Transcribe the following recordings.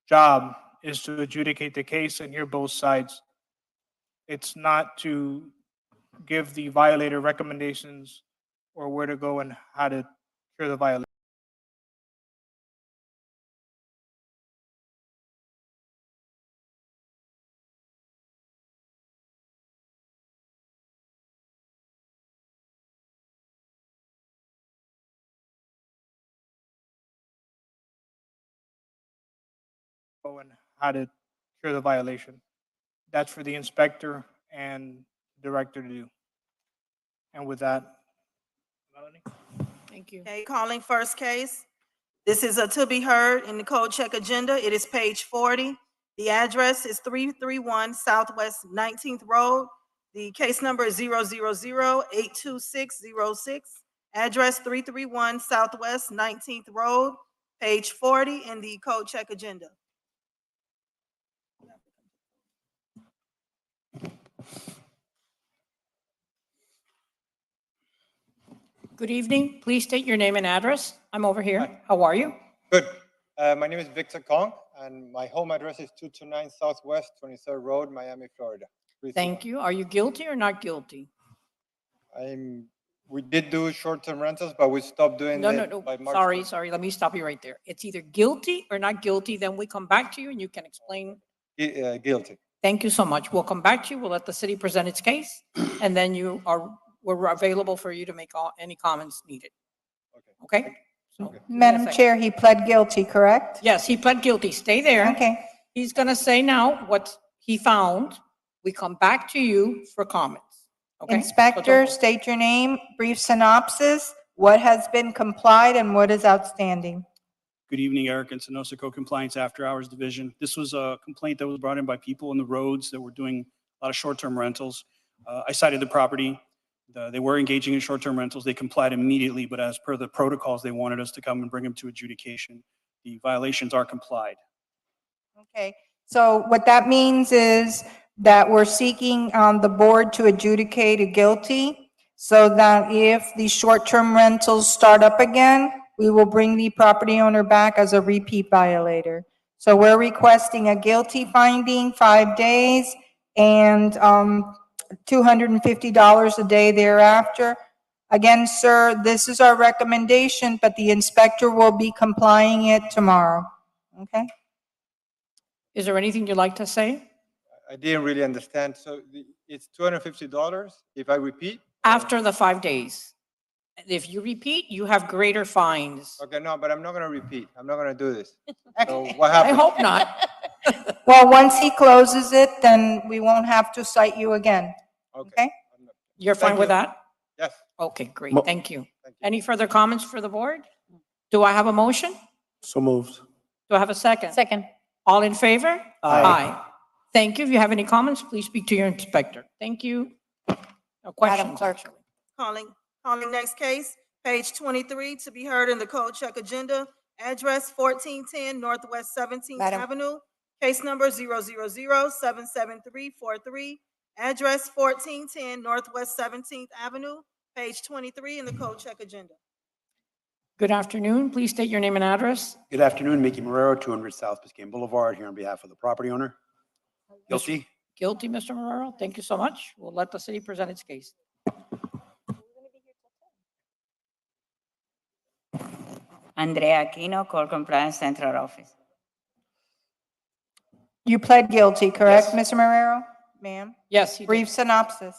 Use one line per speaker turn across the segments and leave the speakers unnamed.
job is to adjudicate the case and hear both sides. It's not to give the violator recommendations or where to go and how to cure the violation. And how to cure the violation. That's for the inspector and director to do. And with that, Melanie?
Thank you.
Okay, calling first case. This is to be heard in the code check agenda. It is page 40. The address is 331 Southwest 19th Road. The case number is 000-82606. Address 331 Southwest 19th Road, page 40 in the code check agenda.
Good evening. Please state your name and address. I'm over here. How are you?
Good. My name is Victor Kong, and my home address is 229 Southwest 23rd Road, Miami, Florida.
Thank you. Are you guilty or not guilty?
We did do short-term rentals, but we stopped doing
No,
it
no,
by
no.
March.
Sorry. Let me stop you right there. It's either guilty or not guilty. Then we come back to you and you can explain.
Guilty.
Thank you so much. We'll come back to you. We'll let the city present its case, and then we're available for you to make any comments needed. Okay? So,
Madam Chair, he pled guilty, correct?
yes, he pled guilty. Stay there.
Okay.
He's going to say now what he found. We come back to you for comments. Okay?
Inspector, state your name, brief synopsis, what has been complied and what is outstanding.
Good evening, 𝐂𝐢𝐭𝐲, Compliance After Hours Division. This was a complaint that was brought in by people on the roads that were doing a lot of short-term rentals. I cited the property. They were engaging in short-term rentals. They complied immediately, but as per the protocols, they wanted us to come and bring them to adjudication. The violations are complied.
Okay, so what that means is that we're seeking the board to adjudicate a guilty so that if the short-term rentals start up again, we will bring the property owner back as a repeat violator. So we're requesting a guilty finding, 5 days, and $250 a day thereafter. Again, sir, this is our recommendation, but the inspector will be complying it tomorrow. Okay?
Is there anything you'd like to say?
I didn't really understand. So it's $250 if I repeat?
After the 5 days. If you repeat, you have greater fines.
Okay, no, but I'm not going to repeat. I'm not going to do this. So what happens?
I hope not.
Well, once he closes it, then we won't have to cite you again. Okay?
You're fine with that?
Yes.
Okay, great. Thank you. Any further comments for the board? Do I have a motion?
So moved.
Do I have a second?
Second.
All in favor?
Aye.
Thank you. If you have any comments, please speak to your inspector. Thank you. No questions,
Clerk.
actually.
Calling next case, page 23, to be heard in the code check agenda. Address 1410 Northwest 17th
Madam-
Avenue. Case number 000-77343. Address 1410 Northwest 17th Avenue, page 23 in the code check agenda.
Good afternoon. Please state your name and address.
Good afternoon, Mickey Marrero, 200 South Biscayne Boulevard, here on behalf of the property owner. Guilty?
Guilty, Mr. Marrero. Thank you so much. We'll let the city present its case.
Andrea Aquino, Court Compliance Central Office.
You pled guilty, correct,
Yes.
Mr. Marrero? Ma'am?
Yes, he did.
Brief synopsis.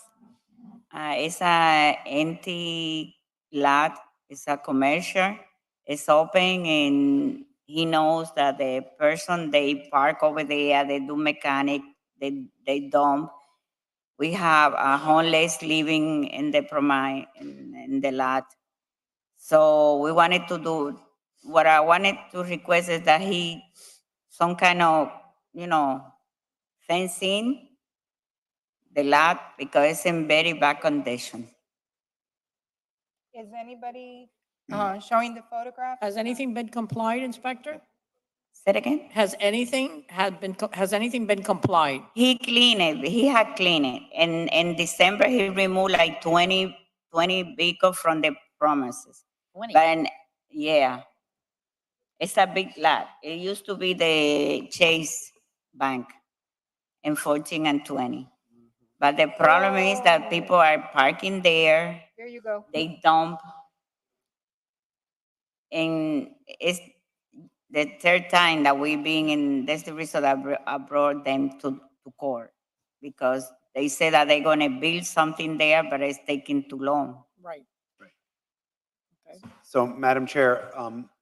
It's a empty lot. It's a commercial. It's open, and he knows that the person they park over there, they do mechanic, they dump. We have a homeless living in the in the lot. So we wanted to do, what I wanted to request is that he, some kind of, fencing the lot because it's in very bad condition.
Is anybody showing the photograph?
Has anything been complied, Inspector?
Say it again?
Has anything been complied?
He cleaned it. He had cleaned it. And in December, he removed like 20 vehicles from the premises.
20.
But yeah. It's a big lot. It used to be the Chase Bank in 14 and 20. But the problem is that people are parking there,
Here you go.
they dump. And it's the third time that we've been in, that's the reason that I brought them to court. Because they say that they're gonna build something there, but it's taking too long.
Right.
So, Madam Chair,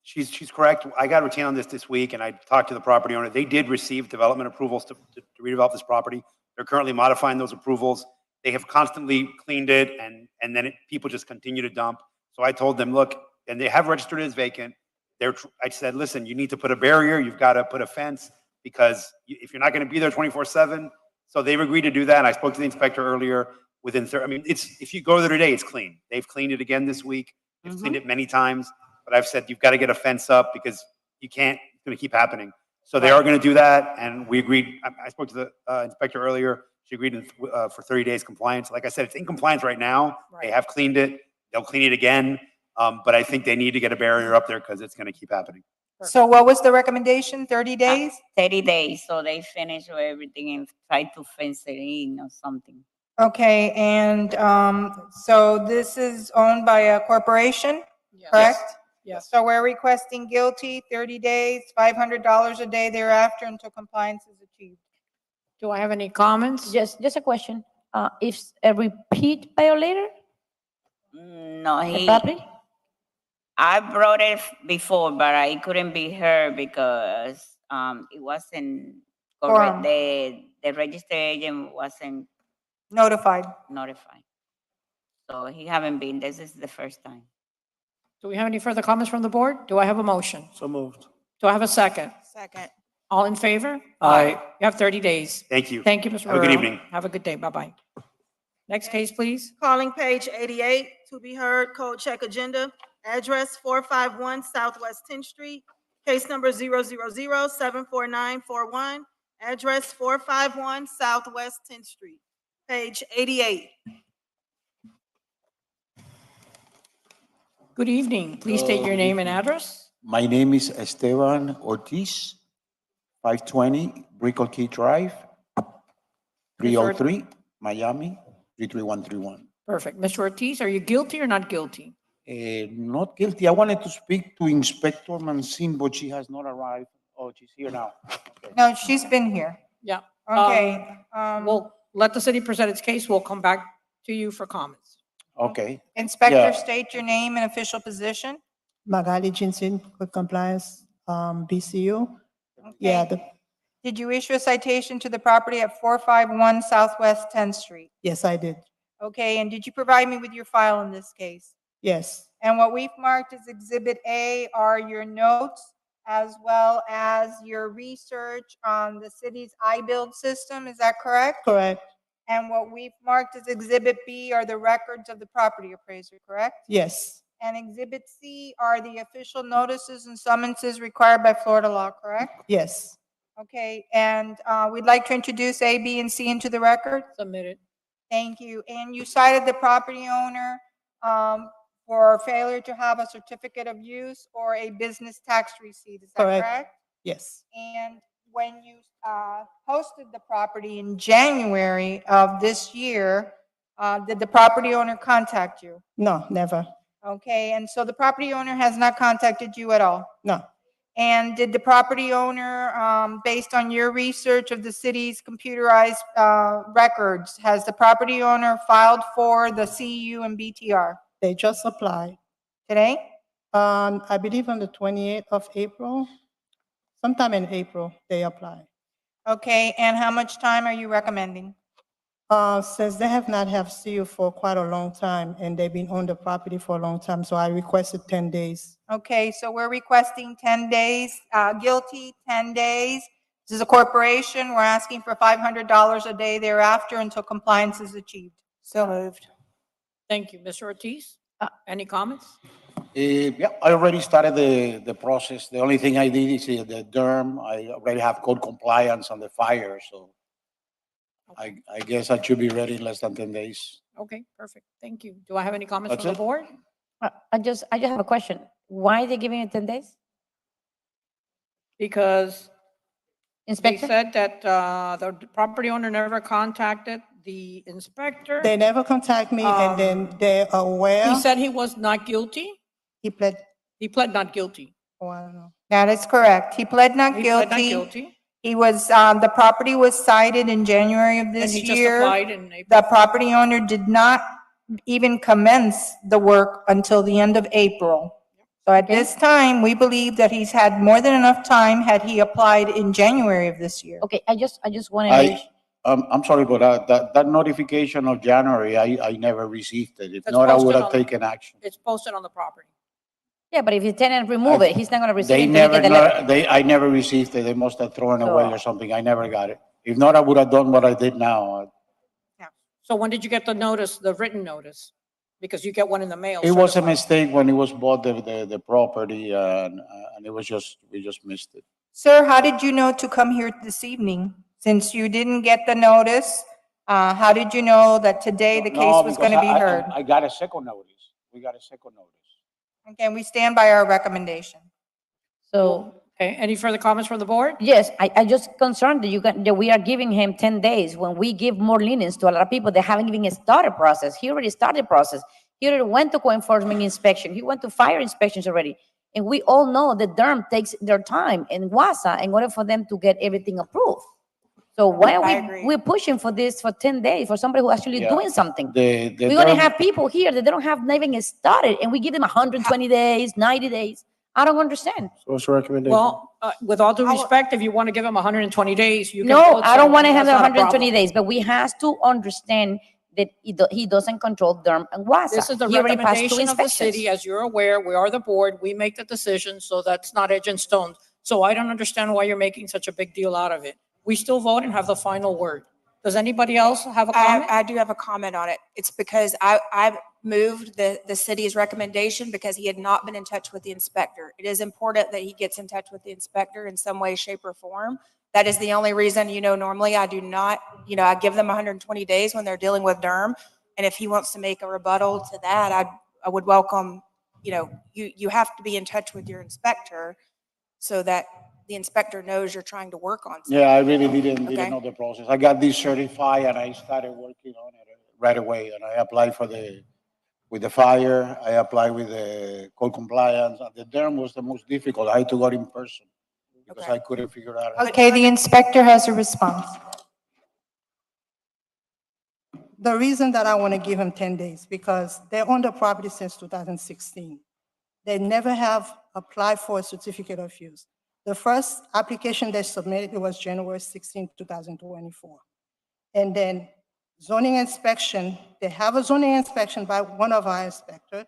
she's correct. I got retained on this week, and I talked to the property owner. They did receive development approvals to redevelop this property. They're currently modifying those approvals. They have constantly cleaned it, and then people just continue to dump. So I told them, look, and they have registered it as vacant. I said, listen, you need to put a barrier. You've got to put a fence, because if you're not going to be there 24/7. So they've agreed to do that. And I spoke to the inspector earlier. If you go there today, it's clean. They've cleaned it again this week. They've cleaned it many times, but I've said, you've got to get a fence up, because you can't, it's going to keep happening. So they are going to do that. And we agreed. I spoke to the inspector earlier. She agreed for 30 days compliance. Like I said, it's in compliance right now. They have cleaned it. They'll clean it again. But I think they need to get a barrier up there, because it's going to keep happening.
So what was the recommendation? 30 days?
30 days, so they finish everything and try to fence it in or something.
Okay, and so this is owned by a corporation, correct?
Yes.
So we're requesting guilty, 30 days, $500 a day thereafter until compliance is achieved.
Do I have any comments?
Just a question. If a repeat violator,
No,
the property?
I brought it before, but I couldn't be heard because it wasn't
Quorum.
correct. The registered agent wasn't
Notified.
notified. So he haven't been. This is the first time.
Do we have any further comments from the board? Do I have a motion?
So moved.
Do I have a second?
Second.
All in favor?
Aye.
You have 30 days.
Thank you.
Thank you, Mr.
Have a good
Herrera.
evening.
Have a good day. Bye-bye. Next case, please.
Calling page 88, to be heard, code check agenda, address 451 Southwest 10th Street, case number 000-74941, address 451 Southwest 10th Street, page 88.
Good evening. Please state your name and address.
My name is Esteban Ortiz, 520 Brickell Key Drive, 303 Miami, 33131.
Perfect. Mr. Ortiz, are you guilty or not guilty?
Not guilty. I wanted to speak to Inspector Mancin, but she has not arrived. Oh, she's here now. Okay.
No, she's been here.
Yeah.
Okay.
We'll let the city present its case. We'll come back to you for comments.
Okay.
Inspector,
Yeah.
state your name and official position.
𝐂𝐢𝐭𝐻𝐭, with compliance, BCU. Yeah,
Okay. Did you issue a citation to the property at 451 Southwest 10th Street?
yes, I did.
Okay, and did you provide me with your file in this case?
Yes,
And what we've marked as Exhibit A are your notes as well as your research on the city's iBuild system, is that correct?
correct.
And what we've marked as Exhibit B are the records of the property appraiser, correct?
Yes,
And Exhibit C are the official notices and summonses required by Florida law, correct?
yes,
Okay, and we'd like to introduce A, B, and C into the record.
Submitted.
Thank you. And you cited the property owner for failure to have a certificate of use or a business tax receipt, is that
Correct.
correct?
yes.
And when you posted the property in January of this year, did the property owner contact you?
No, never.
Okay, and so the property owner has not contacted you at all?
No,
And did the property owner, based on your research of the city's computerized records, has the property owner filed for the CEU and BTR
they just applied.
today?
I believe on the 28th of April, sometime in April, they applied.
Okay, and how much time are you recommending?
Since they have not have CU for quite a long time, and they've been on the property for a long time, so I requested 10 days.
Okay, so we're requesting 10 days, guilty, 10 days. This is a corporation. We're asking for $500 a day thereafter until compliance is achieved.
So moved.
Thank you. Mr. Ortiz, any comments?
Yeah, I already started the process. The only thing I did is the DERM. I already have code compliance on the fire, so I guess I should be ready in less than 10 days.
Okay, perfect. Thank you. Do I have any comments
That's
from the
it.
board?
I just have a question. Why are they giving it 10 days?
Because they
Inspector?
said that the property owner never contacted the inspector.
They never contact me, and then they're aware.
He said he was not guilty.
He pled,
He pled not guilty.
oh, I don't know.
That is correct. He pled not
He pled not
guilty.
guilty.
He was, the property was cited in January of
And
this
he just
year.
applied in April.
The property owner did not even commence the work until the end of April. So at this time, we believe that he's had more than enough time had he applied in January of this year.
Okay, I just want to make,
I'm sorry, but that notification of January, I never received it. If
That's
not, I would
posted
have
on-
taken action.
It's posted on the property.
yeah, but if the tenant remove it, he's not going to receive
They
it. until he
never,
get the letter.
I never received it. They must have thrown it away or something. I never got it. If not, I would have done what I did now.
So when did you get the notice, the written notice? Because you get one in the mail.
It was a
certified.
mistake when it was bought, the property, and it was just, we just missed it.
Sir, how did you know to come here this evening? Since you didn't get the notice, how did you know that today the case
No,
was
because
going to be
I-
heard?
I got a second notice. We got a second notice.
Okay, we stand by our recommendation.
So,
Okay, any further comments from the board?
yes, I just concerned that we are giving him 10 days when we give more lenience to a lot of people that haven't even started process. He already started process. He already went to co-enforcement inspection. He went to fire inspections already. And we all know that DERM takes their time in WASA in order for them to get everything approved. So why
I
are
agree.
we're pushing for this for 10 days for somebody who actually
Yeah.
doing something?
The
We're gonna
term-
have people here that they don't have even started and we give them 120 days, 90 days. I don't understand.
So what's your recommendation?
Well, with all due respect, if you want to give him 120 days, you can.
No,
vote
I don't
so.
want to have the
That's not a
120
problem.
days, but we has to understand that he doesn't control DERM and WASA.
This is the
He already passed two
recommendation of the city.
inspections.
As you're aware, we are the board. We make the decision, so that's not edge and stone. So I don't understand why you're making such a big deal out of it. We still vote and have the final word. Does anybody else have a comment?
I do have a comment on it. It's because I moved the city's recommendation because he had not been in touch with the inspector. It is important that he gets in touch with the inspector in some way, shape, or form. That is the only reason, normally I do not, I give them 120 days when they're dealing with DERM. And if he wants to make a rebuttal to that, I would welcome, you have to be in touch with your inspector so that the inspector knows you're trying to work on something.
Yeah, I really didn't
Okay.
know the process. I got this certified and I started working on it right away. And I applied with the fire, I applied with the code compliance. And the DERM was the most difficult. I had to go in person because
Okay.
I couldn't figure out.
Okay, the inspector has a response.
The reason that I want to give him 10 days, because they own the property since 2016. They never have applied for a certificate of use. The first application they submitted, it was January 16, 2024. And then zoning inspection, they have a zoning inspection by one of our inspectors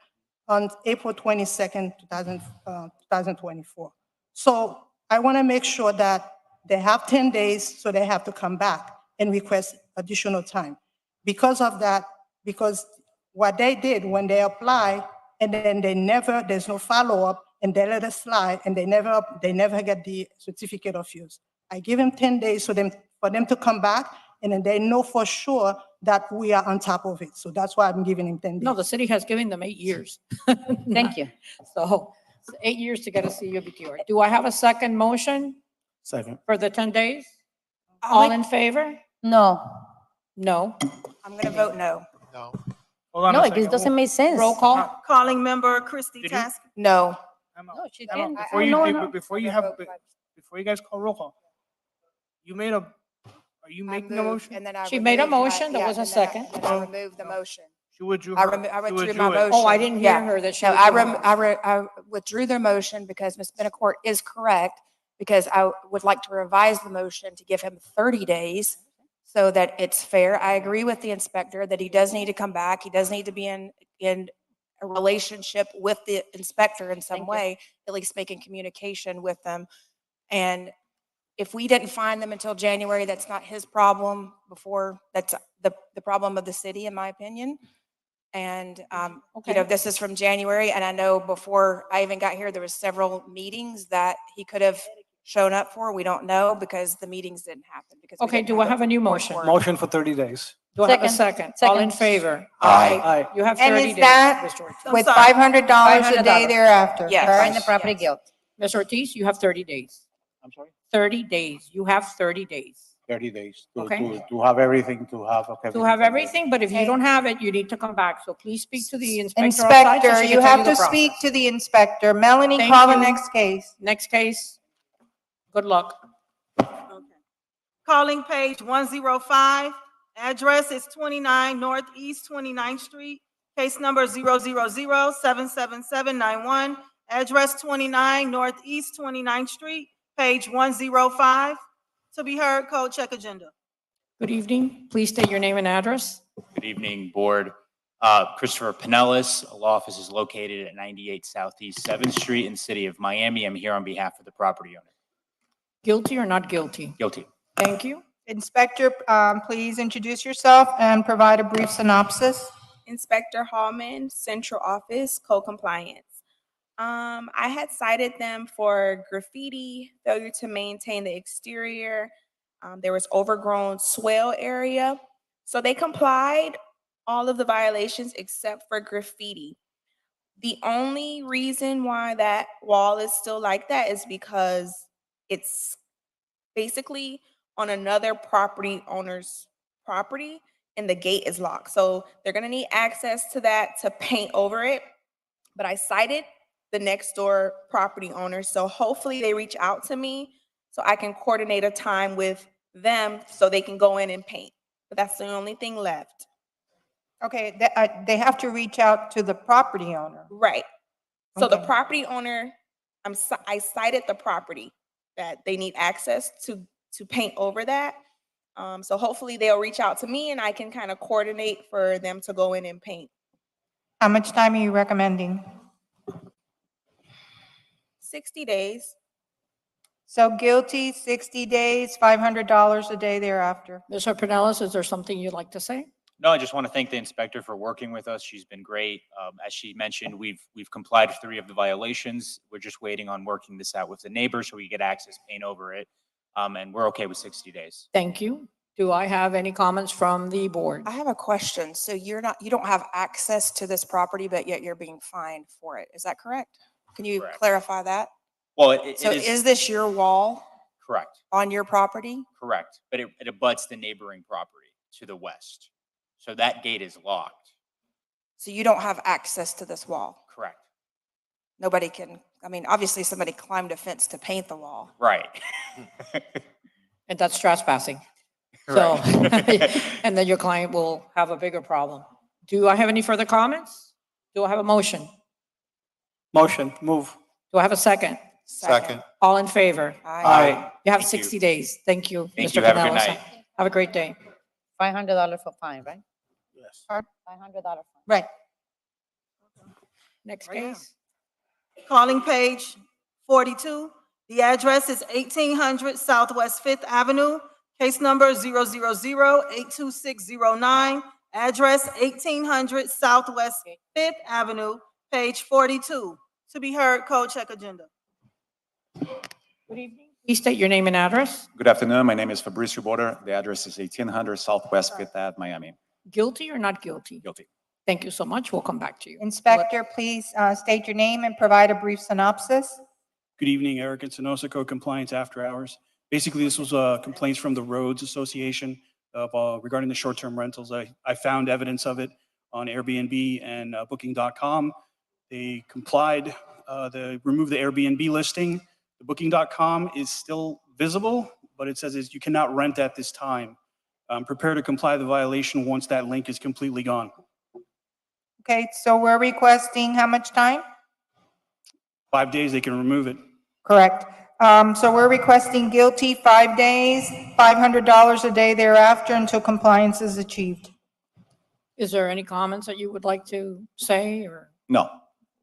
on April 22nd, 2024. So I want to make sure that they have 10 days, so they have to come back and request additional time. Because of that, because what they did when they apply, and then there's no follow-up, and they let it slide, and they never get the certificate of use. I give them 10 days for them to come back, and then they know for sure that we are on top of it. So that's why I'm giving them 10 days.
No, the city has given them 8 years.
Thank you.
So it's 8 years to get a CUBTR. Do I have a second motion
Second.
for the 10 days?
I'll
All
make-
in favor?
No,
No.
I'm going to vote no.
Hold on
no,
a
it
second.
just doesn't make sense.
Roll call?
Calling member Christie
Did you-
Tasker.
No.
Time out.
No, she
Time out.
didn't.
Before
I
you,
know,
be-
no.
before you guys call roll call, are you making a motion?
And then I
She made a
removed my-
motion, there
yeah,
was a
and then I-
second.
and then I removed the motion.
She withdrew
I
her.
remo- I
she
withdrew
withdrew
my
it.
motion.
Oh, I didn't hear
Yeah.
her that she.
No, I
withdrew her.
withdrew their motion because Ms. Benacourt is correct, because I would like to revise the motion to give him 30 days so that it's fair. I agree with the inspector that he does need to come back. He does need to be in a relationship with the inspector in some
Thank you.
way, at least making communication with them. And if we didn't find them until January, that's not his problem that's the problem of the city, in my opinion. And,
Okay.
this is from January, and I know before I even got here, there was several meetings that he could have shown up for. We don't know because the meetings didn't happen. Because we
Okay,
didn't
do I
a
have a new
court
motion?
order.
Motion for 30 days.
Do I have a
Second.
second? All in
Second.
favor?
Aye.
You have
And
30
is
days,
that
Mr. Ortiz.
with
sorry.
$500 a day
$500.
thereafter,
Yes.
correct?
Find the property
Yes.
guilt.
Ms. Ortiz, you have 30 days.
I'm sorry?
30 days. You have 30 days
30 days to,
Okay.
to have everything, to have. Okay,
to have everything, but if you
Okay.
don't have it, you need to come back. So please speak to the inspector outside so
Inspector,
she
you
can tell
have
the
to speak
process.
to the inspector. Melanie,
Thank
call the
you.
next case.
Next case. Good luck.
Calling page 105. Address is 29 Northeast 29th Street. Case number 000-77791. Address 29 Northeast 29th Street, page 105. To be heard, code check agenda.
Good evening. Please state your name and address.
Good evening, Board. Christopher Pinellas, law office is located at 98 Southeast 7th Street in the city of Miami. I'm here on behalf of the property owner.
Guilty or not guilty?
Guilty.
Thank you.
Inspector, please introduce yourself and provide a brief synopsis.
Inspector Hallman, Central Office, Co-Compliance. I had cited them for graffiti, failure to maintain the exterior. There was overgrown swale area. So they complied all of the violations except for graffiti. The only reason why that wall is still like that is because it's basically on another property owner's property and the gate is locked. So they're gonna need access to that to paint over it. But I cited the next door property owner, so hopefully they reach out to me so I can coordinate a time with them so they can go in and paint. But that's the only thing left.
Okay, they have to reach out to the property owner.
Right. So the
Okay.
property owner, I cited the property that they need access to paint over that. So hopefully they'll reach out to me and I can kind of coordinate for them to go in and paint.
How much time are you recommending?
60 days.
So guilty, 60 days, $500 a day thereafter.
Mr. Pinellas, is there something you'd like to say?
No, I just want to thank the inspector for working with us. She's been great. As she mentioned, we've complied with 3 of the violations. We're just waiting on working this out with the neighbor so we get access, paint over it. And we're okay with 60 days.
Thank you. Do I have any comments from the board?
I have a question. So you don't have access to this property, but yet you're being fined for it. Is that correct? Can you
Correct.
clarify that?
Well, it
So is this your wall
correct,
on your property?
correct. But it abuts the neighboring property to the west. So that gate is locked.
So you don't have access to this wall?
Correct.
Nobody can, I mean, obviously somebody climbed a fence to paint the wall.
Right.
And that's trespassing. So, and then your client will have a bigger problem. Do I have any further comments? Do I have a motion?
Motion, move.
Do I have a second?
Second.
All in favor?
Aye.
You have
Thank you.
60 days. Thank you.
Thank
Mr.
you. Have a good
Pinellas.
night.
Have a great day.
$500 for fine, right?
Yes.
$500 fine.
Right.
Next
Right now.
case.
Calling page 42. The address is 1800 Southwest 5th Avenue. Case number 000-82609. Address 1800 Southwest 5th Avenue, page 42. To be heard, code check agenda.
Good evening. Please state your name and address.
Good afternoon. My name is Fabricio Border. The address is 1800 Southwest 5th Ave, Miami.
Guilty or not guilty?
Guilty.
Thank you so much. We'll come back to you.
Inspector, please state your name and provide a brief synopsis.
Good evening, 𝐂𝐢𝐭𝐲, Co-Compliance After Hours. Basically, this was complaints from the Roads Association regarding the short-term rentals. I found evidence of it on Airbnb and Booking.com. They complied. They removed the Airbnb listing. The Booking.com is still visible, but it says you cannot rent at this time. Prepare to comply with the violation once that link is completely gone.
Okay, so we're requesting how much time?
5 days, they can remove it.
Correct. So we're requesting guilty, 5 days, $500 a day thereafter until compliance is achieved.
Is there any comments that you would like to say or?
No.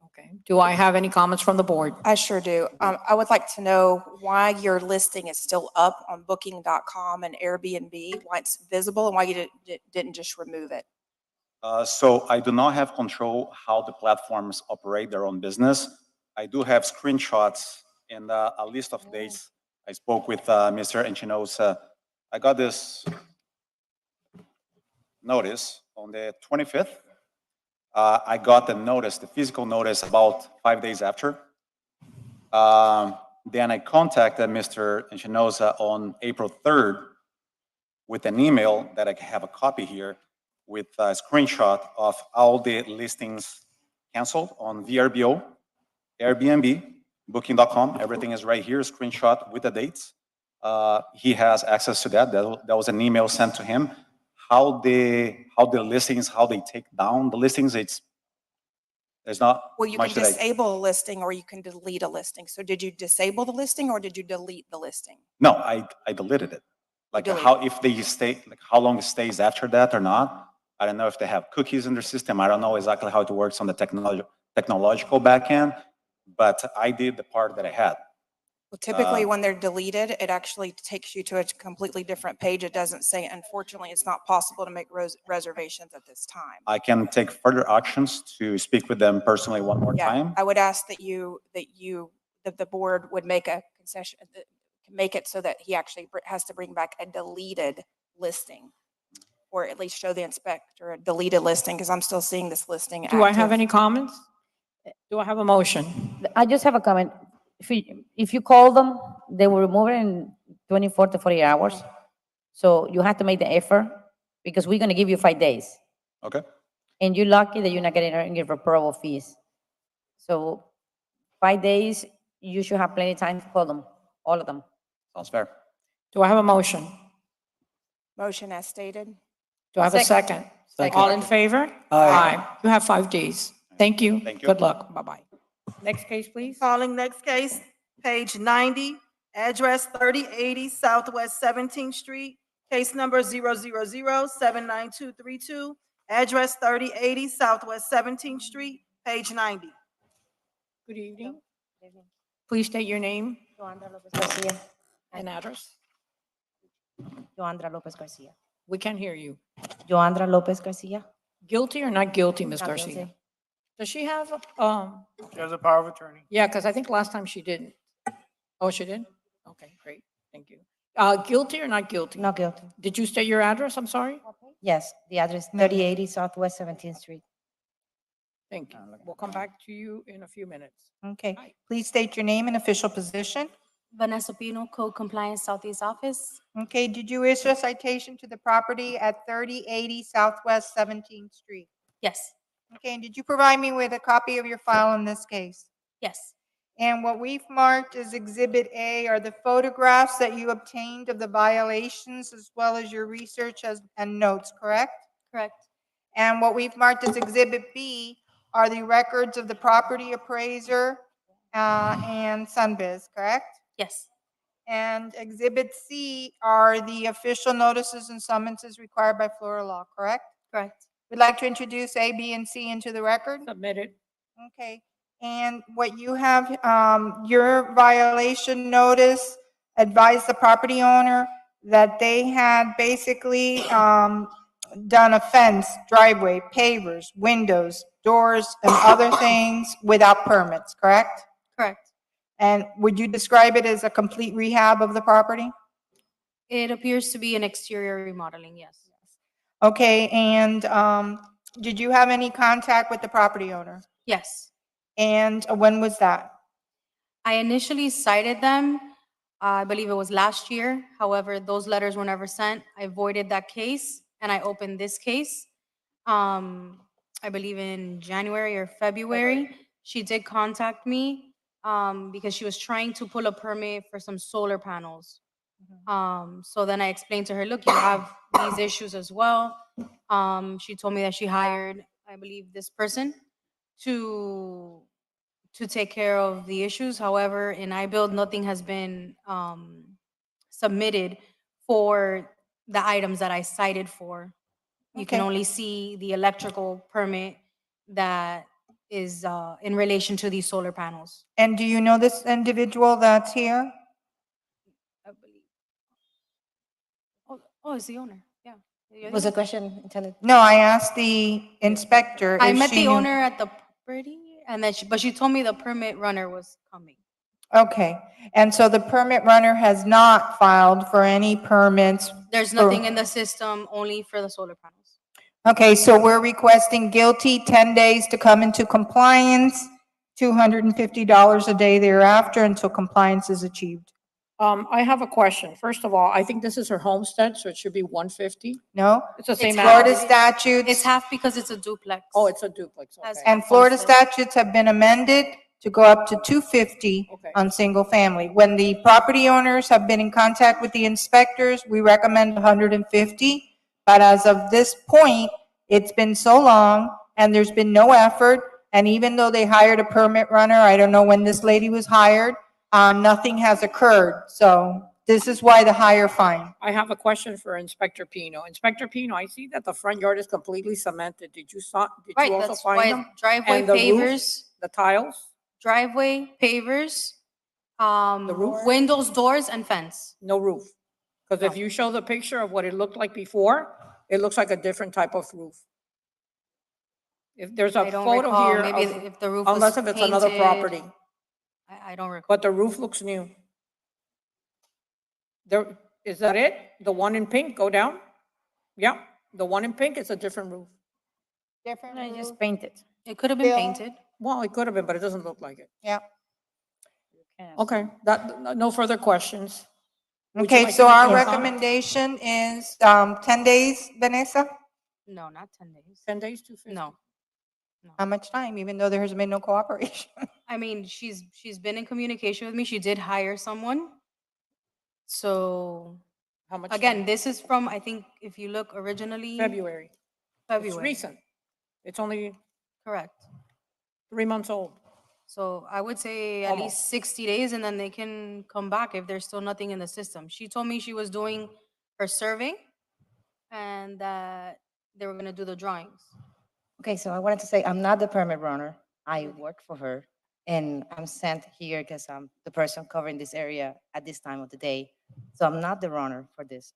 Okay. Do I have any comments from the board?
I sure do. I would like to know why your listing is still up on Booking.com and Airbnb, why it's visible, and why you didn't just remove it.
So I do not have control how the platforms operate their own business. I do have screenshots and a list of dates. I spoke with Mr. Enchino's. I got this notice on the 25th. I got the notice, the physical notice, about 5 days after. Then I contacted Mr. Espinosa on April 3rd with an email that I have a copy here with a screenshot of all the listings canceled on VRBO, Airbnb, Booking.com. Everything is right here, screenshot with the dates. He has access to that. That was an email sent to him. How the listings, how they take down the listings, there's not
Well, you
much
can
that I,
disable a listing or you can delete a listing. So did you disable the listing or did you delete the listing?
no, I deleted it. Like
deleted
how, if they stay, like how long it stays after that or not. I don't know if they have cookies in their system. I don't know exactly how it works on the technological backend, but I did the part that I had.
Well, typically when they're deleted, it actually takes you to a completely different page. It doesn't say, unfortunately, it's not possible to make reservations at this time.
I can take further actions to speak with them personally one more
Yeah,
time.
I would ask that the board would make a concession, make it so that he actually has to bring back a deleted listing. Or at least show the inspector a deleted listing, because I'm still seeing this listing
Do I have
active.
any comments? Do I have a motion?
I just have a comment. If you call them, they will remove it in 24 to 48 hours. So you have to make the effort because we're going to give you 5 days.
Okay.
And you're lucky that you're not getting any repairable fees. So 5 days, you should have plenty of time to call them, all of them.
Sounds fair.
Do I have a motion?
Motion as stated.
Do I have a second?
Second.
All in favor? Aye. You have 5 days. Thank you.
Thank you.
Good luck. Bye-bye. Next case, please.
Calling next case, page 90, address 3080 Southwest 17th Street, case number 000-79232, address 3080 Southwest 17th Street, page 90.
Good evening. Please state your name
Joandra Lopez Garcia.
and address.
Joandra Lopez Garcia.
We can't hear you.
Joandra Lopez Garcia.
Guilty or not guilty, Ms.
Not
Garcia?
guilty.
Does she have,
She has a power of attorney.
yeah, because I think last time she didn't. Oh, she did? Okay, great. Thank you. Guilty or not guilty?
Not guilty.
Did you state your address? I'm sorry?
Yes, the address 3080 Southwest 17th Street.
Thank you. We'll come back to you in a few minutes.
Okay, please state your name and official position.
Vanessa Pino, Code Compliance Southeast Office.
Okay, did you issue a citation to the property at 3080 Southwest 17th Street?
Yes,
Okay, and did you provide me with a copy of your file in this case?
yes,
And what we've marked as Exhibit A are the photographs that you obtained of the violations as well as your research and notes, correct?
correct.
And what we've marked as Exhibit B are the records of the property appraiser and Sunbiz, correct?
Yes,
And Exhibit C are the official notices and summonses required by Florida law, correct?
correct.
We'd like to introduce A, B, and C into the record.
Submitted.
Okay, and what you have, your violation notice advised the property owner that they had basically done a fence, driveway, pavers, windows, doors, and other things without permits, correct?
Correct.
And would you describe it as a complete rehab of the property?
It appears to be an exterior remodeling, yes.
Okay, and did you have any contact with the property owner?
Yes.
And when was that?
I initially cited them, I believe it was last year. However, those letters were never sent. I voided that case and I opened this case. I believe in January or February. She did contact me because she was trying to pull a permit for some solar panels. So then I explained to her, look, you have these issues as well. She told me that she hired, I believe, this person to take care of the issues. However, in iBuild, nothing has been submitted for the items that I cited for. You can
Okay.
only see the electrical permit that is in relation to these solar panels.
And do you know this individual that's here?
I believe. Oh, it's the owner, yeah.
Was the question intended?
No, I asked the inspector.
I
if
met
she
the
knew-
owner at the property, and then but she told me the permit runner was coming.
Okay, and so the permit runner has not filed for any permits?
There's
for-
nothing in the system, only for the solar panels.
Okay, so we're requesting guilty, 10 days to come into compliance, $250 a day thereafter until compliance is achieved.
I have a question. First of all, I think this is her homestead, so it should be 150.
No?
It's the same
Florida
house.
statutes.
It's half because it's a duplex.
Oh, it's a duplex, okay.
Has-
And Florida
Homestead.
statutes have been amended to go up to 250
Okay.
on single family. When the property owners have been in contact with the inspectors, we recommend 150. But as of this point, it's been so long and there's been no effort. And even though they hired a permit runner, I don't know when this lady was hired, nothing has occurred. So this is why the higher fine.
I have a question for Inspector Pino. Inspector Pino, I see that the front yard is completely cemented. Did you
Right,
also
that's
find
why
them?
driveway
And the roof,
pavers,
the tiles,
driveway pavers,
The roof?
windows, doors, and fence.
no roof? Because if you show the picture of what it looked like before, it looks like a different type of roof. If there's a
I don't
photo
recall.
here,
Maybe
of-
if the roof was
unless if it's another
painted.
property,
I don't recall.
but the roof looks new. There, is that it? The one in pink, go down? Yeah, the one in pink is a different roof.
Different
I just painted.
It could have been
Bill?
painted.
Well, it could have been, but it doesn't look like it.
Yeah.
Okay, no further questions. Would you
Okay,
like
so
to make
our
any comment?
recommendation is 10 days, Vanessa?
No, not 10 days.
10 days, 250?
No.
How much time, even though there has been no cooperation?
I mean, she's been in communication with me. She did hire someone. So
How much?
again,
time?
this is from, I think, if you look originally.
February. It's
February.
recent. It's only
Correct.
3 months old.
So I would say at
Almost.
least 60 days and then they can come back if there's still nothing in the system. She told me she was doing her survey and that they were gonna do the drawings.
Okay, so I wanted to say, I'm not the permit runner. I work for her, and I'm sent here because I'm the person covering this area at this time of the day. So I'm not the runner for this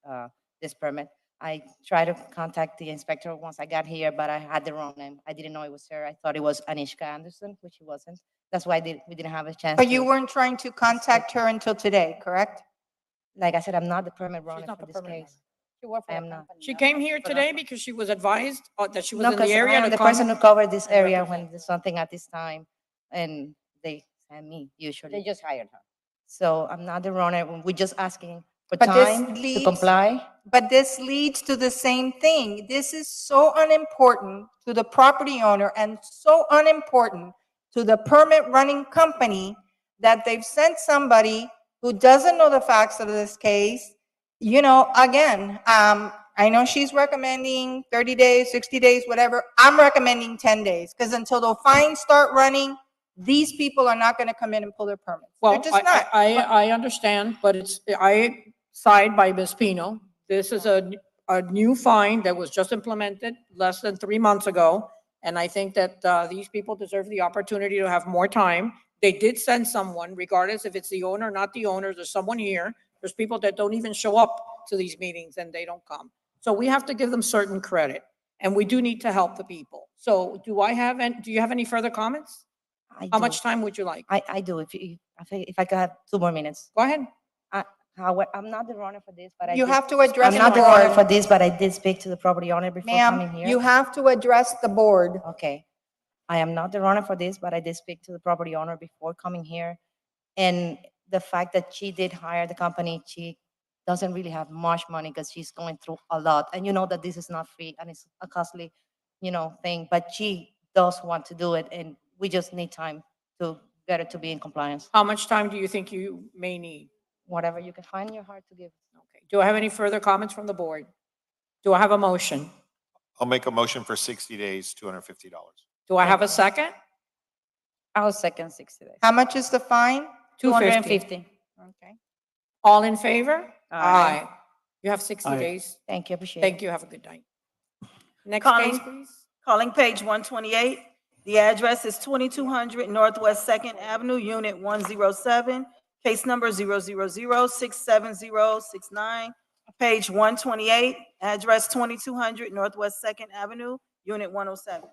permit. I tried to contact the inspector once I got here, but I had the wrong name. I didn't know it was her. I thought it was 𝐂𝐢𝐭𝐲 Anderson, which it wasn't. That's why we didn't have a chance.
But you
to-
weren't trying to contact her until today, correct?
Like I said, I'm not the permit runner
not
for
the
this
permit
case. I am not.
She came here today because she was advised that she was
No,
in the
because
area
I am
to
the
come.
person who covered this
and
area
represent
when there's something at this time, and they send me usually.
They just hired her.
So I'm not the runner. We're just asking for
But this
time to
leads-
comply.
But this leads to the same thing. This is so unimportant to the property owner and so unimportant to the permit running company that they've sent somebody who doesn't know the facts of this case. You know, again, I know she's recommending 30 days, 60 days, whatever. I'm recommending 10 days because until the fines start running, these people are not going to come in and pull their permits. They're
Well,
just not.
I understand, but I side by Ms. Pino. This is a new fine that was just implemented less than 3 months ago. And I think that these people deserve the opportunity to have more time. They did send someone, regardless if it's the owner or not the owner, there's someone here. There's people that don't even show up to these meetings and they don't come. So we have to give them certain credit, and we do need to help the people. So do you have any further comments?
I
How
do.
much time would you like?
I do. If I could have 2 more minutes.
Go ahead.
I'm not the runner for this, but
You
did-
have to address
I'm not
the
the runner
board.
for this, but I did speak to the property owner before coming
Ma'am,
here.
you have to address the board.
Okay. I am not the runner for this, but I did speak to the property owner before coming here. And the fact that she did hire the company, she doesn't really have much money because she's going through a lot. And you know that this is not free and it's a costly, thing, but she does want to do it. And we just need time to get it to be in compliance.
How much time do you think you may need?
Whatever you can find in your heart to give.
Okay. Do I have any further comments from the board? Do I have a motion?
I'll make a motion for 60 days, $250.
Do I have a second?
I'll second 60 days.
How much is the fine?
250.
Okay.
All in favor?
Aye.
You have 60
Aye.
days.
Thank you, appreciate it.
Thank you. Have a good night. Next
Calling-
case, please.
Calling page 128. The address is 2200 Northwest Second Avenue, Unit 107, case number 000-67069. Page 128, address 2200 Northwest Second Avenue, Unit 107.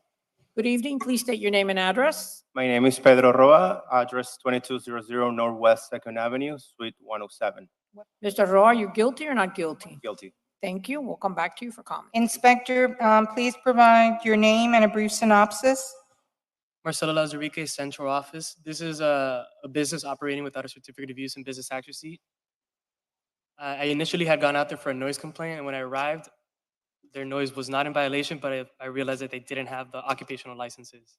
Good evening. Please state your name and address.
My name is Pedro Roa, address 2200 Northwest Second Avenue, Suite 107.
Mr. Roa, are you guilty or not guilty?
Guilty.
Thank you. We'll come back to you for comment.
Inspector, please provide your name and a brief synopsis.
Marcelo Lazarique, Central Office. This is a business operating without a certificate of use and business tax receipt. I initially had gone out there for a noise complaint, and when I arrived, their noise was not in violation, but I realized that they didn't have the occupational licenses.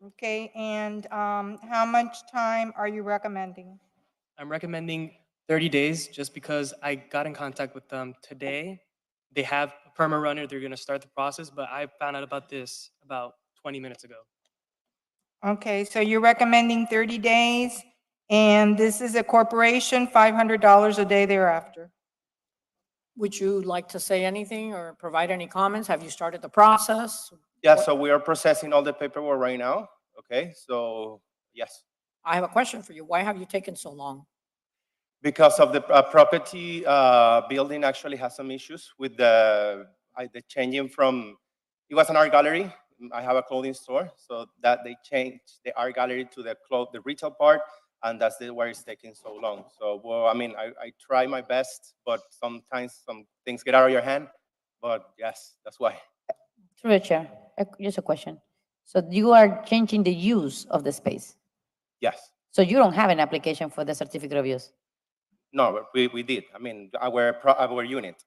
Okay, and how much time are you recommending?
I'm recommending 30 days just because I got in contact with them today. They have a perma runner. They're going to start the process, but I found out about this about 20 minutes ago.
Okay, so you're recommending 30 days, and this is a corporation, $500 a day thereafter.
Would you like to say anything or provide any comments? Have you started the process?
Yeah, so we are processing all the paperwork right now. Okay, so yes.
I have a question for you. Why have you taken so long?
Because of the property building actually has some issues with the changing from, it was an art gallery. I have a clothing store, so that they changed the art gallery to the retail part, and that's why it's taking so long. So, well, I mean, I try my best, but sometimes some things get out of your hand. But yes, that's why.
Through the chair, just a question. So you are changing the use of the space?
Yes.
So you don't have an application for the certificate of use?
No, but we did. I mean, our unit.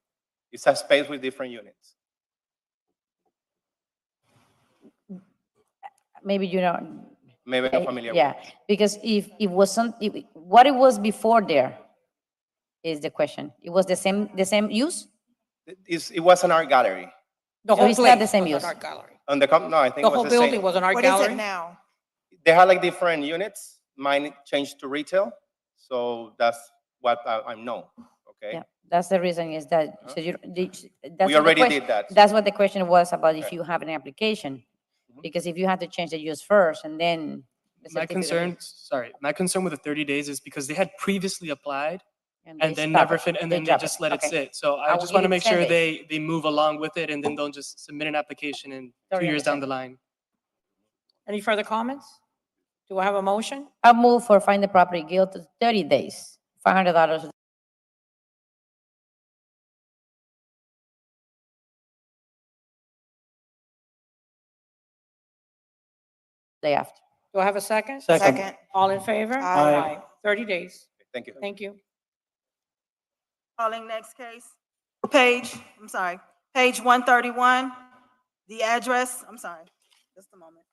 It's a space with different units.
Maybe you know.
Maybe I'm familiar
Yeah,
with it.
because if it wasn't, what it was before there is the question. It was the same use?
It was an art gallery.
The
So
whole
it's not
place
the same
was
use?
an art gallery.
On the no, I think
The
it was
whole
the
building
same.
was an art
What
gallery?
is it now?
They had like different units. Mine changed to retail, so that's what I know. Okay.
Yeah, that's the reason is that, so you, that's
We
what the
already
question-
did that.
That's what the question was about if
Okay.
you have an application. Because if you have to change the use first and then. the
My
certificate of
concern,
use,
my concern with the 30 days is because they had previously applied
they
and then
stop
never
it.
and
They
then they
drop
just
it.
let it
Okay.
sit. So
I
I
will
just
give
want to
it
make
10
sure
days.
they move along with it and then don't just submit an application and 2
Totally
years down
understand.
the line.
Any further comments? Do I have a motion?
I'll move for find the property guilty 30 days, $500. Day after.
Do I have a second?
Second.
All in favor?
Aye.
30 days.
Thank you.
Thank you.
Calling next case. Page 131. The address, I'm sorry, just a moment.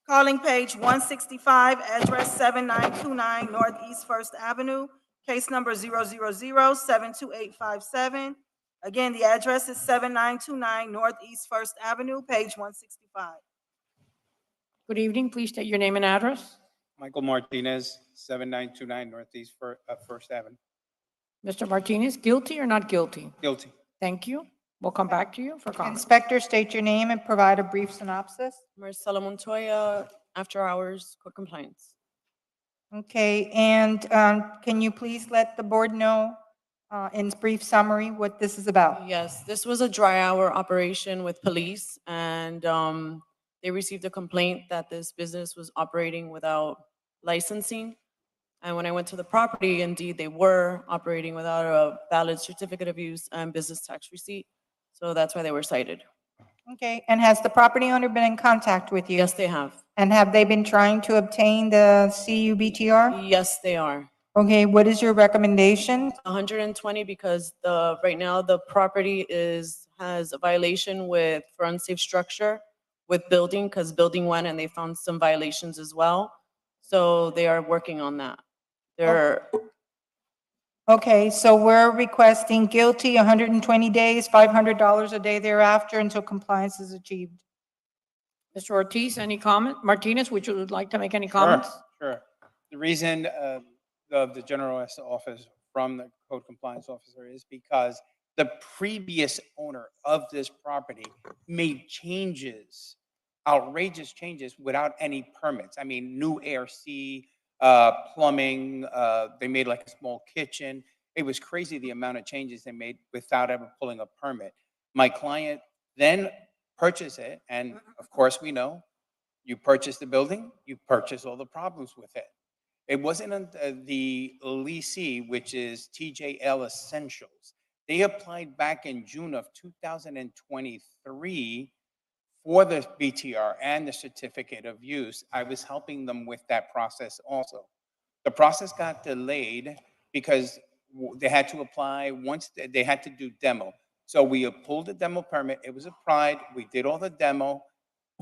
Calling page 165, address 7929 Northeast First Avenue, case number 000-72857. Again, the address is 7929 Northeast First Avenue, page 165.
Good evening. Please state your name and address.
Michael Martinez, 7929 Northeast First Avenue.
Mr. Martinez, guilty or not guilty?
Guilty.
Thank you. We'll come back to you for comment.
Inspector, state your name and provide a brief synopsis.
Marcela Montoya, After Hours Court Compliance.
Okay, and can you please let the board know in brief summary what this is about?
Yes, this was a dry hour operation with police, and they received a complaint that this business was operating without licensing. And when I went to the property, indeed, they were operating without a valid certificate of use and business tax receipt. So that's why they were cited.
Okay, and has the property owner been in contact with you?
Yes, they have.
And have they been trying to obtain the CUBTR?
Yes, they are.
Okay, what is your recommendation?
120 because right now the property has a violation for unsafe structure with building, because building went and they found some violations as well. So they are working on that.
Okay, so we're requesting guilty, 120 days, $500 a day thereafter until compliance is achieved.
Mr. Ortiz, any comment? Martinez, would you like to make any comments?
Sure. The reason of the general office from the code compliance officer is because the previous owner of this property made changes, outrageous changes without any permits. I mean, new ARC, plumbing, they made like a small kitchen. It was crazy the amount of changes they made without ever pulling a permit. My client then purchased it, and of course we know, you purchase the building, you purchase all the problems with it. It wasn't the leasee, which is TJL Essentials. They applied back in June of 2023 for the BTR and the certificate of use. I was helping them with that process also. The process got delayed because they had to apply once they had to do demo. So we pulled the demo permit. It was applied. We did all the demo.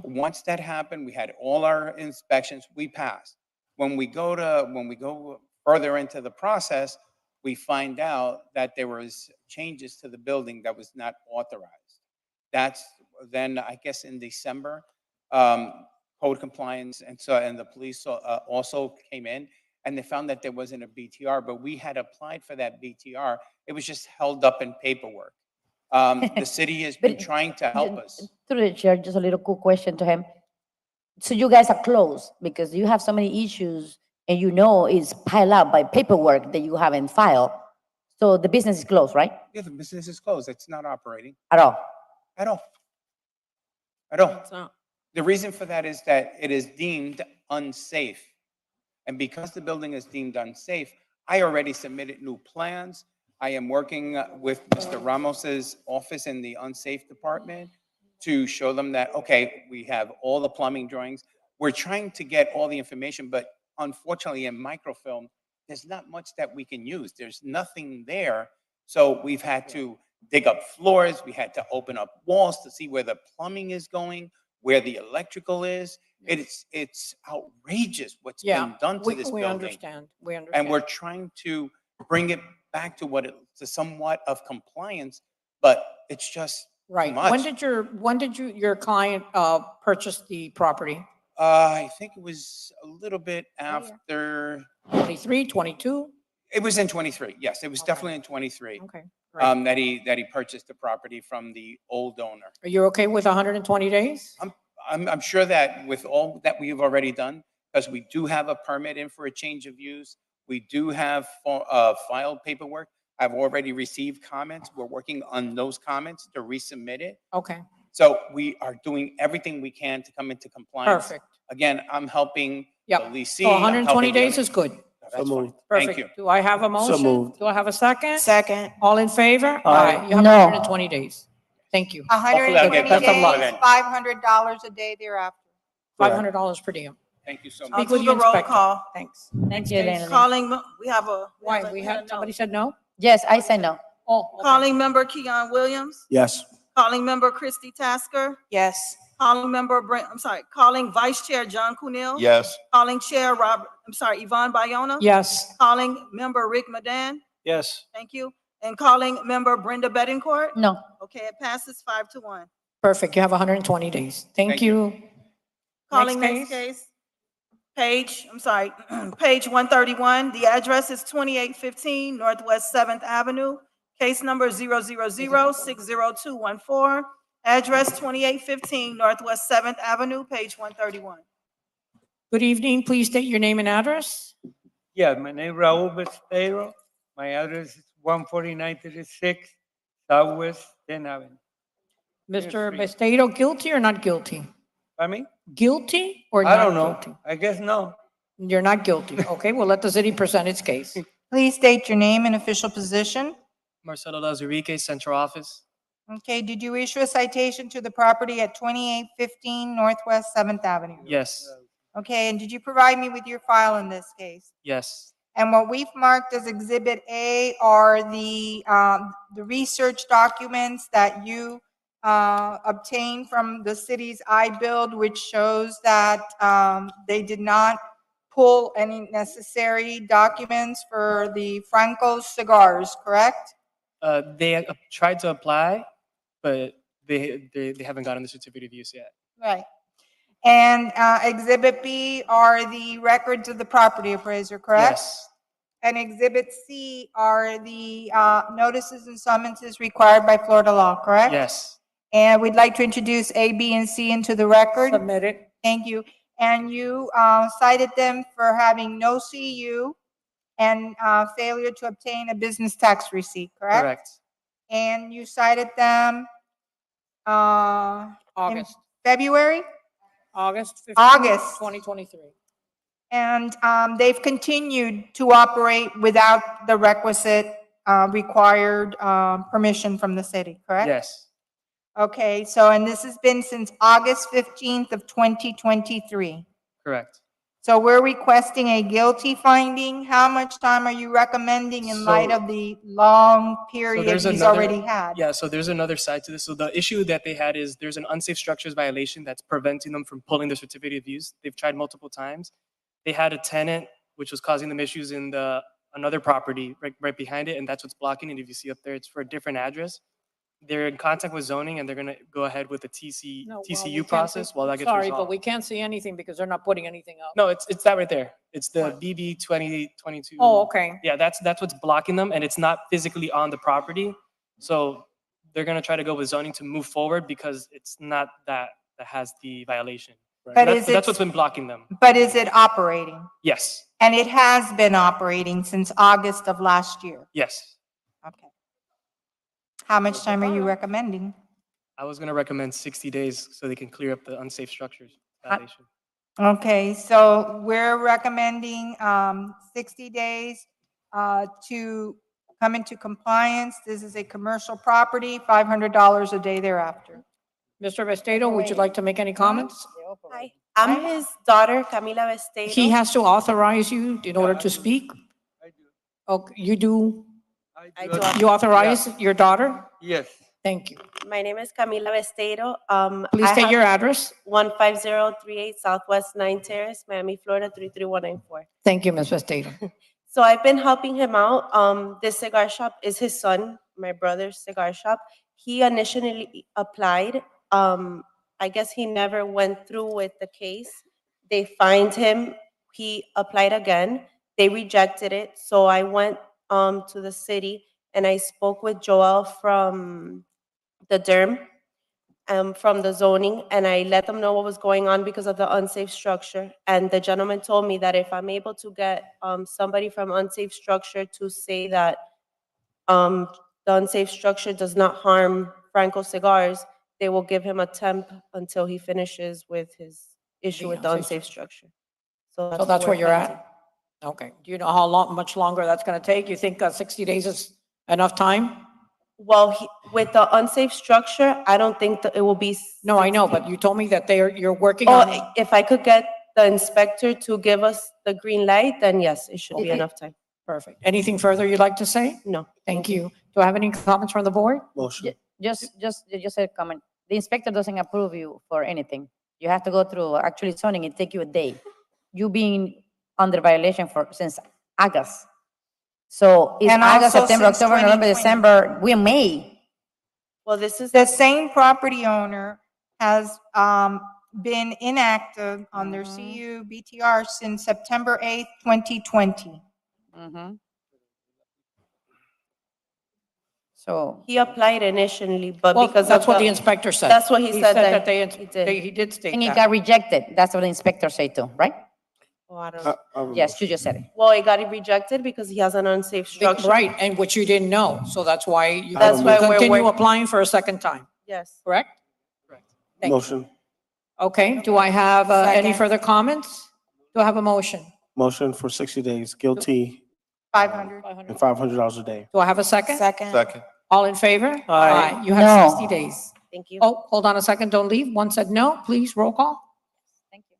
Once that happened, we had all our inspections. We passed. When we go further into the process, we find out that there was changes to the building that was not authorized. That's then, I guess, in December, code compliance and the police also came in, and they found that there wasn't a BTR, but we had applied for that BTR. It was just held up in paperwork. The city has been trying to help us.
Through the chair, just a little quick question to him. So you guys are closed because you have so many issues and it's piled up by paperwork that you haven't filed. So the business is closed, right?
Yeah, the business is closed. It's not operating.
At all?
At all. At all.
It's not.
The reason for that is that it is deemed unsafe. And because the building is deemed unsafe, I already submitted new plans. I am working with Mr. Ramos's office in the unsafe department to show them that, okay, we have all the plumbing drawings. We're trying to get all the information, but unfortunately in microfilm, there's not much that we can use. There's nothing there. So we've had to dig up floors. We had to open up walls to see where the plumbing is going, where the electrical is. It's outrageous what's been done to this
we
building.
understand. We understand.
And we're trying to bring it back to to somewhat of compliance, but it's just
Right.
too much.
When did your client purchase the property?
I think it was a little bit after
23, 22?
It was in 23. Yes, it was definitely in 23.
Okay.
That he purchased the property from the old owner.
Are you okay with 120 days?
I'm sure that with all that we've already done, because we do have a permit in for a change of use, we do have filed paperwork. I've already received comments. We're working on those comments to resubmit it.
Okay.
So we are doing everything we can to come into compliance.
Perfect.
Again, I'm helping the
Yep.
leasee.
So
I'm
120
helping the
days
owner.
is good.
That's fine.
Perfect.
Thank you.
Do I have a motion?
moved.
Do I have a second?
Second.
All in favor?
Aye.
You have
No.
120 days. Thank you.
120
Best of luck.
days, $500 a day thereafter.
$500 per diem.
Thank you so
I'll
much.
Speak
do
with
the
your
roll
inspector.
call.
Thanks.
Thank you, Elena.
Calling, we have a.
Why? We had, somebody said no?
Yes, I say no.
Oh, okay.
Calling member Keon Williams,
Yes.
calling member Christy Tasker,
Yes.
calling calling Vice Chair John Kuhnel.
Yes.
Calling Chair Yvonne Bayona.
Yes.
Calling member Rick Madan,
Yes.
thank you. And calling member Brenda Bettencourt.
No.
Okay, it passes 5-1.
Perfect. You have 120 days. Thank you.
Calling next case. Page 131. The address is 2815 Northwest 7th Avenue. Case number 000-60214. Address 2815 Northwest 7th Avenue, page 131.
Good evening. Please state your name and address.
Yeah, my name is Raul Besteiro. My address is 14936 Southwest 10th Avenue.
Mr. Besteiro, guilty or not guilty?
Pardon me?
Guilty or
I
not
don't know.
guilty?
I guess no.
You're not guilty. Okay, we'll let the city present its case.
Please state your name and official position.
Marcelo Lazarique, Central Office.
Okay, did you issue a citation to the property at 2815 Northwest 7th Avenue?
Yes.
Okay, and did you provide me with your file in this case?
Yes.
And what we've marked as Exhibit A are the research documents that you obtained from the city's iBuild, which shows that they did not pull any necessary documents for the Franco's cigars, correct?
They tried to apply, but they haven't gotten the certificate of use yet.
Right. And Exhibit B are the records of the property appraiser, correct?
Yes.
And Exhibit C are the notices and summonses required by Florida law, correct?
Yes.
And we'd like to introduce A, B, and C into the record.
Submit it.
Thank you. And you cited them for having no CU and failure to obtain a business tax receipt, correct?
Correct.
And you cited them in
August.
February?
August 15th,
August.
2023.
And they've continued to operate without the requisite required permission from the city, correct?
Yes,
Okay, so, and this has been since August 15th of 2023.
correct.
So we're requesting a guilty finding. How much time are you recommending in light
So-
of the long
So
period
there's
he's
another-
already had?
Yeah, so there's another side to this. So the issue that they had is there's an unsafe structures violation that's preventing them from pulling their certificate of use. They've tried multiple times. They had a tenant which was causing them issues in another property right behind it, and that's what's blocking it. If you see up there, it's for a different address. They're in contact with zoning, and they're gonna go ahead with the
No, well, we
TCU
can't see-
process while that gets
Sorry,
resolved.
but we can't see anything because they're not putting anything up.
No, it's that right there. It's the BB 2022.
Oh, okay.
Yeah, that's what's blocking them, and it's not physically on the property. So they're gonna try to go with zoning to move forward because it's not that has the violation. Right?
But
That's,
is
but that's
it-
what's been blocking them.
But is it operating?
Yes,
And it has been operating since August of last year.
yes.
Okay. How much time are you recommending?
I was gonna recommend 60 days so they can clear up the unsafe structures violation.
Okay, so we're recommending 60 days to come into compliance. This is a commercial property, $500 a day thereafter.
Mr. Vestedo, would you like to make any comments?
Hi, I'm his daughter, Camila Vestedo.
He has to authorize you in order to speak? Okay, you do?
I do.
You authorize your daughter?
Yes.
Thank you.
My name is Camila Vestedo.
Please state your address.
15038 Southwest 9 Terrace, Miami, Florida, 33194.
Thank you, Ms. Vestedo.
So I've been helping him out. This cigar shop is his son, my brother's cigar shop. He initially applied. I guess he never went through with the case. They fined him. He applied again. They rejected it. So I went to the city and I spoke with Joel from the DERM, from the zoning, and I let them know what was going on because of the unsafe structure. And the gentleman told me that if I'm able to get somebody from unsafe structure to say that the unsafe structure does not harm Franco cigars, they will give him a temp until he finishes with his issue with the unsafe structure.
So that's where you're
pending.
at? Okay. Do you know how long, much longer that's going to take? You think 60 days is enough time?
Well, with the unsafe structure, I don't think that it will be.
No, I know, but you told me that you're working
Oh,
on.
if I could get the inspector to give us the green light, then yes, it should be
Okay.
enough time.
Perfect. Anything further you'd like to say?
No.
Thank you. Do I have any comments from the board?
Motion.
Just a comment. The inspector doesn't approve you for anything. You have to go through actually zoning. It take you a day. You being under violation since August. So it's
And
August,
also
September,
since
October, November,
2020.
December, we're May.
Well, this is
The same property owner has been inactive on their CU BTR since September 8th, 2020.
So
He applied initially, but
Well,
because
that's
of
what the inspector said.
That's what he said that
he
he did.
He did state
and it
that.
got rejected. That's what the inspector said too, right?
Oh, I don't know.
Yes, you just said it.
Well, it got rejected because he has an unsafe structure.
Right, and which you didn't know. So that's why you
That's why we're
continue
work-
applying for a second time,
Yes.
correct? Thank you.
Motion.
Okay, do I have any
Second.
further comments? Do I have a motion?
Motion for 60 days, guilty,
500.
and $500 a day.
Do I have a second?
Second.
Second.
All in favor?
Aye.
You have
No.
60 days.
Thank you.
Oh, hold on a second, don't leave. One said no, please, roll call.
Thank you.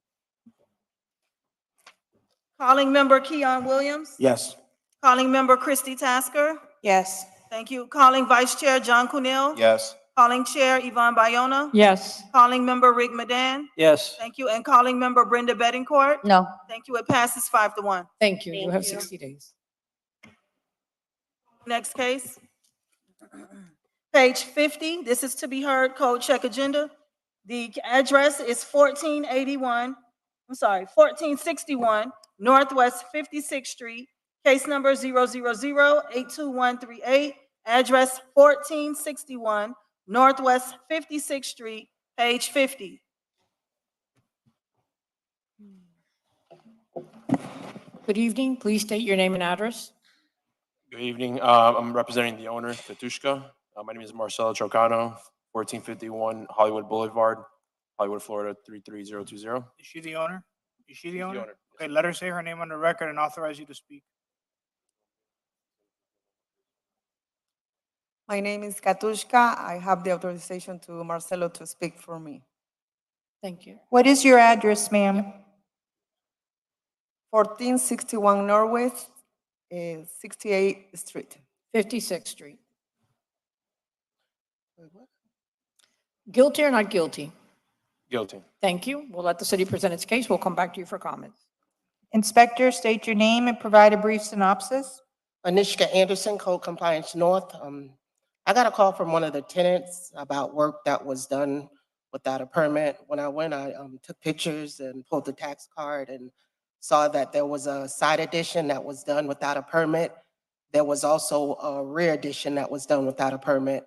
Calling member Keon Williams.
Yes.
Calling member Christy Tasker.
Yes.
Thank you. Calling Vice Chair John Kuhnell.
Yes.
Calling Chair Yvonne Bayona.
Yes.
Calling member Rick Madan.
Yes.
Thank you. And calling member Brenda Bettencourt.
No.
Thank you. It passes 5-1.
Thank you. You
Thank
have
you.
60 days.
Next case. Page 50, this is to be heard, code check agenda. The address is 1461 Northwest 56th Street, case number 000-82138, address 1461 Northwest 56th Street, page 50.
Good evening, please state your name and address.
Good evening. I'm representing the owner, 𝐂𝐢𝐭𝐲. My name is Marcelo Trocano, 1451 Hollywood Boulevard, Hollywood, Florida, 33020.
Is she the owner? Is she the
She's the
owner?
owner,
Okay, let her say her name on the record and authorize you to speak.
My name is 𝐂𝐢𝐭𝐲. I have the authorization to Marcelo to speak for me.
Thank you.
What is your address, ma'am?
1461 Northwest, 68th Street.
56th Street. Guilty or not guilty?
Guilty.
Thank you. We'll let the city present its case. We'll come back to you for comments.
Inspector, state your name and provide a brief synopsis.
Anishka Anderson, Code Compliance North. I got a call from one of the tenants about work that was done without a permit. When I went, I took pictures and pulled the tax card and saw that there was a side addition that was done without a permit. There was also a rear addition that was done without a permit.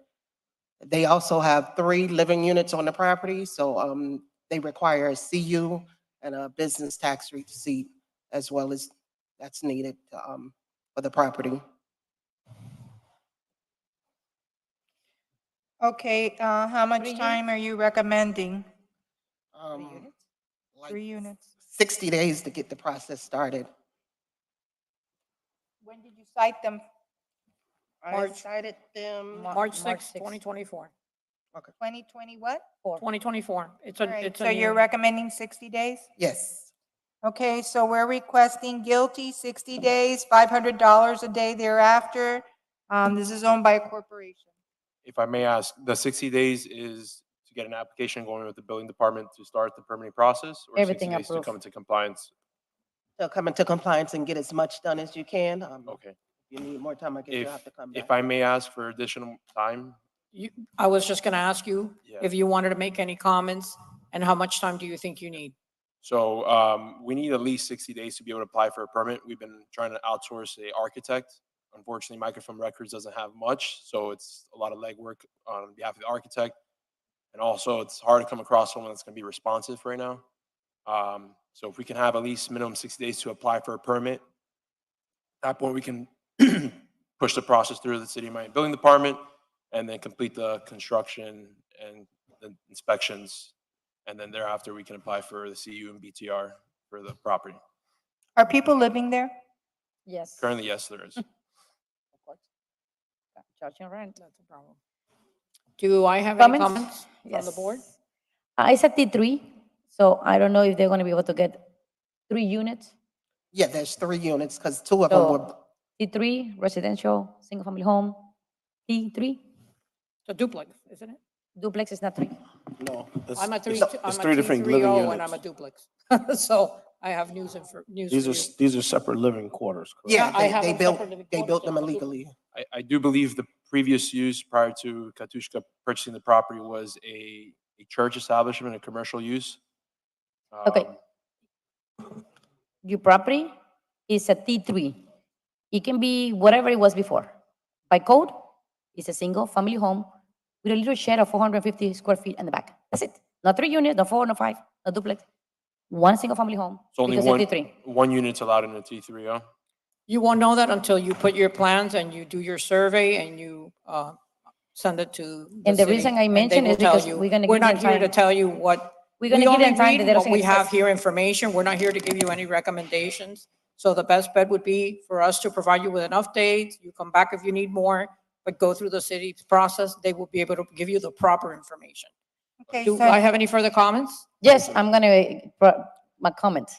They also have 3 living units on the property, so they require a CU and a business tax receipt as well as that's needed for the property.
Okay, how much time are you recommending? 3 units.
60 days to get the process started.
When did you cite them?
I cited them.
March 6th, 2024.
Okay.
2020 what?
2024. It's
All
a,
right,
it's
so
a
you're
new-
recommending 60 days?
Yes.
Okay, so we're requesting guilty, 60 days, $500 a day thereafter. This is owned by a corporation.
If I may ask, the 60 days is to get an application going with the building department to start the permitting process? Or 60
Everything
days to
approved.
come into compliance?
So come into compliance and get as much done as you can.
Okay.
If you need more time, I guess you'll have to come back.
If I may ask for additional time,
I was just going to ask you
Yeah.
if you wanted to make any comments and how much time do you think you need?
so we need at least 60 days to be able to apply for a permit. We've been trying to outsource a architect. Unfortunately, Microfilm Records doesn't have much, so it's a lot of legwork on behalf of the architect. And also, it's hard to come across someone that's going to be responsive right now. So if we can have at least minimum 60 days to apply for a permit, at that point, we can push the process through the city Miami building department and then complete the construction and the inspections. And then thereafter, we can apply for the CU and BTR for the property.
Are people living there?
Yes.
Currently, yes, there is.
Charging rent.
That's a problem. Do I have any
Comments?
comments from the board?
It's a T3, so I don't know if they're going to be able to get 3 units.
Yeah, there's 3 units because 2 of them were.
So T3, residential, single family home, T3.
It's a duplex, isn't it?
Duplex is not 3.
No.
I'm a three,
it's
I'm a
3 different living
T3O
units.
and I'm a duplex. So I have news for
These
you.
are, these are separate living quarters, correct?
Yeah,
I have
they
them
built,
separately
they built
quoted,
them
so I'm a
illegally.
I do believe the previous use prior to 𝐂𝐢𝐭𝐲 purchasing the property was a church establishment, a commercial use.
Okay. Your property is a T3. It can be whatever it was before. By code, it's a single family home with a little shed of 450 square feet in the back. That's it. Not 3 units, not 4, not 5, not duplex. One single family home.
So only
because it's T3.
one unit's allowed in a T3, huh?
You won't know that until you put your plans and you do your survey and you send it to the
And the
city,
reason I
and they
mention
will
is
tell
because
you.
we're gonna
We're
give
not
them
here to
time.
tell you what.
We're gonna
we
give
only
them time
read
that they don't
what we have
access.
here information. We're not here to give you any recommendations. So the best bet would be for us to provide you with enough dates. You come back if you need more, but go through the city's process. They will be able to give you the proper information.
Okay,
Do
so
I have any further comments?
Yes, I'm going to, my comment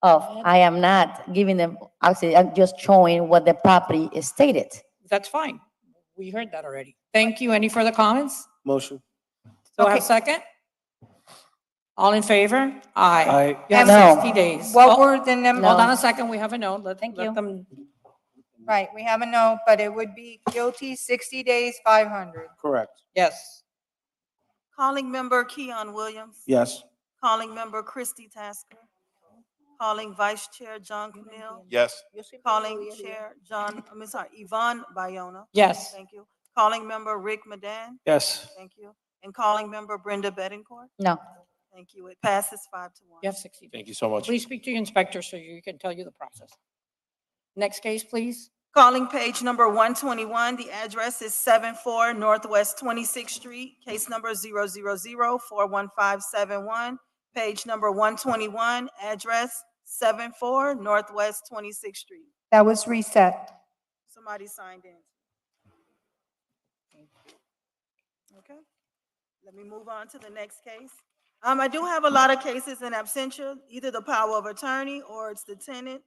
of, I am not giving them, actually, I'm just showing what the property is stated.
That's fine. We heard that already. Thank you. Any further comments?
Motion.
So I have a second? All in favor? Aye.
Aye.
You have
No.
60 days.
What
Oh,
were the numbers?
Hold on a second. We have a note. Let
Thank you.
them.
Right, we have a no, but it would be guilty, 60 days, 500.
Correct.
Yes.
Calling member Keon Williams.
Yes.
Calling member Christy Tasker. Calling Vice Chair John Camille.
Yes.
Calling Chair Yvonne Bayona.
Yes.
Thank you. Calling member Rick Madan.
Yes.
Thank you. And calling member Brenda Bettencourt.
No.
Thank you. It passes 5-1.
You have 60 days.
Thank you so much.
Please speak to your inspector so you can tell you the process. Next case, please.
Calling page number 121. The address is 74 Northwest 26th Street. Case number 000-41571. Page number 121. Address 74 Northwest 26th Street.
That was reset.
Somebody signed in. Okay, let me move on to the next case. I do have a lot of cases in absentia, either the power of attorney or it's the tenant.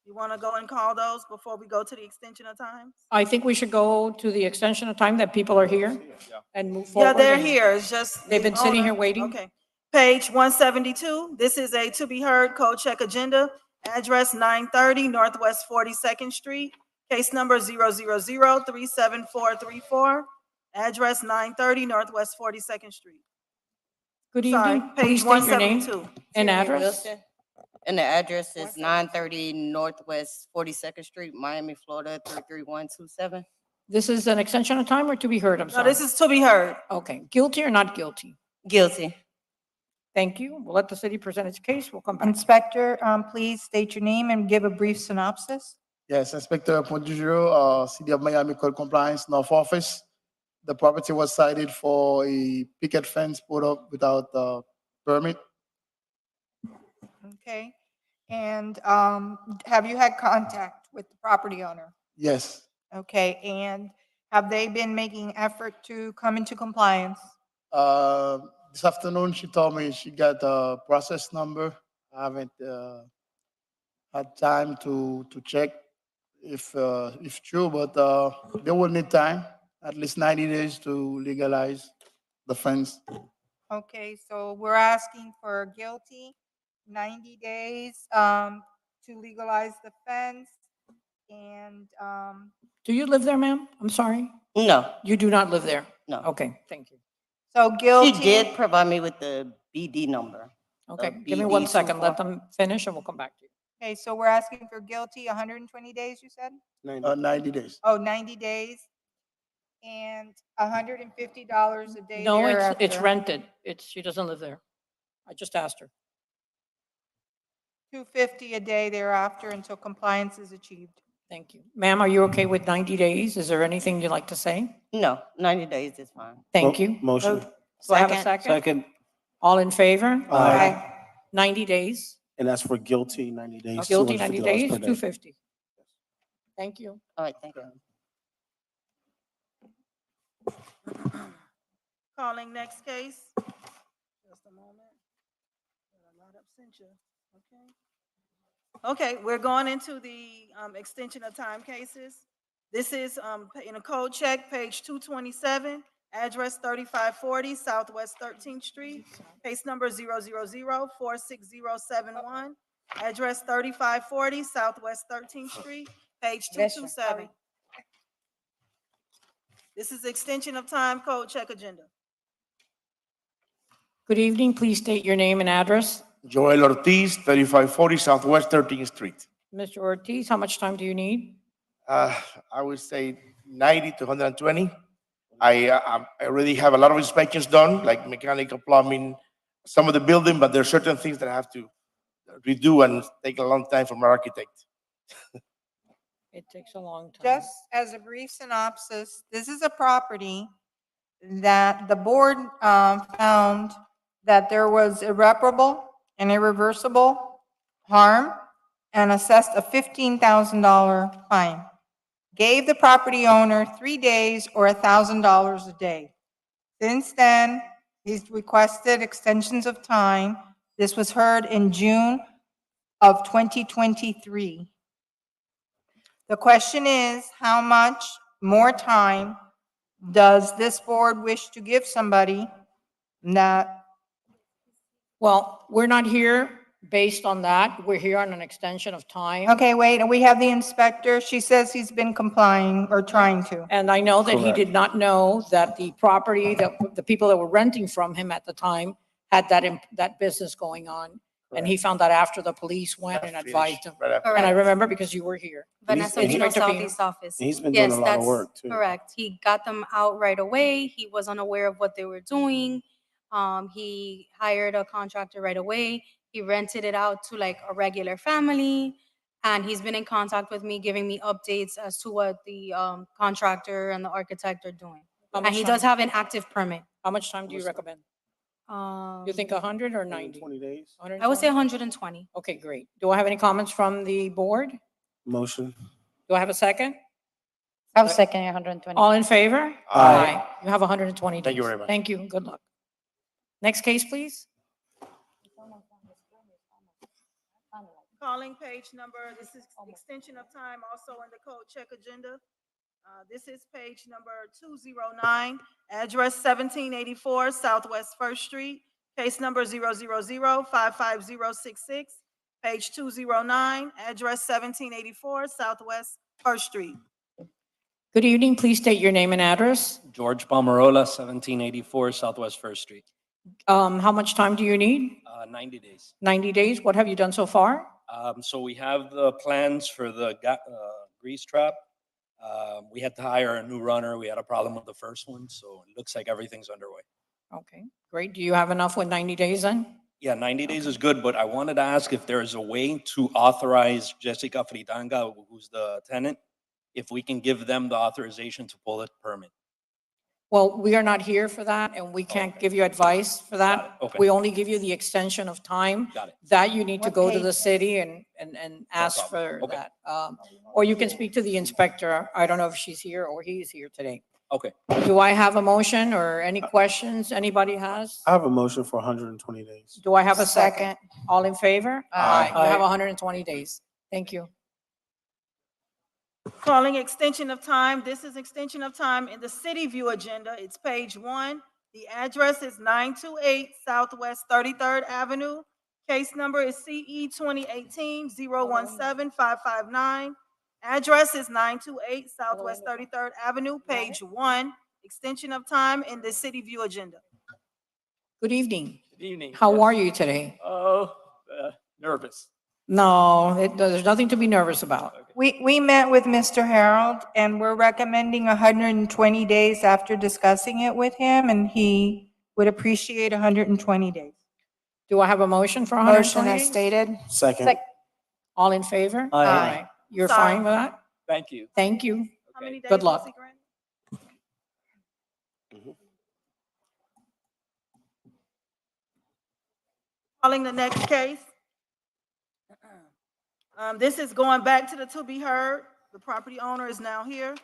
You want to go and call those before we go to the extension of time?
I think we should go to the extension of time that people are here and move
Yeah,
forward.
they're
and-
here. It's just.
They've been
the
sitting here
owner.
waiting.
Okay. Page 172. This is a to be heard code check agenda. Address 930 Northwest 42nd Street. Case number 000-37434. Address 930 Northwest 42nd Street.
Good
Sorry,
evening.
page
Please state your name
172.
and
Tiffany
address.
Wilson, and the address is 930 Northwest 42nd Street, Miami, Florida, 33127.
This is an extension of time or to be heard? I'm
No,
sorry.
this is to be heard.
Okay, guilty or not guilty?
Guilty.
Thank you. We'll let the city present its case. We'll come back.
Inspector, please state your name and give a brief synopsis.
Yes, Inspector Ponjujiro, City of Miami Code Compliance, North Office. The property was cited for a picket fence put up without permit.
Okay. And have you had contact with the property owner?
Yes,
Okay, and have they been making effort to come into compliance?
this afternoon she told me she got a process number. I haven't had time to check if true, but they will need time, at least 90 days to legalize the fence.
Okay, so we're asking for guilty, 90 days to legalize the fence, and
Do you live there, ma'am? I'm sorry.
No,
You do not live there?
no.
Okay, thank you.
so guilty.
She did provide me with the BD number.
Okay,
The
give me
BD
1 second. Let
24.
them finish and we'll come back to you.
Okay, so we're asking for guilty, 120 days, you said?
90 days.
Oh, 90 days and $150 a day
No, it's
thereafter.
rented. She doesn't live there. I just asked her.
$250 a day thereafter until compliance is achieved.
Thank you. Ma'am, are you okay with 90 days? Is there anything you'd like to say?
No, 90 days is fine.
Thank you.
Motion.
Do I have a
Second.
second?
Second,
All in favor?
Aye.
90 days.
and that's for guilty, 90 days.
Guilty 90
$250
days,
per day.
250. Thank you.
All right, thank you.
Calling next case. Just a moment. Got a lot of absentia. Okay, we're going into the extension of time cases. This is in a code check, page 227, address 3540 Southwest 13th Street, case number 000-46071, address 3540 Southwest 13th Street, page 227. This is extension of time code check agenda.
Good evening. Please state your name and address.
Joel Ortiz, 3540 Southwest 13th Street.
Mr. Ortiz, how much time do you need?
I would say 90 to 120. I already have a lot of inspections done, like mechanical, plumbing, some of the building, but there are certain things that I have to redo and take a long time from an architect.
It takes a long time.
Just as a brief synopsis, this is a property that the board found that there was irreparable and irreversible harm and assessed a $15,000 fine. Gave the property owner 3 days or $1,000 a day. Since then, he's requested extensions of time. This was heard in June of 2023. The question is, how much more time does this board wish to give somebody that?
Well, we're not here based on that. We're here on an extension of time.
Okay, wait, we have the inspector. She says he's been complying or trying to.
And I know that he
Correct.
did not know that the property, that the people that were renting from him at the time had that business going on. And he found that after the police went and advised him.
Right after.
And I
Correct.
remember because you were here.
Vanessa
He's-
Pino
Inspector Pino.
Southeast Office.
He's been doing
Yes,
a lot of
that's
work, too.
correct. He got them out right away. He was unaware of what they were doing. He hired a contractor right away. He rented it out to like a regular family. And he's been in contact with me, giving me updates as to what the contractor and the architect are doing.
How
And
much
he
time-
does have an active permit.
How much time do you recommend? You think 100 or 90?
20 days.
I would say 120.
Okay, great. Do I have any comments from the board?
Motion.
Do I have a second?
I'll second 120.
All in favor?
Aye.
You have 120 days.
Thank you very much.
Thank you. Good luck. Next case, please.
Calling page number, this is extension of time also in the code check agenda. This is page number 209, address 1784 Southwest First Street, case number 000-55066, page 209, address 1784 Southwest First Street.
Good evening. Please state your name and address.
George Palmarola, 1784 Southwest First Street.
How much time do you need?
90 days.
90 days. What have you done so far?
So we have the plans for the grease trap. We had to hire a new runner. We had a problem with the first one, so it looks like everything's underway.
Okay, great. Do you have enough with 90 days then?
Yeah, 90 days is good, but I wanted to ask if there is a way to authorize Jessica Fritanga, who's the tenant, if we can give them the authorization to pull the permit.
Well, we are not here for that, and we can't give you advice for that.
Okay.
We only give you the extension of time.
Got it.
That you need to
What
go to
page?
the city and ask for that. Or you can speak to the inspector. I don't know if she's here or he's here today.
Okay.
Do I have a motion or any questions anybody has?
I have a motion for 120 days.
Do I have a second? All in favor?
Aye.
You have 120 days. Thank you.
Calling extension of time. This is extension of time in the city view agenda. It's page 1. The address is 928 Southwest 33rd Avenue. Case number is CE 2018-017-559. Address is 928 Southwest 33rd Avenue, page 1. Extension of time in the city view agenda.
Good evening.
Good evening.
How are you today?
Oh, nervous.
No, there's nothing to be nervous about.
We met with Mr. Harold, and we're recommending 120 days after discussing it with him, and he would appreciate 120 days.
Do I have a motion for
Motion
120
as
days?
stated.
Second.
All in favor?
Aye.
You're
Sorry.
fine with that?
Thank you.
Thank you.
How many days
Good
was
luck.
he granted? Calling the next case. This is going back to the to be heard. The property owner is now here.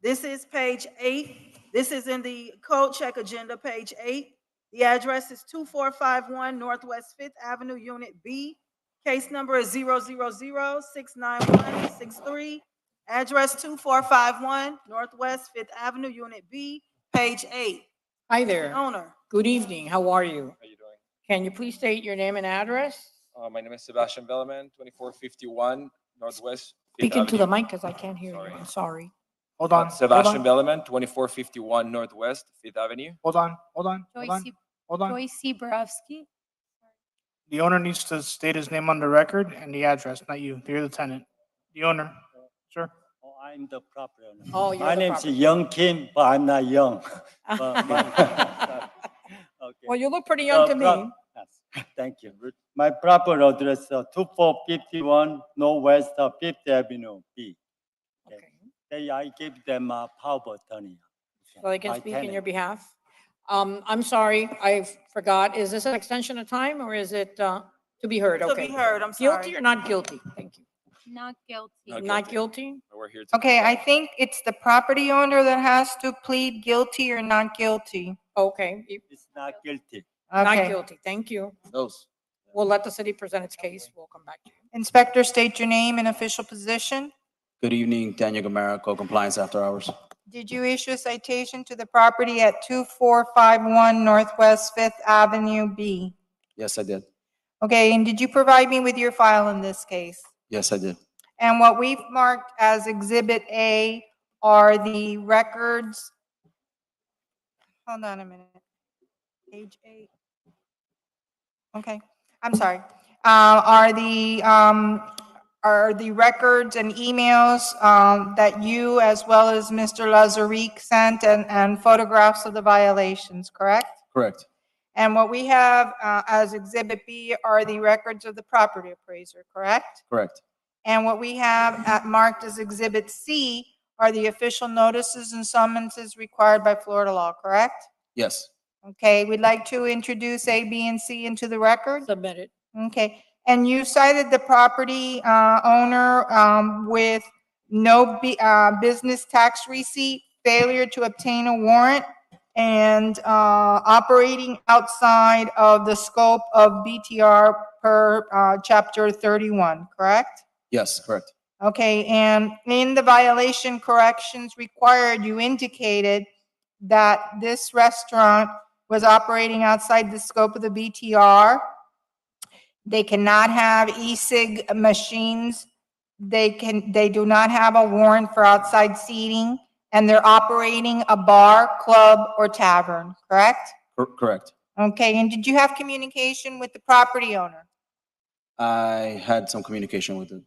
This is page 8. This is in the code check agenda, page 8. The address is 2451 Northwest 5th Avenue, Unit B. Case number is 000-69163. Address 2451 Northwest 5th Avenue, Unit B, page 8.
Hi there.
Owner.
Good evening. How are you?
How you doing?
Can you please state your name and address?
My name is Sebastian Belleman, 2451 Northwest 5th
Speak into the
Avenue.
mic because I can't hear you. I'm sorry.
Hold on.
Sebastian
hold on,
Belleman, 2451 Northwest 5th Avenue.
Hold on. Hold on. Hold on. Hold on.
𝐂𝐢𝐭𝐲𝐿.
The owner needs to state his name on the record and the address, not you. You're the tenant. The owner, sir.
I'm the property owner.
Oh, you're
My
the
name is
property
Young Kim, but I'm not young.
Well, you look pretty young to me.
Yes, thank you. My proper address is 2451 Northwest 5th Avenue, B. Okay. I give them a power of attorney.
So they can
My
speak in
tenant.
your behalf. I'm sorry, I forgot. Is this an extension of time or is it to be heard?
To
Okay.
be heard, I'm sorry.
Guilty or not guilty? Thank you.
Not guilty.
Not guilty?
We're here to.
Okay, I think it's the property owner that has to plead guilty or not guilty.
Okay.
It's not guilty.
Not
Okay.
guilty. Thank you.
Those.
We'll let the city present its case. We'll come back to you.
Inspector, state your name and official position.
Good evening, Daniel Gamera, co-compliance after hours.
Did you issue a citation to the property at 2451 Northwest 5th Avenue, B?
Yes, I did.
Okay, and did you provide me with your file in this case?
Yes, I did.
And what we've marked as Exhibit A are the records. Hold on a minute. Page 8. Okay, I'm sorry. Are the records and emails that you as well as Mr. 𝐂𝐢𝐭𝐲 sent and photographs of the violations, correct?
Correct.
And what we have as Exhibit B are the records of the property appraiser, correct?
Correct.
And what we have marked as Exhibit C are the official notices and summonses required by Florida law, correct?
Yes.
Okay, we'd like to introduce A, B, and C into the record.
Submit it.
Okay, and you cited the property owner with no business tax receipt, failure to obtain a warrant, and operating outside of the scope of BTR per Chapter 31, correct?
Yes, correct.
Okay, and in the violation corrections required, you indicated that this restaurant was operating outside the scope of the BTR. They cannot have e-cig machines. They do not have a warrant for outside seating, and they're operating a bar, club, or tavern, correct?
Correct.
Okay, and did you have communication with the property owner?
I had some communication with the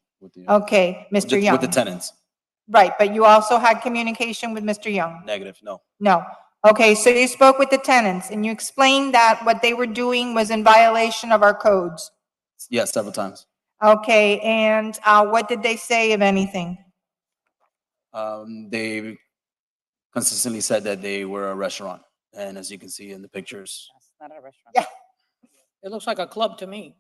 Okay, Mr. Young.
with the tenants.
Right, but you also had communication with Mr. Young?
Negative, no.
No. Okay, so you spoke with the tenants, and you explained that what they were doing was in violation of our codes.
Yes, several times.
Okay, and what did they say, if anything?
They consistently said that they were a restaurant, and as you can see in the pictures.
It's not a restaurant.
Yeah.
It looks like a club to me.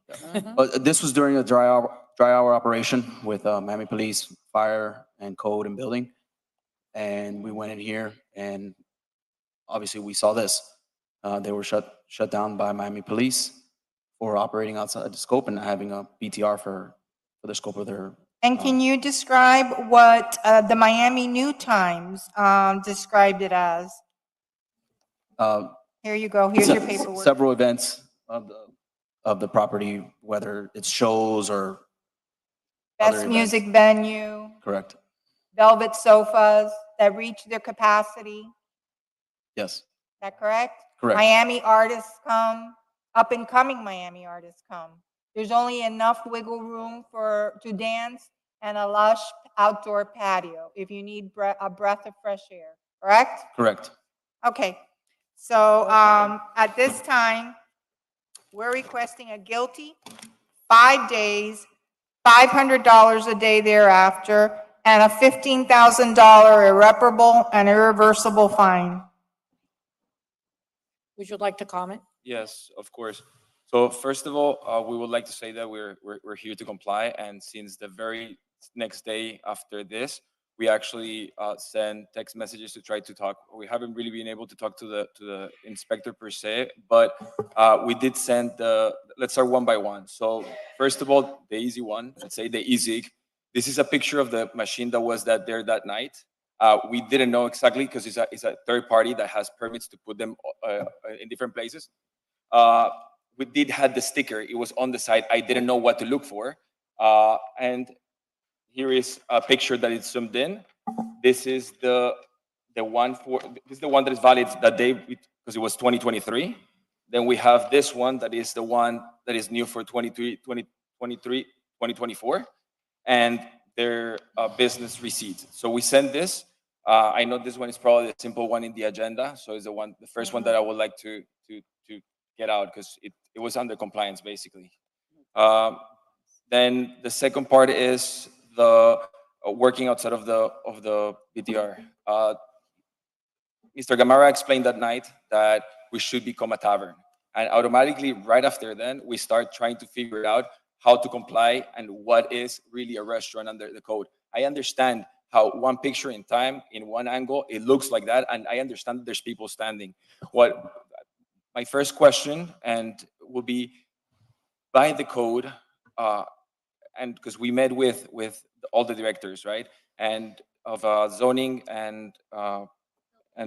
But this was during a dry hour operation with Miami Police, Fire, and Code and Building, and we went in here, and obviously we saw this. They were shut down by Miami Police for operating outside the scope and having a BTR for the scope of their.
And can you describe what the Miami New Times described it as? Here you go. Here's your paperwork.
Several events of the property, whether it's shows or other
Best
events.
music venue,
Correct.
velvet sofas that reach their capacity.
Yes.
Is that correct?
Correct.
Miami artists come, up and coming Miami artists come. There's only enough wiggle room to dance and a lush outdoor patio if you need a breath of fresh air, correct?
Correct.
Okay, so at this time, we're requesting a guilty, 5 days, $500 a day thereafter, and a $15,000 irreparable and irreversible fine.
Would you like to comment?
Yes, of course. So first of all, we would like to say that we're here to comply, and since the very next day after this, we actually send text messages to try to talk. We haven't really been able to talk to the inspector per se, but we did send let's start one by one. So first of all, the easy one, let's say the 𝐂𝐢𝐭𝐲. This is a picture of the machine that was there that night. We didn't know exactly because it's a third party that has permits to put them in different places. We did have the sticker. It was on the side. I didn't know what to look for. And here is a picture that is zoomed in. This is the one that is valid that day because it was 2023. Then we have this one that is the one that is new for 2024, and their business receipts. So we send this. I know this one is probably the simple one in the agenda, so it's the first one that I would like to get out because it was under compliance basically. Then the second part is the working outside of the BTR. Mr. Gamarra explained that night that we should become a tavern, and automatically right after then we start trying to figure out how to comply and what is really a restaurant under the code. I understand how one picture in time, in one angle, it looks like that, and I understand that there's people standing. My first question will be, by the code, and because we met with all the directors, right, and of zoning and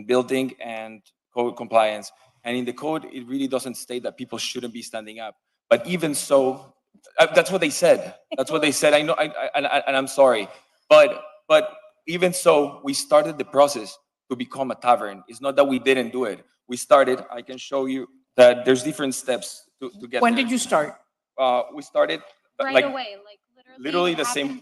building and code compliance, and in the code, it really doesn't state that people shouldn't be standing up. But even so, that's what they said. That's what they said. I know, and I'm sorry, but even so, we started the process to become a tavern. It's not that we didn't do it. We started. I can show you that there's different steps to get.
When
there.
did you start?
We started
Right away, like
literally
it
the same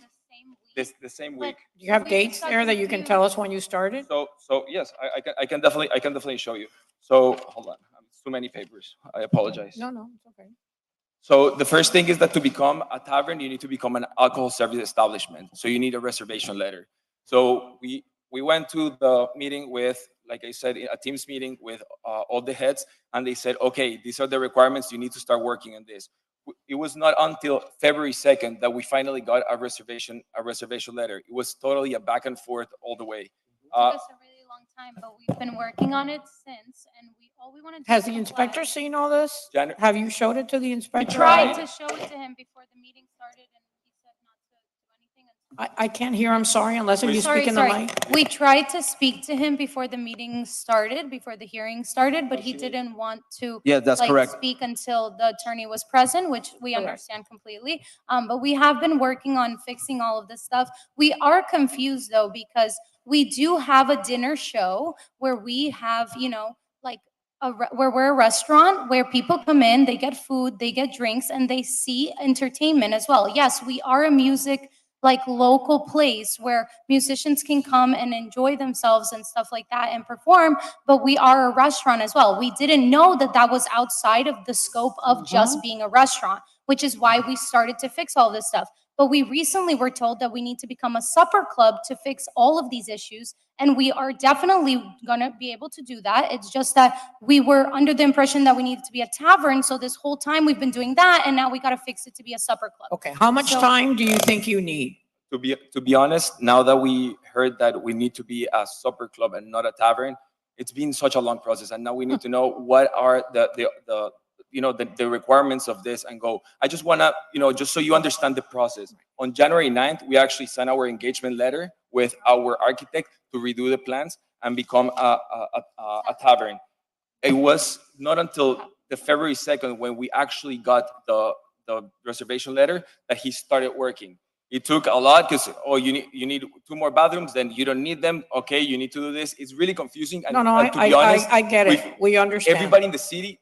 happened
the same week.
Do you have dates there that you can tell us when you started?
So yes, I can definitely show you. So hold on, it's too many papers. I apologize.
No, it's okay.
So the first thing is that to become a tavern, you need to become an alcohol service establishment. So you need a reservation letter. So we went to the meeting with, like I said, a Teams meeting with all the heads, and they said, okay, these are the requirements. You need to start working on this. it was not until February 2nd that we finally got a reservation letter. It was totally a back and forth all the way.
Took us a really long time, but we've been working on it since, and all we want to do.
Has
is
the
comply.
inspector seen all this?
Jan-
Have you showed it to the
We
inspector?
tried to show it to him before the meeting started, and he said not to do anything.
I can't hear, I'm sorry, unless if you
Sorry,
speak in the
sorry.
mic.
We tried to speak to him before the meeting started, before the hearing started, but he didn't want to.
Yeah, that's correct.
Speak until the attorney was present, which we understand completely. But we have been working on fixing all of this stuff. We are confused though, because we do have a dinner show where we have, where we're a restaurant where people come in, they get food, they get drinks, and they see entertainment as well. Yes, we are a music local place where musicians can come and enjoy themselves and stuff like that and perform, but we are a restaurant as well. We didn't know that that was outside of the scope of just being a restaurant, which is why we started to fix all this stuff. But we recently were told that we need to become a supper club to fix all of these issues, and we are definitely gonna be able to do that. It's just that we were under the impression that we needed to be a tavern, so this whole time we've been doing that, and now we gotta fix it to be a supper club.
Okay, how much time do you think you need?
To be honest, now that we heard that we need to be a supper club and not a tavern, it's been such a long process, and now we need to know what are the requirements of this and go. I just want to, just so you understand the process. On January 9th, we actually sent our engagement letter with our architect to redo the plans and become a tavern. It was not until the February 2nd when we actually got the reservation letter that he started working. It took a lot because, you need 2 more bathrooms, then you don't need them. Okay, you need to do this. It's really confusing. And, to be honest,
I get it. We understand.
Everybody in the city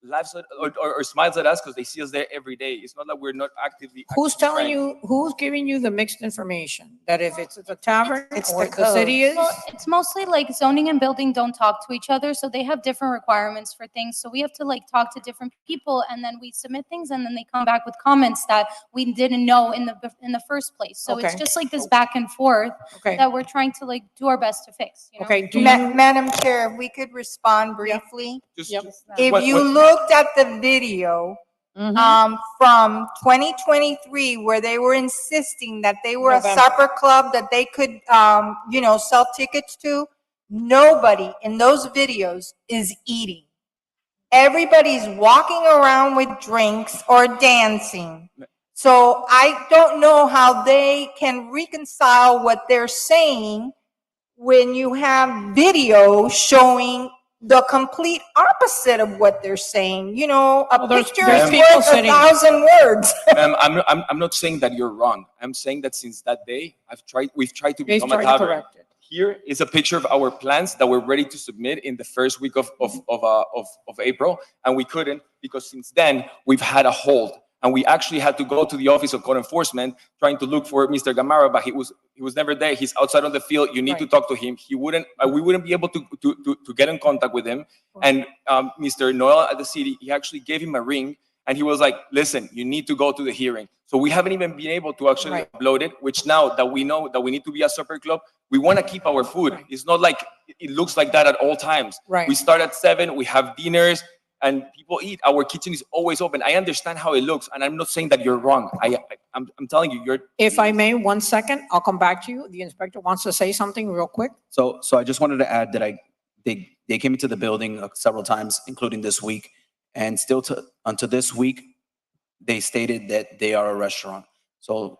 laughs at, or smiles at us because they see us there every day. It's not that we're not actively.
Who's telling you, who's giving you the mixed information? That if it's a tavern or the city is?
Well, it's mostly zoning and building don't talk to each other, so they have different requirements for things. So we have to talk to different people, and then we submit things, and then they come back with comments that we didn't know in the first place. So it's
Okay.
just this back and forth
Okay.
that we're trying to do our best to fix.
Okay,
Madam Chair, if we could respond briefly.
Just
If you looked at the video from 2023, where they were insisting that they were a supper club that they could, sell tickets to, nobody in those videos is eating. Everybody's walking around with drinks or dancing. So I don't know how they can reconcile what they're saying when you have video showing the complete opposite of what they're saying. A picture is worth 1,000 words.
Ma'am, I'm not saying that you're wrong. I'm saying that since that day, we've tried to become a tavern. Here is a picture of our plans that we're ready to submit in the first week of April, and we couldn't because since then we've had a hold. And we actually had to go to the Office of Code Enforcement trying to look for Mr. Gamarra, but he was never there. He's outside on the field. You need to talk to him. We wouldn't be able to get in contact with him. And Mr. Noel at the city, he actually gave him a ring, and he was like, listen, you need to go to the hearing. So we haven't even been able to actually upload it, which now that we know that we need to be a supper club, we want to keep our food. It's not like it looks like that at all times. We start at 7, we have dinners, and people eat. Our kitchen is always open. I understand how it looks, and I'm not saying that you're wrong. I'm telling you, you're.
If I may, 1 second, I'll come back to you. The inspector wants to say something real quick.
So I just wanted to add that they came into the building several times, including this week, and still until this week, they stated that they are a restaurant. So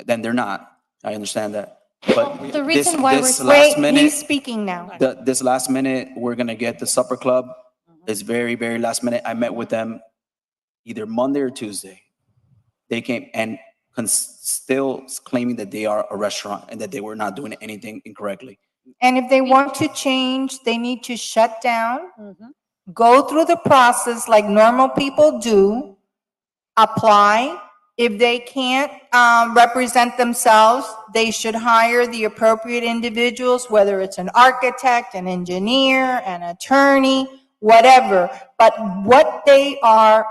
then they're not. I understand that. But
the reason why
this last minute,
he's speaking now.
This last minute, we're gonna get the supper club. It's very, very last minute. I met with them either Monday or Tuesday. They came and still claiming that they are a restaurant and that they were not doing anything incorrectly.
And if they want to change, they need to shut down, go through the process like normal people do, apply. If they can't represent themselves, they should hire the appropriate individuals, whether it's an architect, an engineer, an attorney, whatever. But what they are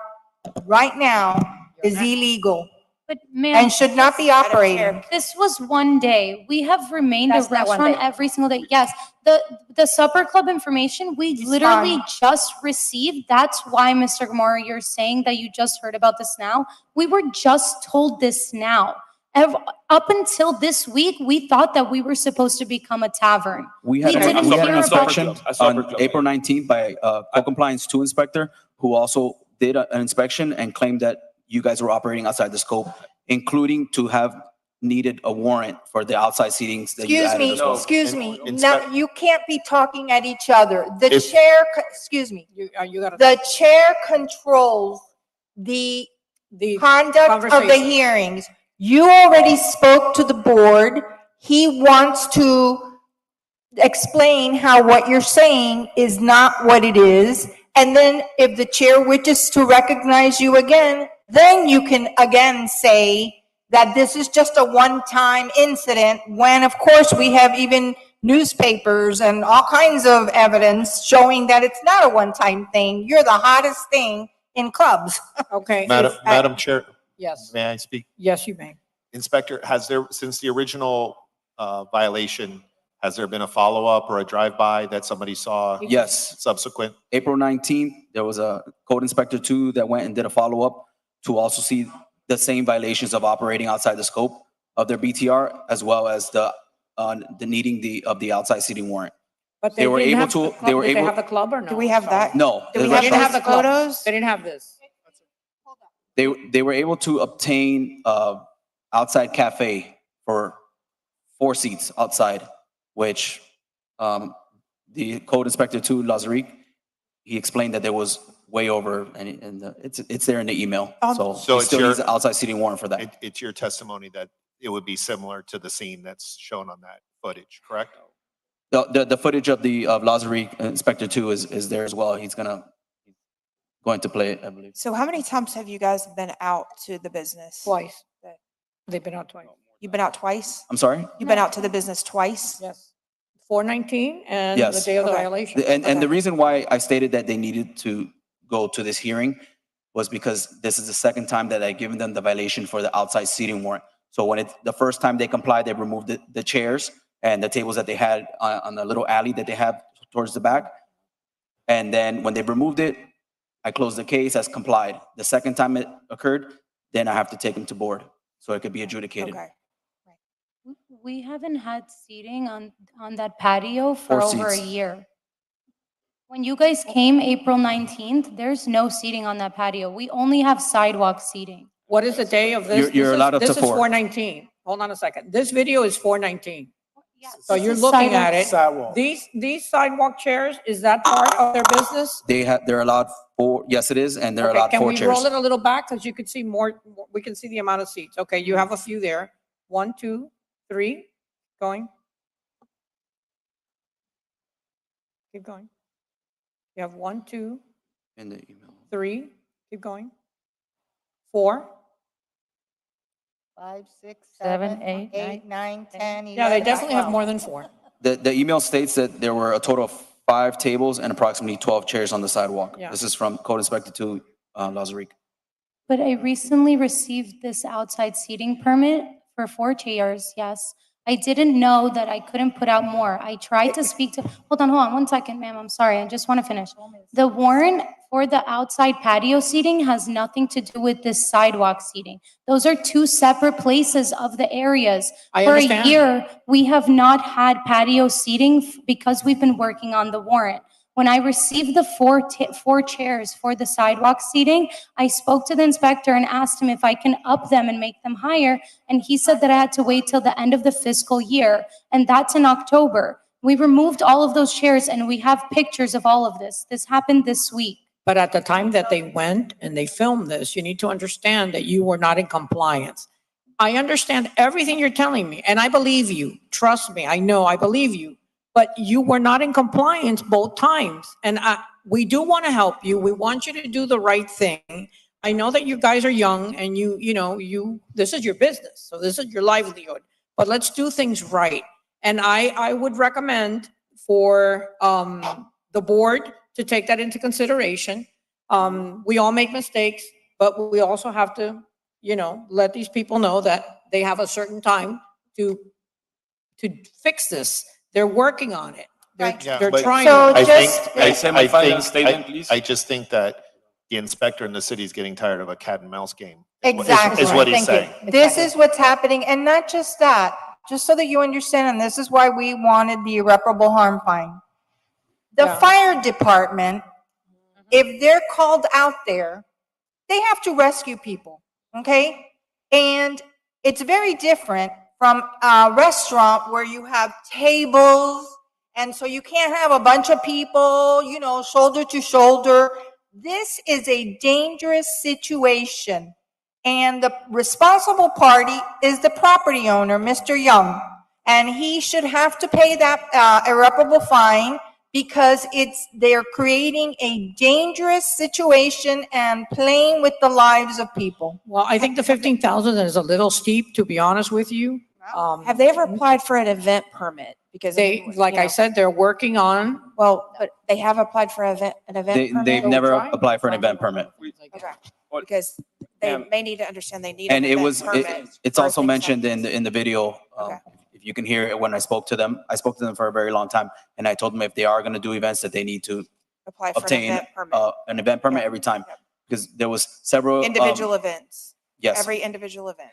right now is illegal.
But ma'am.
and should not be
Madam
operating.
Chair,
This was one day. We have remained a
That's not one
restaurant
day.
every single day. Yes, the supper club information, we literally just received. That's why, Mr. Gamora, you're saying that you just heard about this now. We were just told this now. Up until this week, we thought that we were supposed to become a tavern.
We had,
We didn't
we had
hear
an
about-
inspection on April 19th by Code Compliance 2 inspector, who also did an inspection and claimed that you guys were operating outside the scope, including to have needed a warrant for the outside seatings that you
Excuse
added
me,
as well.
excuse me. Now, you can't be talking at each other. The chair, excuse me,
You gotta.
the chair controls the conduct of the
conversation.
hearings. You already spoke to the board. He wants to explain how what you're saying is not what it is. And then if the chair wishes to recognize you again, then you can again say that this is just a one-time incident, when of course we have even newspapers and all kinds of evidence showing that it's not a one-time thing. You're the hottest thing in clubs.
Okay.
Madam Chair,
Yes,
may I speak?
yes, you may.
Inspector, has there, since the original violation, has there been a follow-up or a drive-by that somebody saw
Yes.
subsequent?
April 19th, there was a Code Inspector 2 that went and did a follow-up to also see the same violations of operating outside the scope of their BTR, as well as the needing of the outside seating warrant.
But
They were
didn't
able
have the
to-
club.
they were
Did
able-
have the club or no?
do we have that?
No.
Do
the
we have
They didn't have
restaurant-
the club.
photos?
They didn't have this.
They were able to obtain outside cafe for 4 seats outside, which the Code Inspector 2, 𝐂𝐢𝐭𝐲, he explained that there was way over, and it's there in the email. So
So
he
it's
still
your-
needs an outside seating warrant for that.
It's your testimony that it would be similar to the scene that's shown on that footage, correct?
The footage of 𝐂𝐢𝐭𝐲 Inspector 2 is there as well. He's going to play it, I believe.
So how many times have you guys been out to the business?
Twice. They've been out twice.
You've been out twice?
I'm sorry?
You've been out to the business twice?
Yes. 419 and the
Yes.
day of the
Okay.
violation.
And the reason why I stated that they needed to go to this hearing was because this is the second time that I've given them the violation for the outside seating warrant. So when the first time they complied, they removed the chairs and the tables that they had on the little alley that they have towards the back. And then when they removed it, I closed the case as complied. The second time it occurred, then I have to take them to board so it could be adjudicated.
Okay.
We haven't had seating on that patio for
4
over a
seats.
year. When you guys came April 19th, there's no seating on that patio. We only have sidewalk seating.
What is the day of this?
You're
This is-
allowed up to
This is
4.
419. Hold on a second. This video is 419. So
This
you're
is
looking at it.
Sidewalk.
These sidewalk chairs, is that part of their business?
They're allowed 4, yes it is, and they're
Okay,
allowed 4
can we
chairs.
roll it a little back? Because you can see more, we can see the amount of seats. Okay, you have a few there. 1, 2, 3, going. Keep going. You have 1, 2,
In the email.
3, keep going. 4.
5, 6,
7,
7,
8,
8, 9, 10, 11.
Yeah, they definitely have
12.
more than 4.
The email states that there were a total of 5 tables and approximately 12 chairs on the sidewalk.
Yeah.
This is from Code Inspector 2, 𝐂𝐢𝐭𝐲.
But I recently received this outside seating permit for 4 chairs, yes. I didn't know that I couldn't put out more. I tried to speak to, hold on 1 second, ma'am, I'm sorry, I just want to finish. The warrant for the outside patio seating has nothing to do with this sidewalk seating. Those are 2 separate places of the areas.
I
For a
understand.
year, we have not had patio seating because we've been working on the warrant. When I received the 4 chairs for the sidewalk seating, I spoke to the inspector and asked him if I can up them and make them higher. And he said that I had to wait till the end of the fiscal year, and that's in October. We removed all of those chairs and we have pictures of all of this. This happened this week.
But at the time that they went and they filmed this, you need to understand that you were not in compliance. I understand everything you're telling me, and I believe you. Trust me, I know, I believe you. But you were not in compliance both times. And we do want to help you. We want you to do the right thing. I know that you guys are young and this is your business. So this is your livelihood. But let's do things right. And I would recommend for the board to take that into consideration. We all make mistakes, but we also have to let these people know that they have a certain time to fix this. They're working on it. They're
but
trying.
So
I
just-
think,
May I say my final statement,
I
please?
just think that the inspector in the city is getting tired of a cat and mouse game.
Exactly.
Is what he's
Thank you.
saying.
This is what's happening, and not just that, just so that you understand, and this is why we wanted the irreparable harm fine. The
Yeah.
fire department, if they're called out there, they have to rescue people, okay? And it's very different from a restaurant where you have tables, and so you can't have a bunch of people, shoulder to shoulder. This is a dangerous situation. And the responsible party is the property owner, Mr. Young. And he should have to pay that irreparable fine because they're creating a dangerous situation and playing with the lives of people.
Well, I think the 15,000 is a little steep, to be honest with you.
Have they ever applied for an event permit? Because
Like I said, they're working on.
Well, but they have applied for an event permit?
They've never applied for an event permit.
Okay, because they may need to understand they need an
And
event permit.
it's
for
also
things like
mentioned in
this.
the video. If you can hear it, when I spoke to them for a very long time. And I told them if they are going to do events that they need to
Apply for an
obtain
event permit.
an event permit every time. Because there was several.
Individual events.
Yes.
Every individual event.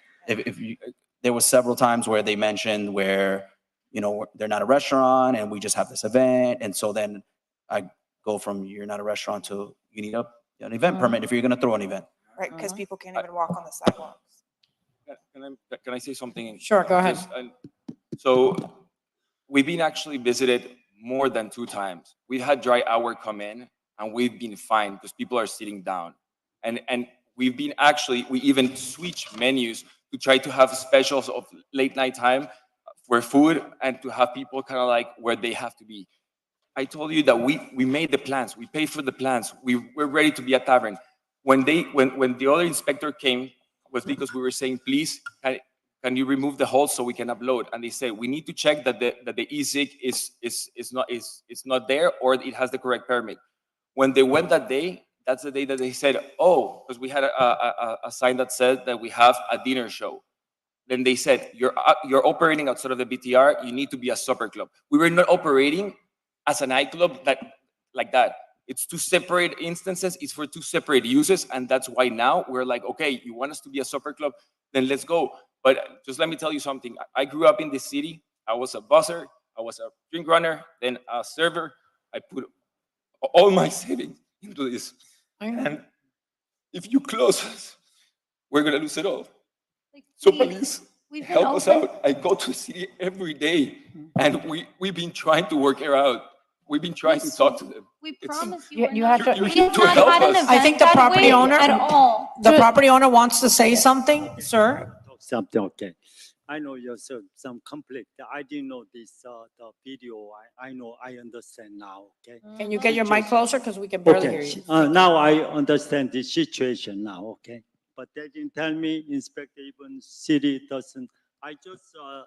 There was several times where they mentioned where, they're not a restaurant and we just have this event. And so then I go from you're not a restaurant to you need an event permit if you're going to throw an event.
Right, because people can't even walk on the sidewalks.
Can I say something?
Sure, go ahead.
So we've been actually visited more than 2 times. We've had dry hour come in and we've been fined because people are sitting down. And we've been we even switched menus to try to have specials of late night time for food and to have people kind of like where they have to be. I told you that we made the plans. We paid for the plans. We're ready to be a tavern. When the other inspector came was because we were saying, please, can you remove the holes so we can upload? And they say, we need to check that the 𝐂𝐤𝐿 is not there or it has the correct permit. When they went that day, that's the day that they said, oh, because we had a sign that said that we have a dinner show. Then they said, you're operating outside of the BTR, you need to be a supper club. We were not operating as a nightclub like that. It's 2 separate instances, it's for 2 separate uses, and that's why now we're like, okay, you want us to be a supper club, then let's go. But just let me tell you something. I grew up in this city. I was a busser, I was a drink runner, then a server. I put all my savings into this. And if you close us, we're gonna lose it all. So please, help us out. I go to the city every day, and we've been trying to work it out. We've been trying to talk to them.
We promise you.
You have to.
You're here to help us.
I think the property owner,
At all.
the property owner wants to say something, sir.
Something, okay. I know you have some conflict. I didn't know this, the video. I know, I understand now, okay?
Can you get your mic closer? Because we can barely hear
Okay,
you.
now I understand the situation now, okay? But they didn't tell me, inspector, even city doesn't. I just saw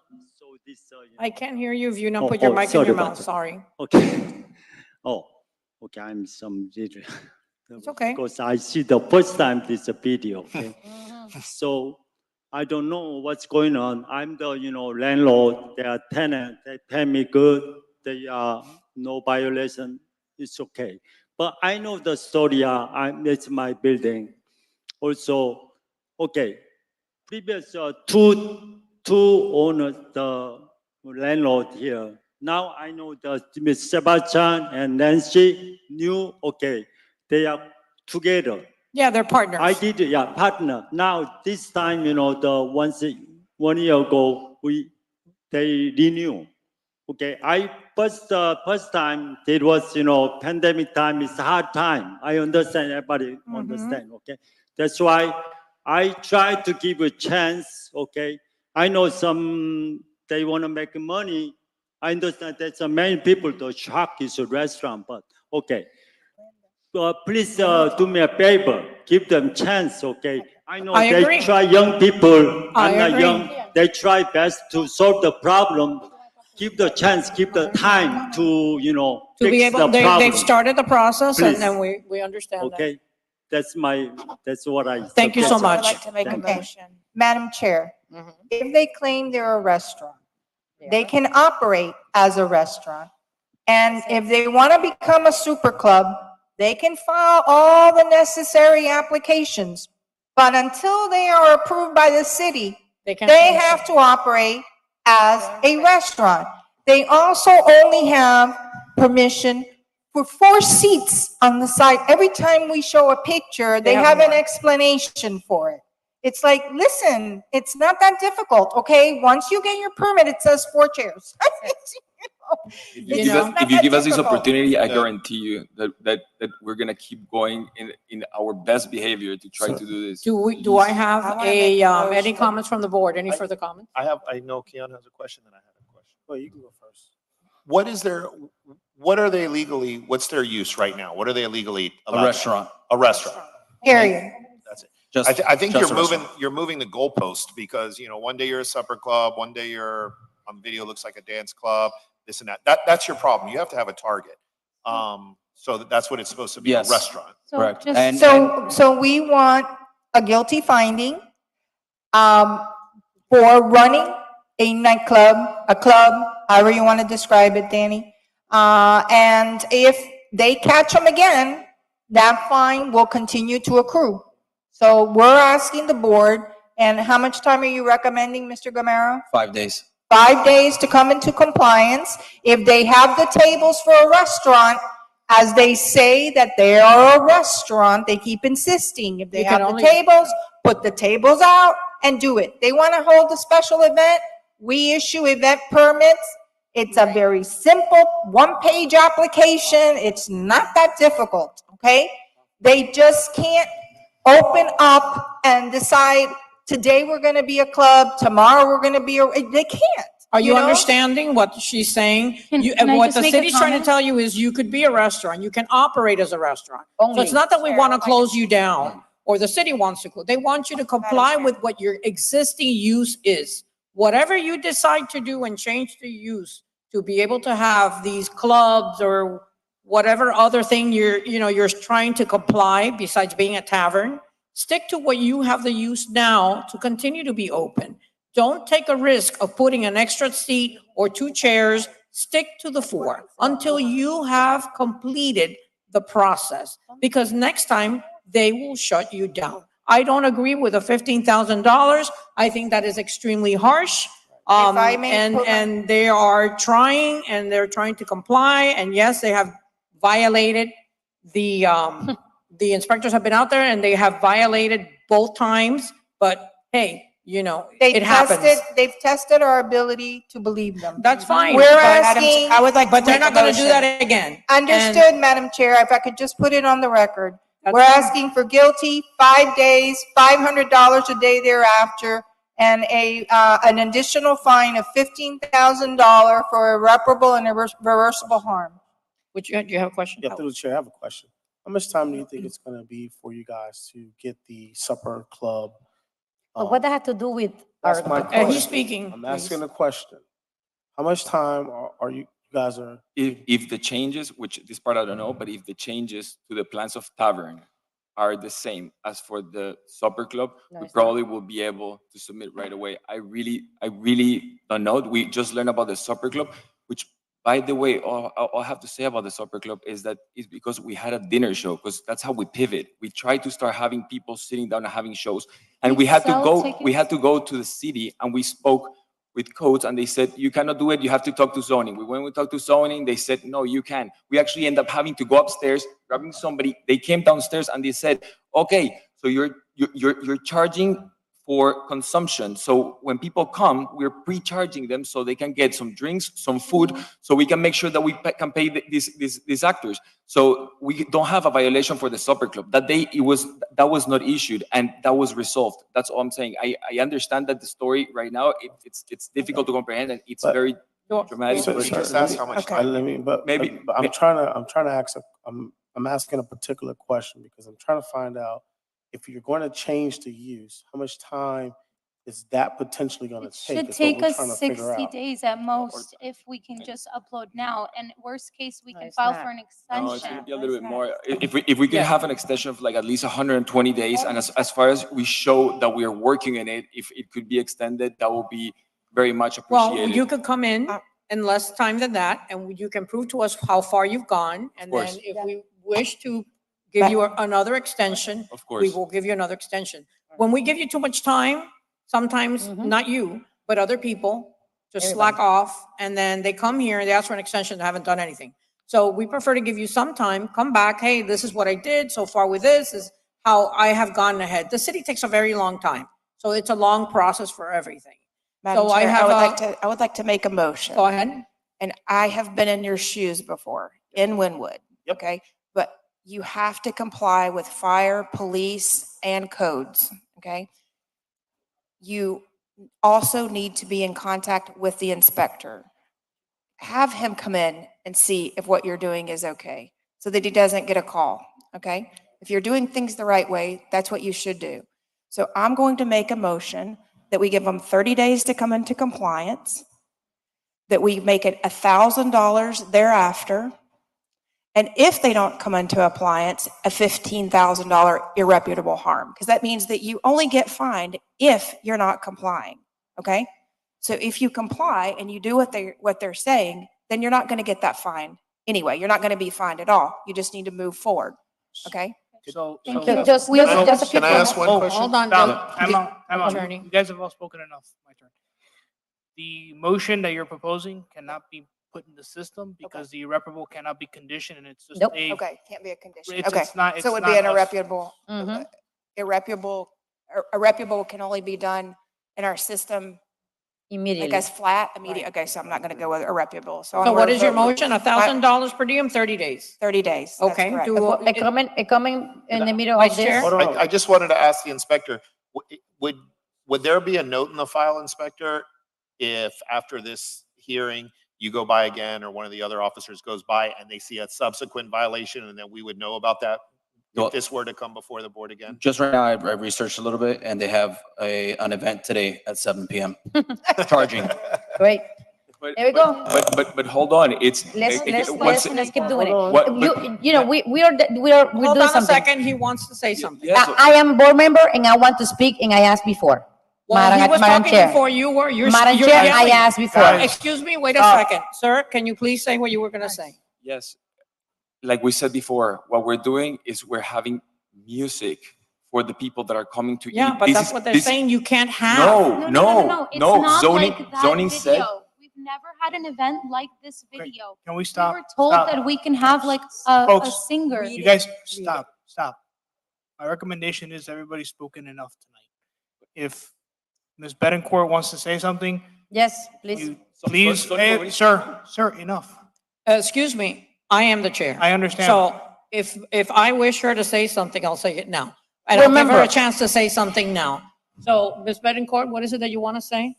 this.
I can't hear you if you not put your mic in
sorry
your
about
mouth,
that.
sorry.
Okay. Oh, okay, I'm
It's okay.
because I see the first time this video, okay? So I don't know what's going on. I'm the, landlord, they are tenant, they pay me good, they are no violation, it's okay. But I know the story, it's my building. Also, okay, previous two owners, the landlord here. Now I know the Ms. Sebastian and Nancy knew, okay, they are together.
Yeah, they're partners.
I did, yeah, partner. Now this time, the 1 year ago, they renew. Okay, first time it was, pandemic time, it's a hard time. I understand, everybody understand, okay? That's why I try to give a chance, okay? I know they want to make money. I understand that many people, the shock is a restaurant, but okay. Please do me a favor, give them chance, okay? I know
I
they
agree.
try young people,
I
I'm not
agree.
young, they try best to solve the problem. Give the chance, give the time to,
To be
fix
able,
the problem.
they've started the process and
Please.
then we understand that.
Okay, that's what I.
Thank you so
suggested.
much.
I'd like to make a
Okay.
motion.
Madam Chair,
Mhm.
if they claim they're a restaurant, they
Yeah.
can operate as a restaurant. And if they want to become a super club, they can file all the necessary applications. But until they are approved by the city,
They can't
they
function.
have to operate as a restaurant. They also only have permission for 4 seats on the side. Every time we show a picture, they
have
have an
more.
explanation for it. It's like, listen, it's not that difficult, okay? Once you get your permit, it says 4 chairs.
If
It's
you give us,
not
if you
that
give us this
difficult.
opportunity, I guarantee you that we're gonna keep going in our best behavior to try to do this.
Do I have
I wanna make a
any
motion.
comments from the board? Any further comments?
I know Keon has a question, then I have a question.
Well, you can go first.
What are they legally, what's their use right now? What are they legally allowed?
A
to-
restaurant.
A restaurant.
Period.
That's it.
Just,
I think
just
you're
a
moving,
restaurant.
you're moving the goalpost because, one day you're a supper club, one day you're on video, looks like a dance club, this and that. That's your problem. You have to have a target. So that's what it's supposed to be, a
Yes.
restaurant.
So
Correct.
just-
And
So we want a guilty finding, for running a nightclub, a club, however you want to describe it, Danny. And if they catch them again, that fine will continue to accrue. So we're asking the board, and how much time are you recommending, Mr. Gamero?
5 days.
5 days to come into compliance. If they have the tables for a restaurant, as they say that they are a restaurant, they keep insisting. If they
You can
have the
only-
tables, put the tables out and do it. They want to hold a special event, we issue event permits. It's a very simple one-page application. It's not that difficult, okay? They just can't open up and decide, today we're going to be a club, tomorrow we're going to be they can't.
Are you
know?
understanding what she's saying?
Can
You,
I
what
just
the
make a
city's trying to
comment?
tell you is you could be a restaurant, you can operate as a restaurant. So
Only.
it's not that we want to close you down or the city wants to close. They want you to comply with what your existing use is. Whatever you decide to do and change the use to be able to have these clubs or whatever other thing you're trying to comply besides being a tavern, stick to what you have the use now to continue to be open. Don't take a risk of putting an extra seat or 2 chairs. Stick to the 4 until you have completed the process, because next time they will shut you down. I don't agree with the $15,000. I think that is extremely harsh.
I may
And,
put my-
and they are trying, and they're trying to comply. And yes, they have violated the inspectors have been out there and they have violated both times, but hey, it happens.
They've tested our ability to believe them.
That's fine.
We're
but
asking.
I would like to
But they're
make a
not gonna do
motion.
that again.
Understood, Madam Chair, if I could just put it on the record.
That's
We're
fine.
asking for guilty, 5 days, $500 a day thereafter, and an additional fine of $15,000 for irreparable and irreversible harm.
Which, do you have a question?
Yeah, through the chair, I have a question. How much time do you think it's gonna be for you guys to get the supper club?
But what that have to do with
That's
our?
my
And
question.
he's speaking.
I'm asking a question. How much time are you guys are?
If the changes, which this part I don't know, but if the changes to the plans of tavern are the same as for the supper club,
No,
we
it's not.
probably will be able to submit right away. I really don't know. We just learned about the supper club, which, by the way, all I have to say about the supper club is that it's because we had a dinner show, because that's how we pivot. We try to start having people sitting down and having shows, and we had to go to the city, and we spoke with codes, and they said, you cannot do it, you have to talk to zoning. We talked to zoning, they said, no, you can. We actually end up having to go upstairs, grabbing somebody. They came downstairs and they said, okay, so you're charging for consumption. So when people come, we're pre-charging them so they can get some drinks, some food, so we can make sure that we can pay these actors. So we don't have a violation for the supper club. That day, that was not issued, and that was resolved. That's all I'm saying. I understand that the story right now, it's difficult to comprehend, and it's
But-
very dramatic.
So-
but-
so
Just
let
ask
me-
how much
okay,
time.
let me, but
Maybe-
but I'm trying to ask, I'm asking a particular question because I'm trying to find out if you're going to change the use, how much time is that potentially going to
It
take?
should
is what
take
we're
us
trying to figure
60
out.
days at most if we can just upload now. And worst case, we can
it's
file
not.
for an
No, it's gonna
extension.
be a little bit more. If we can
Yeah.
have an extension of like at least 120 days, and as far as we show that we are working in it, if it could be extended, that will be very much
Well,
appreciated.
you could come in in less time than that, and you can prove to us how far you've gone. And then
course.
if we wish to give you another extension,
Of
we
course.
will give you another extension. When we give you too much time, sometimes, not you, but other people just slack off, and then they come here and they ask for an extension and haven't done anything. So we prefer to give you some time, come back, hey, this is what I did so far with this, is how I have gone ahead. The city takes a very long time, so it's a long process for everything.
Madam
So I
Chair,
have
I would like to make a motion.
Go ahead.
And I have been in your shoes before, in Wynwood, okay? But you have to comply with fire, police, and codes, okay? You also need to be in contact with the inspector. Have him come in and see if what you're doing is okay, so that he doesn't get a call, okay? If you're doing things the right way, that's what you should do. So I'm going to make a motion that we give them 30 days to come into compliance, that we make it $1,000 thereafter, and if they don't come into appliance, a $15,000 irreparable harm, because that means that you only get fined if you're not complying, okay? So if you comply and you do what they're saying, then you're not going to get that fine anyway. You're not going to be fined at all. You just need to move forward, okay?
Just a few
Can I ask one question?
Hold on,
Stop. Time out, time out.
Attorney.
You guys have all spoken enough. My turn. The motion that you're proposing cannot be put in the system because the irreparable cannot be conditioned, and it's just
Nope.
a.
Okay, can't be a condition.
It's-
Okay,
it's not-
so it would
it's
be an
not us.
irreparable can only be done in our system, I
Immediately.
guess, flat, immediate. Okay, so I'm not going to go with irreparable.
So what is your motion? $1,000 per diem, 30 days?
30 days. That's
Okay.
correct.
Coming in the middle
Vice
of this.
Chair?
I just wanted to ask the inspector, would there be a note in the file, Inspector, if after this hearing, you go by again, or one of the other officers goes by and they see a subsequent violation, and then we would know about that
Well-
if this were to come before the board again?
Just right now, I researched a little bit, and they have an event today at 7 p.m. charging.
Great. There we go.
But hold on, it's.
Let's keep doing it.
What-
You know, we're
Hold
doing
on a
something.
second, he wants to say something.
I am board member and I want to speak and I asked before.
Well, he was
Madam
talking
Chair.
before you were, you're
Madam
you're
Chair, I
yelling.
asked before.
Excuse me, wait a second. Sir, can you please say what you were going to say?
Yes, like we said before, what we're doing is we're having music for the people that are coming to eat.
Yeah, but
This
that's
is-
what they're
this-
saying you can't have.
No.
It's not
Zoning,
like that
zoning said.
video. We've never had an event like this video.
Can we stop?
We were told
Stop.
that we can have like a
Folks,
singer.
You guys, stop. My recommendation is everybody's spoken enough tonight. If Ms. Betancourt wants to say something,
Yes, please.
please, hey, sir, enough.
Excuse me, I am the chair.
I understand.
So if I wish her to say something, I'll say it now. And I'll give her
Remember-
a chance to say something now. So, Ms. Betancourt, what is it that you want to say?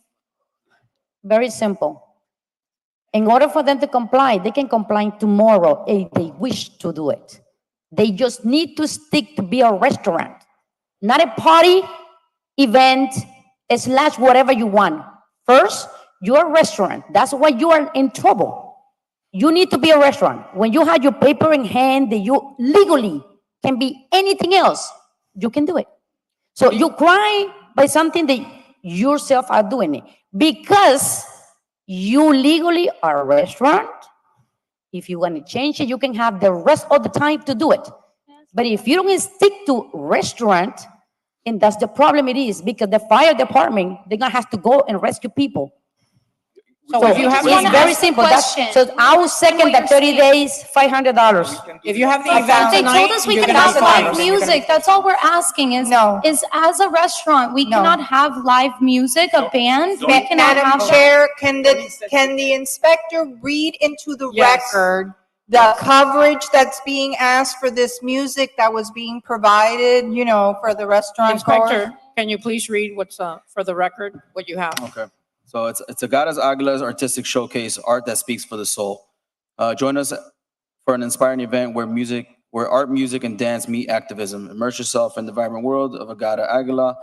Very simple. In order for them to comply, they can comply tomorrow if they wish to do it. They just need to stick to be a restaurant, not a party, event, / whatever you want. First, you're a restaurant. That's why you are in trouble. You need to be a restaurant. When you have your paper in hand, that you legally can be anything else, you can do it. So you cry by something that yourself are doing it because you legally are a restaurant. If you want to change it, you can have the rest of the time to do it. But if you don't stick to restaurant, and that's the problem it is, because the fire department, they're gonna have to go and rescue people. So if you have, it's very simple. So I will second the 30 days, $500.
If you have the
But
event
they
tonight,
told us we
you're
can
gonna
have
have
live
$5.
music. That's all we're asking is as a restaurant, we cannot have live music, a band. We cannot
Madam
have that.
Chair, can the inspector read into the record the coverage that's being asked for this music that was being provided, for the restaurant?
Inspector, can you please read what's for the record, what you have?
Okay. So it's 𝐂𝐢𝐭𝐲's artistic showcase, art that speaks for the soul. Join us for an inspiring event where art, music, and dance meet activism. Immerse yourself in the vibrant world of 𝐂𝐢𝐭𝐲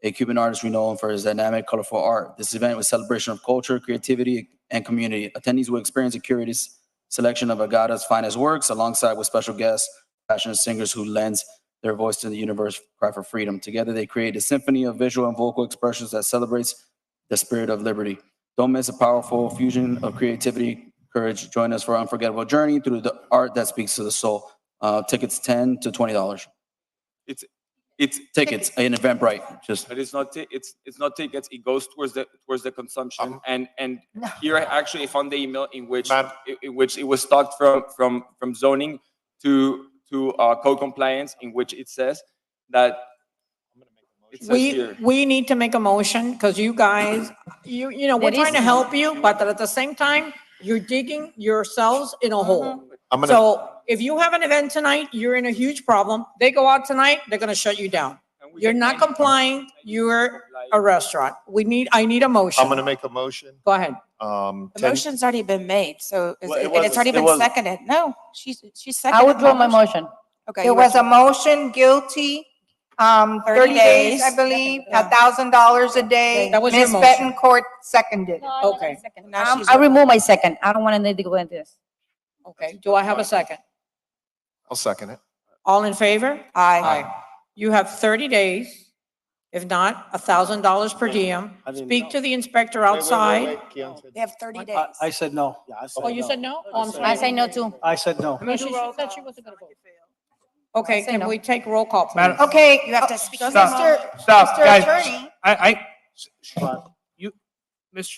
a Cuban artist renowned for his dynamic, colorful art. This event was a celebration of culture, creativity, and community. Attendees will experience a curated selection of Agata's finest works, alongside with special guests, passionate singers who lends their voice to the universe cry for freedom. Together, they create a symphony of visual and vocal expressions that celebrates the spirit of liberty. Don't miss a powerful fusion of creativity, courage. Join us for an unforgettable journey through the art that speaks to the soul. Tickets $10 to $20.
It's
Tickets in Eventbrite. Just
But it's not not tickets. It goes towards the consumption. And here I actually found the email in which it was talked from zoning to code compliance, in which it says that it says here.
We need to make a motion because you guys, you know, we're
There
trying to
is-
help you, but at the same time, you're digging yourselves in a hole.
I'm gonna-
So if you have an event tonight, you're in a huge problem. They go out tonight, they're gonna shut you down. You're not complying, you're a restaurant. I need a motion.
I'm gonna make a motion.
Go ahead.
The
10
motion's already been made, so,
Well, it
and it's already
wasn't- it
been
wasn't.
seconded. No, she's
I
seconded.
withdraw my motion.
Okay.
There
you
was a
withdraw.
motion, guilty, 30 days, I believe, $1,000 a day.
That was your
Ms.
motion.
Bettencourt seconded.
Okay,
Now she's
I remove my second. I don't want to go into this.
okay. Do I have a second?
I'll second it.
All in favor?
Aye.
You have 30 days. If not, $1,000 per diem.
I didn't
Speak
know.
to the inspector outside.
They have 30 days.
I said no. Yeah, I said
Oh, you
no.
said no? Oh, I'm sorry.
I say no too.
I said no.
No, she said she wasn't gonna vote. Okay,
say
can
no.
we take roll call, please?
Madam-
Okay,
You have to speak.
Mr.
Stop,
Mr.
guys.
Attorney.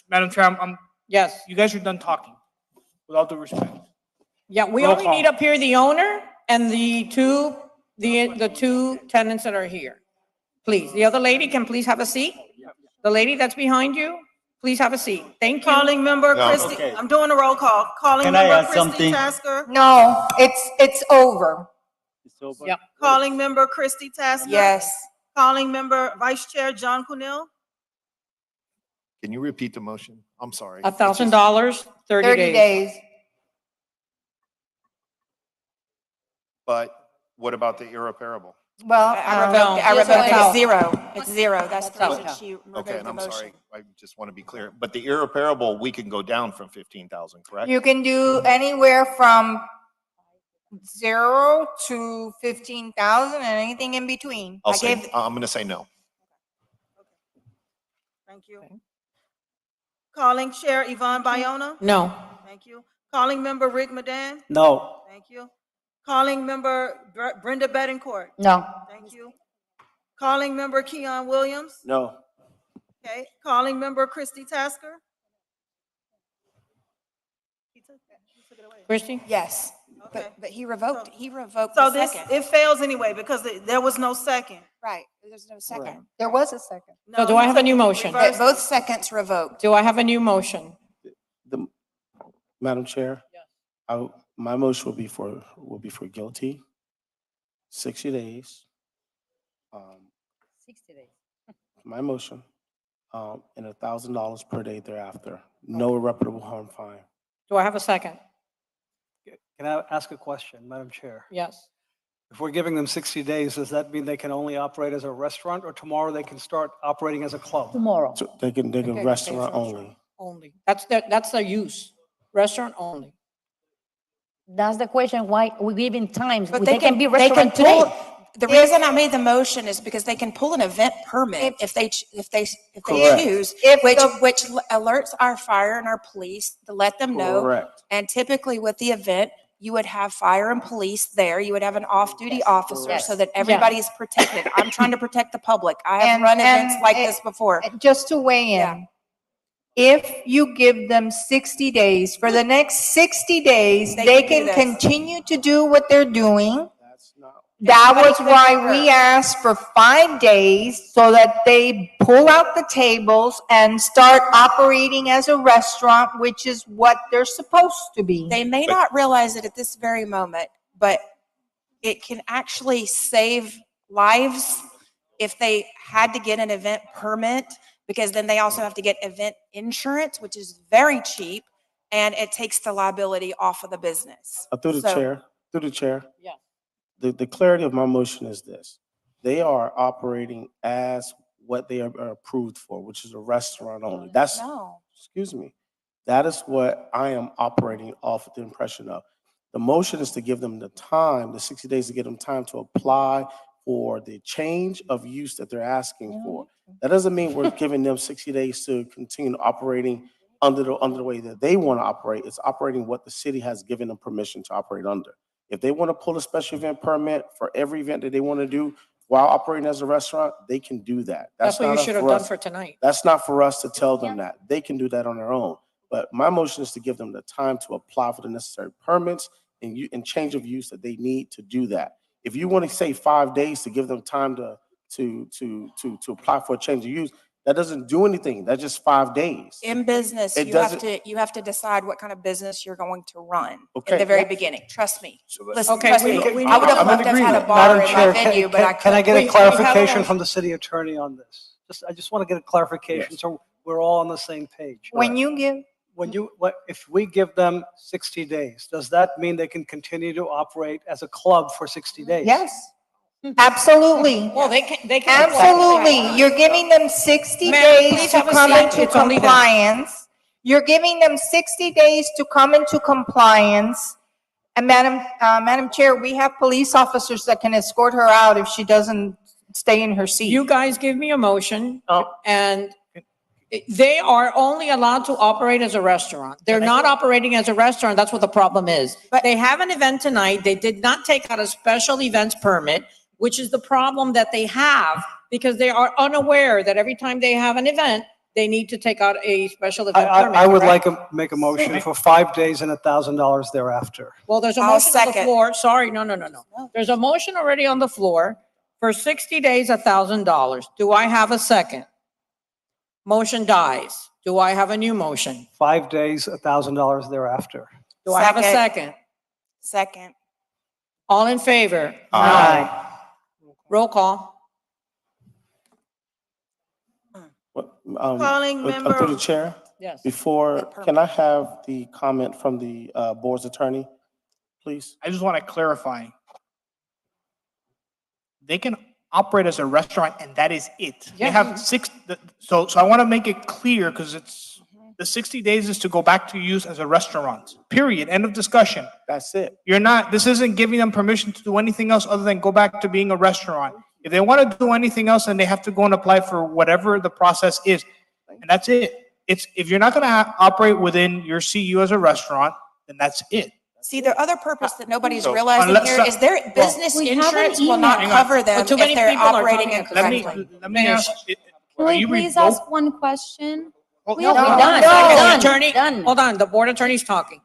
Madam Chair,
Yes.
you guys are done talking, with all due respect.
Yeah, we
Roll
only
call.
need up here the owner and the two tenants that are here. Please, the other lady can please have a seat? The lady that's behind you, please have a seat. Thank you.
Calling member
No.
Christie,
Okay.
I'm doing a roll call. Calling
Can I
member
add
Christie
something?
Tasker.
No, it's over.
It's over.
Yep.
Calling member Christie Tasker.
Yes.
Calling member Vice Chair John Cornell.
Can you repeat the motion? I'm sorry.
$1,000, 30
30
days.
days.
But what about the irreparable?
Well,
I
No.
revoked
Yes,
it.
it's out.
It's zero. It's zero. That's the
That's
reason
out.
she removed
Okay, and
the
I'm
motion.
sorry. I just want to be clear. But the irreparable, we can go down from 15,000, correct?
you can do anywhere from 0 to 15,000 and anything in between.
I'll
I
say,
gave-
I'm gonna say no.
Thank you. Calling Chair Yvonne Bayona.
No.
Thank you. Calling member Rick Madan.
No.
Thank you. Calling member Brenda Bettencourt.
No.
Thank you. Calling member Keon Williams.
No.
Okay. Calling member Christie Tasker. He took it away.
Christie?
Yes,
Okay.
but he revoked
So
the
this,
second.
it fails anyway because there was no second.
Right, there's no second.
There was a second.
So do I have a new motion?
That both seconds revoked.
Do I have a new motion?
Madam Chair? My motion will be for guilty, 60 days.
60 days.
My motion, and $1,000 per day thereafter. No irreparable harm fine.
Do I have a second?
Can I ask a question, Madam Chair?
Yes.
If we're giving them 60 days, does that mean they can only operate as a restaurant, or tomorrow they can start operating as a club?
Tomorrow.
So they can
Okay,
restaurant
okay,
only.
Only. That's their use. Restaurant only.
That's the question, why we give in times.
But
They can be restaurant today.
The reason I made the motion is because they can pull an event permit if they
Correct.
choose,
If
which
the-
alerts our fire and our police to let them know.
Correct.
And typically with the event, you would have fire and police there. You would have an off-duty officer so that everybody is protected. I'm trying to protect the public. I have
And-
run events
and
like
it-
this before.
Just to weigh
Yeah.
in, if you give them 60 days, for the next 60 days,
They
they
can do
can
this.
continue to do what they're doing.
That's not.
That
Everybody
was
could
why
concur.
we asked for 5 days so that they pull out the tables and start operating as a restaurant, which is what they're supposed to be.
They may not realize it at this very moment, but it can actually save lives if they had to get an event permit, because then they also have to get event insurance, which is very cheap, and it takes the liability off of the business.
Through the
So-
chair.
Yeah.
The clarity of my motion is this. They are operating as what they are approved for, which is a restaurant only. That's,
No.
excuse me, that is what I am operating off of the impression of. The motion is to give them the time, the 60 days to give them time to apply for the change of use that they're asking for. That doesn't mean we're giving them 60 days to continue operating under the way that they want to operate. It's operating what the city has given them permission to operate under. If they want to pull a special event permit for every event that they want to do while operating as a restaurant, they can do that.
That's what you
not
should have
for
done
us-
for tonight.
That's not for us to tell them that. They can do that on their own. But my motion is to give them the time to apply for the necessary permits and change of use that they need to do that. If you want to say 5 days to give them time to apply for a change of use, that doesn't do anything. That's just 5 days.
In business,
It
you have to decide what kind of business you're going to run
Okay.
in the very beginning. Trust me. Listen,
Okay,
trust
we-
me.
we
I would have
need-
loved to have had a
agreement.
bar
Madam
in
Chair,
my venue, but I
can I get
We-
a
we have
clarification
a-
from the city attorney on this? I just want to get a clarification so we're all on the same page.
When you give,
If we give them 60 days, does that mean they can continue to operate as a club for 60 days?
yes, absolutely.
Well, they can.
Absolutely. You're giving them 60
Ma'am,
days
please
to
have a
come
seat.
into
It's only them.
compliance. You're giving them 60 days to come into compliance. And Madam Chair, we have police officers that can escort her out if she doesn't stay in her seat.
You guys give me a motion, and they are only allowed to operate as a restaurant. They're not operating as a restaurant. That's what the problem is. But they have an event tonight. They did not take out a special events permit, which is the problem that they have, because they are unaware that every time they have an event, they need to take out a special event permit.
I would like
correct?
to make a motion for 5 days and $1,000 thereafter.
Well, there's a
I'll
motion on the
second.
floor. Sorry, no. There's a motion already on the floor for 60 days, $1,000. Do I have a second? Motion dies. Do I have a new motion?
5 days, $1,000 thereafter.
Do I have a second?
Second.
All in favor?
Aye.
Roll call.
Calling member-
Through the chair?
Yes.
Before, can I have the comment from the board's attorney, please?
I just want to clarify. They can operate as a restaurant and that is it. They
Yeah.
have so I want to make it clear because it's, the 60 days is to go back to use as a restaurant, period, end of discussion.
That's it.
This isn't giving them permission to do anything else other than go back to being a restaurant. If they want to do anything else, then they have to go and apply for whatever the process is. And that's it. If you're not going to operate within your CU as a restaurant, then that's it.
See, the other purpose that nobody's
So,
realizing
unless
here
some-
is their business
We have an
insurance will not
email.
cover them
Too many
if they're
people are
operating
talking at the same
incorrectly.
Let me ask,
Can
are
I
you
please
revoked?
ask one question?
Oh,
We
no,
have-
no,
Done.
Done.
Attorney,
Done.
hold on, the board attorney's talking.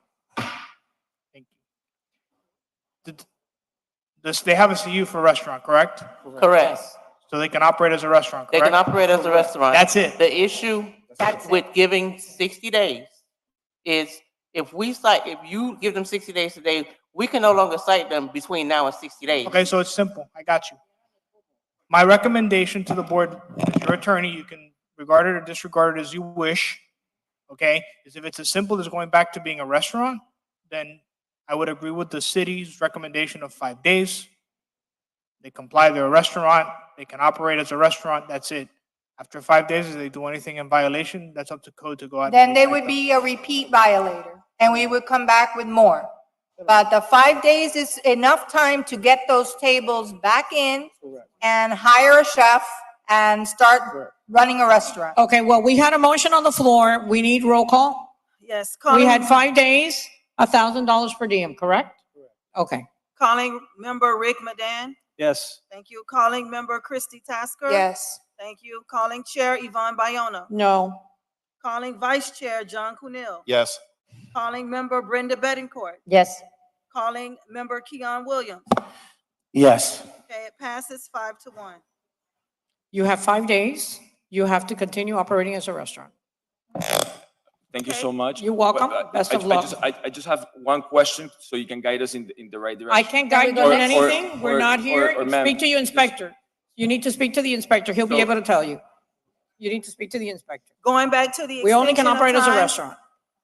They have a CU for restaurant, correct?
Correct.
So they can operate as a restaurant,
They
correct?
can operate as a restaurant.
That's it.
The issue with giving 60 days is if you give them 60 days today, we can no longer cite them between now and 60 days.
Okay, so it's simple. I got you. My recommendation to the board, as your attorney, you can regard it or disregard it as you wish, okay, is if it's as simple as going back to being a restaurant, then I would agree with the city's recommendation of 5 days. They comply, they're a restaurant, they can operate as a restaurant, that's it. After 5 days, if they do anything in violation, that's up to code to go out. and
Then they
recite
would
them.
be a repeat violator, and we would come back with more. But the 5 days is enough time to get those tables back in and hire a chef and start running a restaurant.
Okay, well, we had a motion on the floor. We need roll call.
Yes.
We
calling-
had 5 days, $1,000 per diem, correct? Okay.
Calling member Rick Madan.
Yes.
Thank you. Calling member Christy Tasker.
Yes.
Thank you. Calling Chair Yvonne Bayona.
No.
Calling Vice Chair John Kuhnel.
Yes.
Calling member Brenda Bettencourt.
Yes.
Calling member Keon Williams.
Yes.
Okay, it passes 5-1.
You have 5 days. You have to continue operating as a restaurant.
Thank you so much.
You're welcome.
But,
Best of luck.
I just have one question so you can guide us in the right direction.
I can't guide you
Or-
in
or-
anything. We're
or-
not here.
or ma'am,
Speak to your inspector. You need to speak to the inspector. He'll be
So-
able to tell you. You need to speak to the inspector.
Going back to the
We only can
extension of
operate as a
time-
restaurant.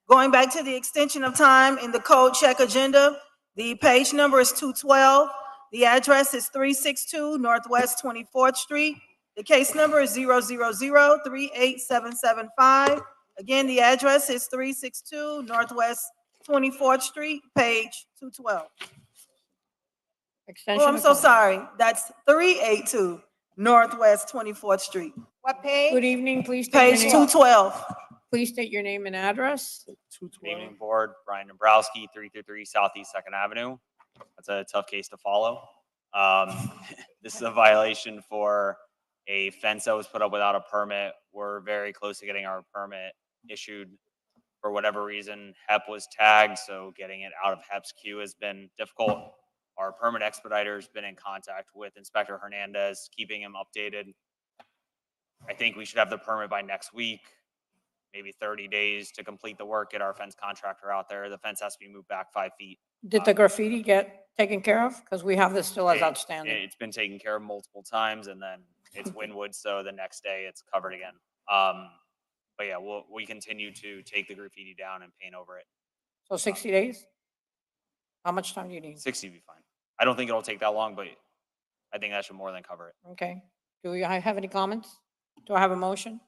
Going back to the extension of time in the code check agenda, the page number is 212. The address is 362 Northwest 24th Street. The case number is 000-38775. Again, the address is 362 Northwest 24th Street, page 212.
Extension
Oh, I'm
of
so
time.
sorry. That's 382 Northwest 24th Street,
What page?
Good evening, please state your
page
name.
212.
Please state your name and address.
Good evening, Board. Brian Dombrowski, 333 Southeast Second Avenue. That's a tough case to follow. This is a violation for a fence that was put up without a permit. We're very close to getting our permit issued. For whatever reason, HEP was tagged, so getting it out of HEP's queue has been difficult. Our permit expediter's been in contact with Inspector Hernandez, keeping him updated. I think we should have the permit by next week, maybe 30 days to complete the work, get our fence contractor out there. The fence has to be moved back 5 feet.
Did the graffiti get taken care of? Because we have this still as
It-
outstanding.
It's been taken care of multiple times, and then it's Winwood, so the next day it's covered again. But yeah, we continue to take the graffiti down and paint over it.
So 60 days? How much time do you need?
60 would be fine. I don't think it'll take that long, but I think that should more than cover it.
Okay. Do you have any comments? Do I have a motion?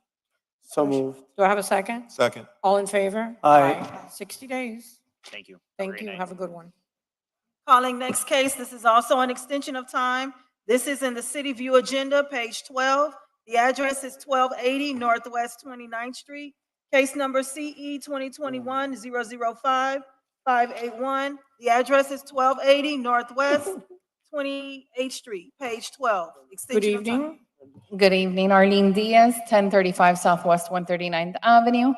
So moved.
Do I have a second?
Second.
All in favor?
Aye.
60 days.
Thank you.
Thank you. Have a good one.
Calling next case. This is also an extension of time. This is in the City View Agenda, page 12. The address is 1280 Northwest 29th Street. Case number CE 2021-005-581. The address is 1280 Northwest 28th Street, page 12.
Good
Extension of time.
evening.
Good evening, Arlene Diaz, 1035 Southwest 139th Avenue.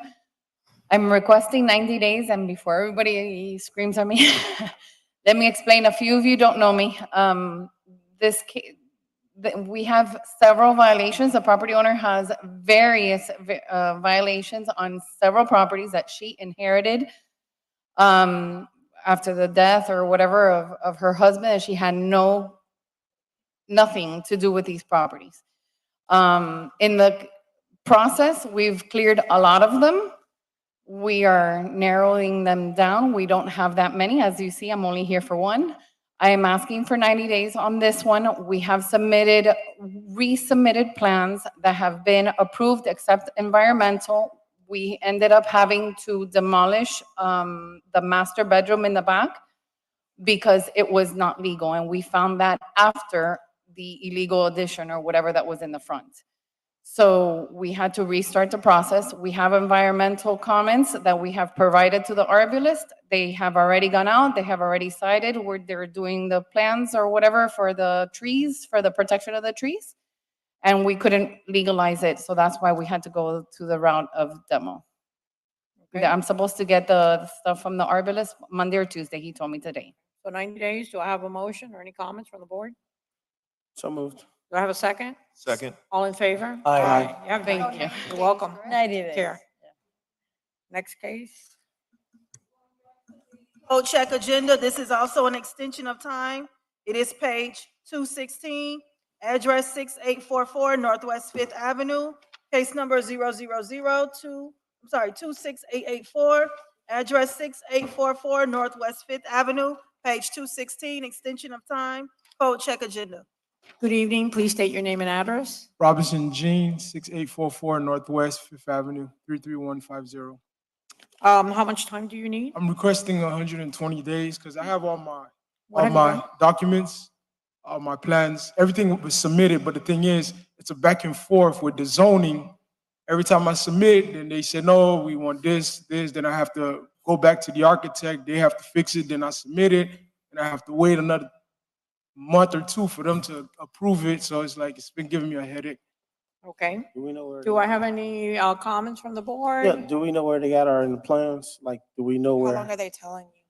I'm requesting 90 days, and before everybody screams at me, let me explain. A few of you don't know me. We have several violations. The property owner has various violations on several properties that she inherited after the death or whatever of her husband, and she had nothing to do with these properties. In the process, we've cleared a lot of them. We are narrowing them down. We don't have that many. As you see, I'm only here for one. I am asking for 90 days on this one. We have resubmitted plans that have been approved except environmental. We ended up having to demolish the master bedroom in the back because it was not legal. And we found that after the illegal addition or whatever that was in the front. So we had to restart the process. We have environmental comments that we have provided to the arborist. They have already gone out. They have already cited where they're doing the plans or whatever for the trees, for the protection of the trees. And we couldn't legalize it. So that's why we had to go to the route of demo.
Okay.
I'm supposed to get the stuff from the arborist Monday or Tuesday. He told me today.
So 90 days. Do I have a motion or any comments from the board?
So moved.
Do I have a second?
Second.
All in favor?
Aye.
Yeah, thank you. You're welcome.
90 days.
Here. Next case.
Code check agenda. This is also an extension of time. It is page 216, address 6844 Northwest 5th Avenue, case number 26884, address 6844 Northwest 5th Avenue, page 216, extension of time. Code check agenda.
Good evening. Please state your name and address.
Robinson Jean, 6844 Northwest 5th Avenue, 33150.
How much time do you need?
I'm requesting 120 days because I have all
What
my
have you done?
documents, all my plans, everything was submitted. But the thing is, it's a back and forth with the zoning. Every time I submit, then they say, no, we want this. Then I have to go back to the architect. They have to fix it. Then I submit it, and I have to wait another month or two for them to approve it. So it's like, it's been giving me a headache.
Okay.
Do we know where?
Do I have any comments from the board?
Yeah, do we know where they got our in the plans? Like, do we know
How long
where?
are they telling you?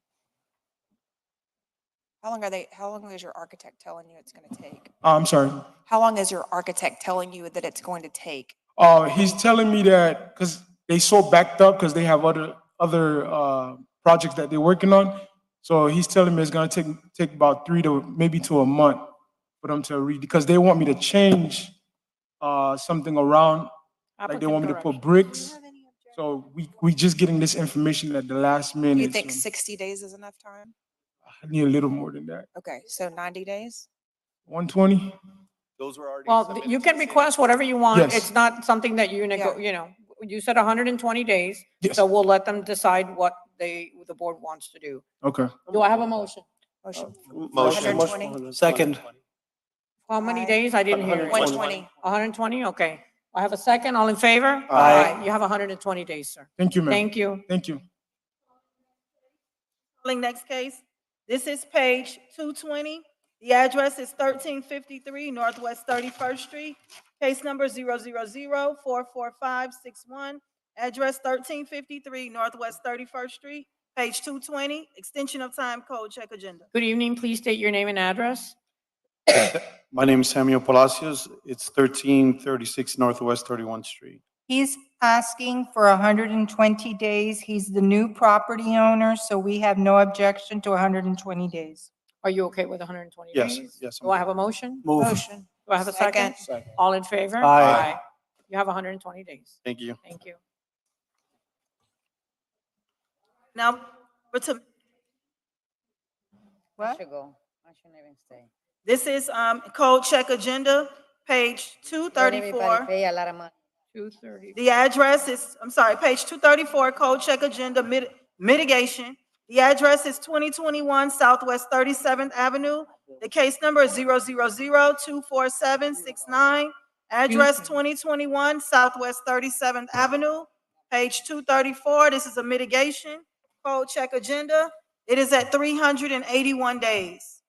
How long is your architect telling you it's going to take?
I'm sorry.
How long is your architect telling you that it's going to take?
He's telling me that because they so backed up because they have other projects that they're working on. So he's telling me it's gonna take about 3 to maybe to a month for them to read, because they want me to change something around, like they want me to put bricks. So we just getting this information at the last minute.
Do you think
so
60 days is enough time?
I need a little more than that.
Okay, so 90 days?
120.
Those were already
Well,
submitted
you
to
can
the city.
request whatever you want.
Yes.
It's not something that you said 120 days.
Yes.
So we'll let them decide what the board wants to do.
Okay.
Do I have a motion?
Motion.
Motion.
120.
Second.
How many days? I didn't hear.
120.
120, okay. I have a second. All in favor?
Aye.
You have 120 days, sir.
Thank you, ma'am.
Thank you.
Thank you.
Calling next case. This is page 220. The address is 1353 Northwest 31st Street. Case number 000-44561. Address 1353 Northwest 31st Street, page 220, extension of time code, check agenda.
Good evening. Please state your name and address.
My name is Samuel Palacios. It's 1336 Northwest 31st Street.
He's asking for 120 days. He's the new property owner, so we have no objection to 120 days.
Are you okay with 120
Yes,
days?
yes,
Do I have a motion?
Move.
Motion.
Do I have a second?
Second.
All in favor?
Aye.
You have 120 days.
Thank you.
Thank you.
Now, for
I should go. I shouldn't even stay.
this is code check agenda, page
Let
234.
everybody pay a lot of money.
230.
The address is, I'm sorry, page 234, code check agenda mitigation. The address is 2021 Southwest 37th Avenue. The case number is 000-24769. Address 2021 Southwest 37th Avenue, page 234. This is a mitigation code check agenda. It is at 381 days.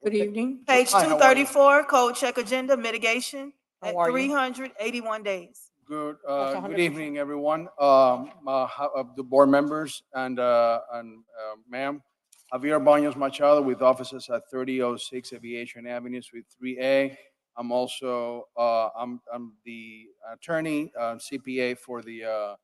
Good evening.
Page
Hi, how are you?
234, code check agenda mitigation at
How are you?
381 days.
Good,
That's
good
100%.
evening, everyone. The board members and ma'am. Javier Baños Machado with offices at 3006 Aviation Avenue, Suite 3A. I'm also, I'm the attorney, CPA for the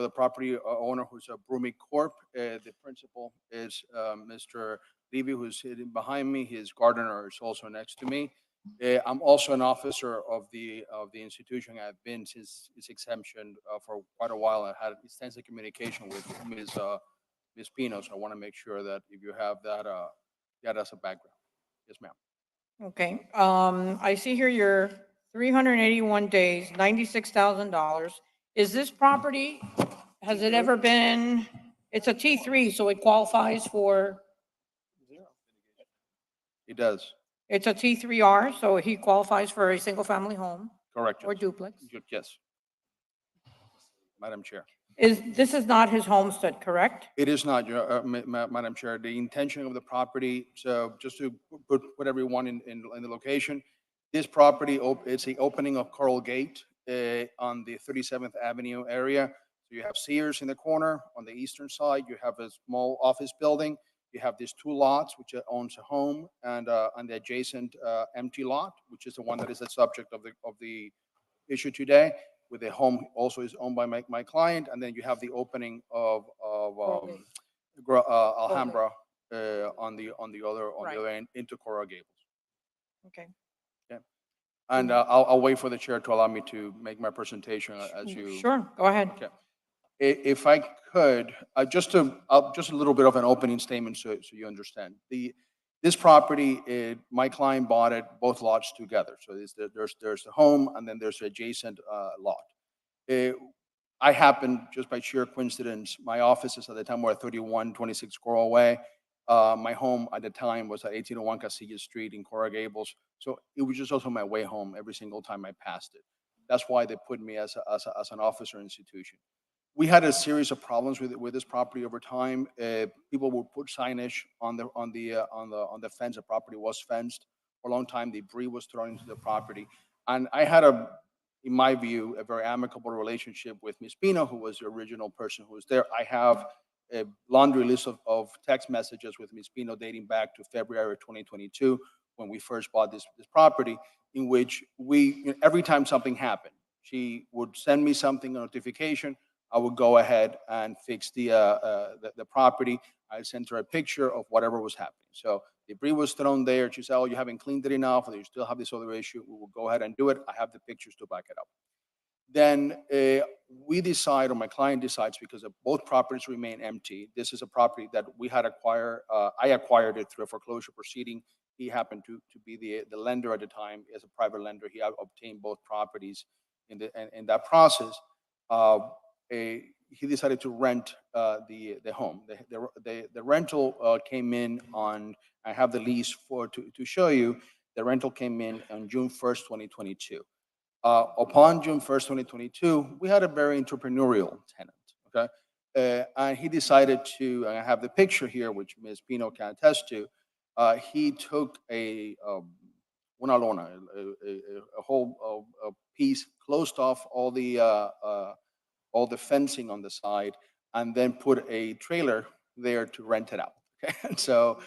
property owner who's a Brumi Corp. The principal is Mr. Levy, who's sitting behind me. His gardener is also next to me. I'm also an officer of the institution. I've been since its exemption for quite a while. I had extensive communication with Ms. Pino, so I want to make sure that if you have that, that as a background. Yes, ma'am.
Okay, I see here you're 381 days, $96,000. Is this property, has it ever been, it's a T3, so it qualifies for,
It does,
it's a T3R, so he qualifies for a single-family home
correct.
or
Judge.
duplex.
Yes. Madam Chair.
This is not his homestead, correct?
It is not, Madam Chair. The intention of the property, so just to put everyone in the location, this property, it's the opening of Coral Gate on the 37th Avenue area. So you have Sears in the corner. On the eastern side, you have a small office building. You have these two lots, which owns a home, and on the adjacent empty lot, which is the one that is the subject of the issue today. With the home also is owned by my client, and then you have the opening of Alhambra on the other end into Coral Gables.
Okay.
Yeah. And I'll wait for the chair to allow me to make my presentation as you.
Sure, go ahead.
Okay. If I could, just a little bit of an opening statement so you understand. This property, my client bought it, both lots together. So there's the home and then there's the adjacent lot. I happened, just by sheer coincidence, my offices at the time were at 3126 Coral Way. My home at the time was at 1801 Casilla Street in Coral Gables. So it was just also my way home every single time I passed it. That's why they put me as an officer institution. We had a series of problems with this property over time. People would put signage on the fence. The property was fenced for a long time. Debris was thrown into the property, and I had in my view, a very amicable relationship with Ms. Pino, who was the original person who was there. I have a laundry list of text messages with Ms. Pino dating back to February 2022, when we first bought this property, in which every time something happened, she would send me something, a notification. I would go ahead and fix the property. I sent her a picture of whatever was happening. So debris was thrown there. She said, "Oh, you haven't cleaned it enough, or you still have this other issue." We will go ahead and do it. I have the pictures to back it up. Then we decide, or my client decides, because both properties remain empty. This is a property that we had acquired. I acquired it through a foreclosure proceeding he happened to be the lender at the time. As a private lender, he obtained both properties in that process. He decided to rent the home. The rental came in on, I have the lease to show you, the rental came in on June 1st, 2022. Upon June 1st, 2022, we had a very entrepreneurial tenant, okay? And he decided to, and I have the picture here, which Ms. Pino can attest to, he took una lona, a whole piece, closed off all the fencing on the side, and then put a trailer there to rent it out. Okay? And so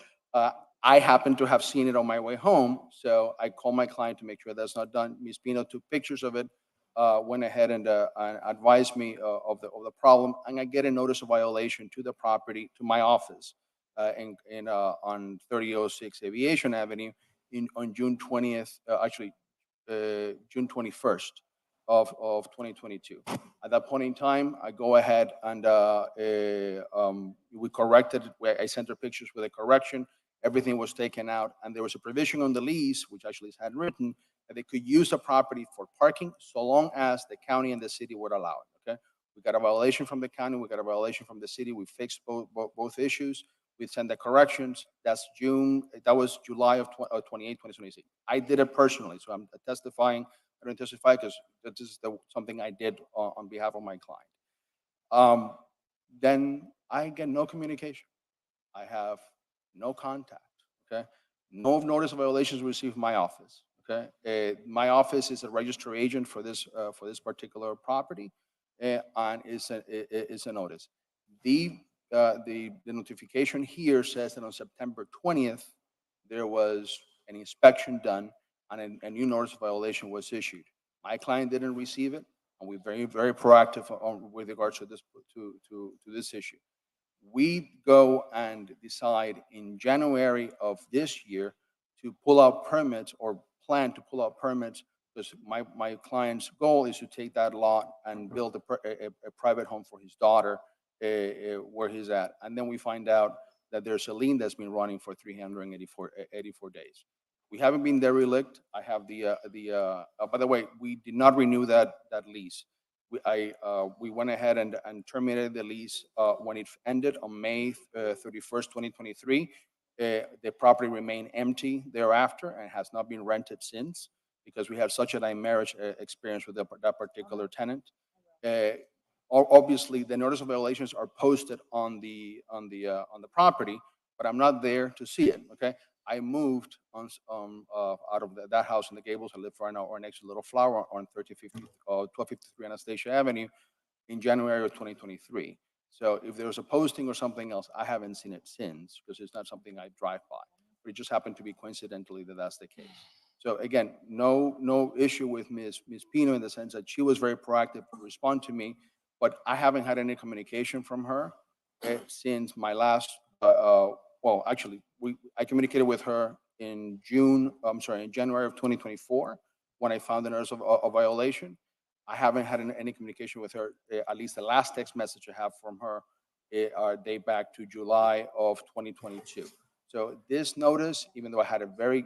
I happened to have seen it on my way home, so I called my client to make sure that's not done. Ms. Pino took pictures of it, went ahead and advised me of the problem, and I get a notice of violation to the property, to my office, on 3006 Aviation Avenue on June 20th, June 21st of 2022. At that point in time, I go ahead and we corrected it. I sent her pictures with a correction. Everything was taken out, and there was a provision on the lease, which actually is handwritten, that they could use the property for parking so long as the county and the city would allow it. Okay, we got a violation from the county, we got a violation from the city. We fixed both issues. We sent the corrections. That was July of 28, 2026. I did it personally, so I'm testifying. I don't testify because this is something I did on behalf of my client. Then I get no communication. I have no contact. Okay, no notice of violations received from my office. Okay, my office is a registered agent for this particular property, and it's a notice. The notification here says that on September 20th there was an inspection done and a new notice of violation was issued. My client didn't receive it, and we're very, very proactive with regards to this issue. We go and decide in January of this year to pull out permits, or plan to pull out permits, because my client's goal is to take that lot and build a private home for his daughter where he's at. And then we find out that there's a lien that's been running for 384 days. We haven't been derelict. I have by the way, we did not renew that lease. We went ahead and terminated the lease when it ended on May 31st, 2023. The property remained empty thereafter and has not been rented since, because we have such a marriage experience with that particular tenant. Obviously, the notice of violations are posted on the property, but I'm not there to see it. Okay, I moved out of that house in the Gables. I live right now or next to Little Flower on 1253 Anastasia Avenue in January of 2023. So if there's a posting or something else, I haven't seen it since, because it's not something I drive by. But it just happened to be coincidentally that that's the case. So again, no issue with Ms. Pino in the sense that she was very proactive to respond to me, but I haven't had any communication from her since my last. Well, actually, I communicated with her in January of 2024 when I found the notice of violation. I haven't had any communication with her. At least the last text message I have from her date back to July of 2022. So this notice, even though I had a very,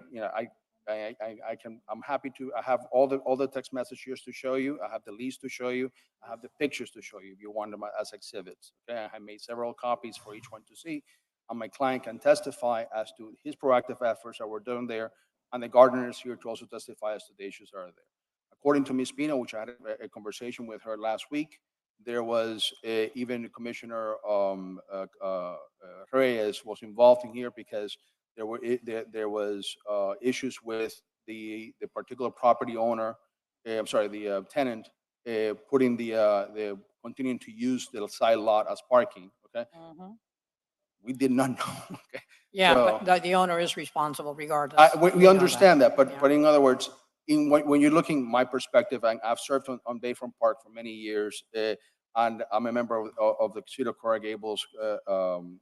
I'm happy to. I have all the text messages to show you. I have the lease to show you. I have the pictures to show you if you want them as exhibits. Okay, I made several copies for each one to see, and my client can testify as to his proactive efforts that were done there, and the gardener is here to also testify as to the issues that are there. According to Ms. Pino, which I had a conversation with her last week, there was even Commissioner Reyes was involved in here, because there was issues with the particular property owner, the tenant, putting the continuing to use the side lot as parking. Okay, we did not know. Okay,
Yeah,
so,
but the owner is responsible regardless.
we understand that, but in other words, when you're looking, my perspective, and I've served on Bayfront Park for many years, and I'm a member of the City of Coral Gables Board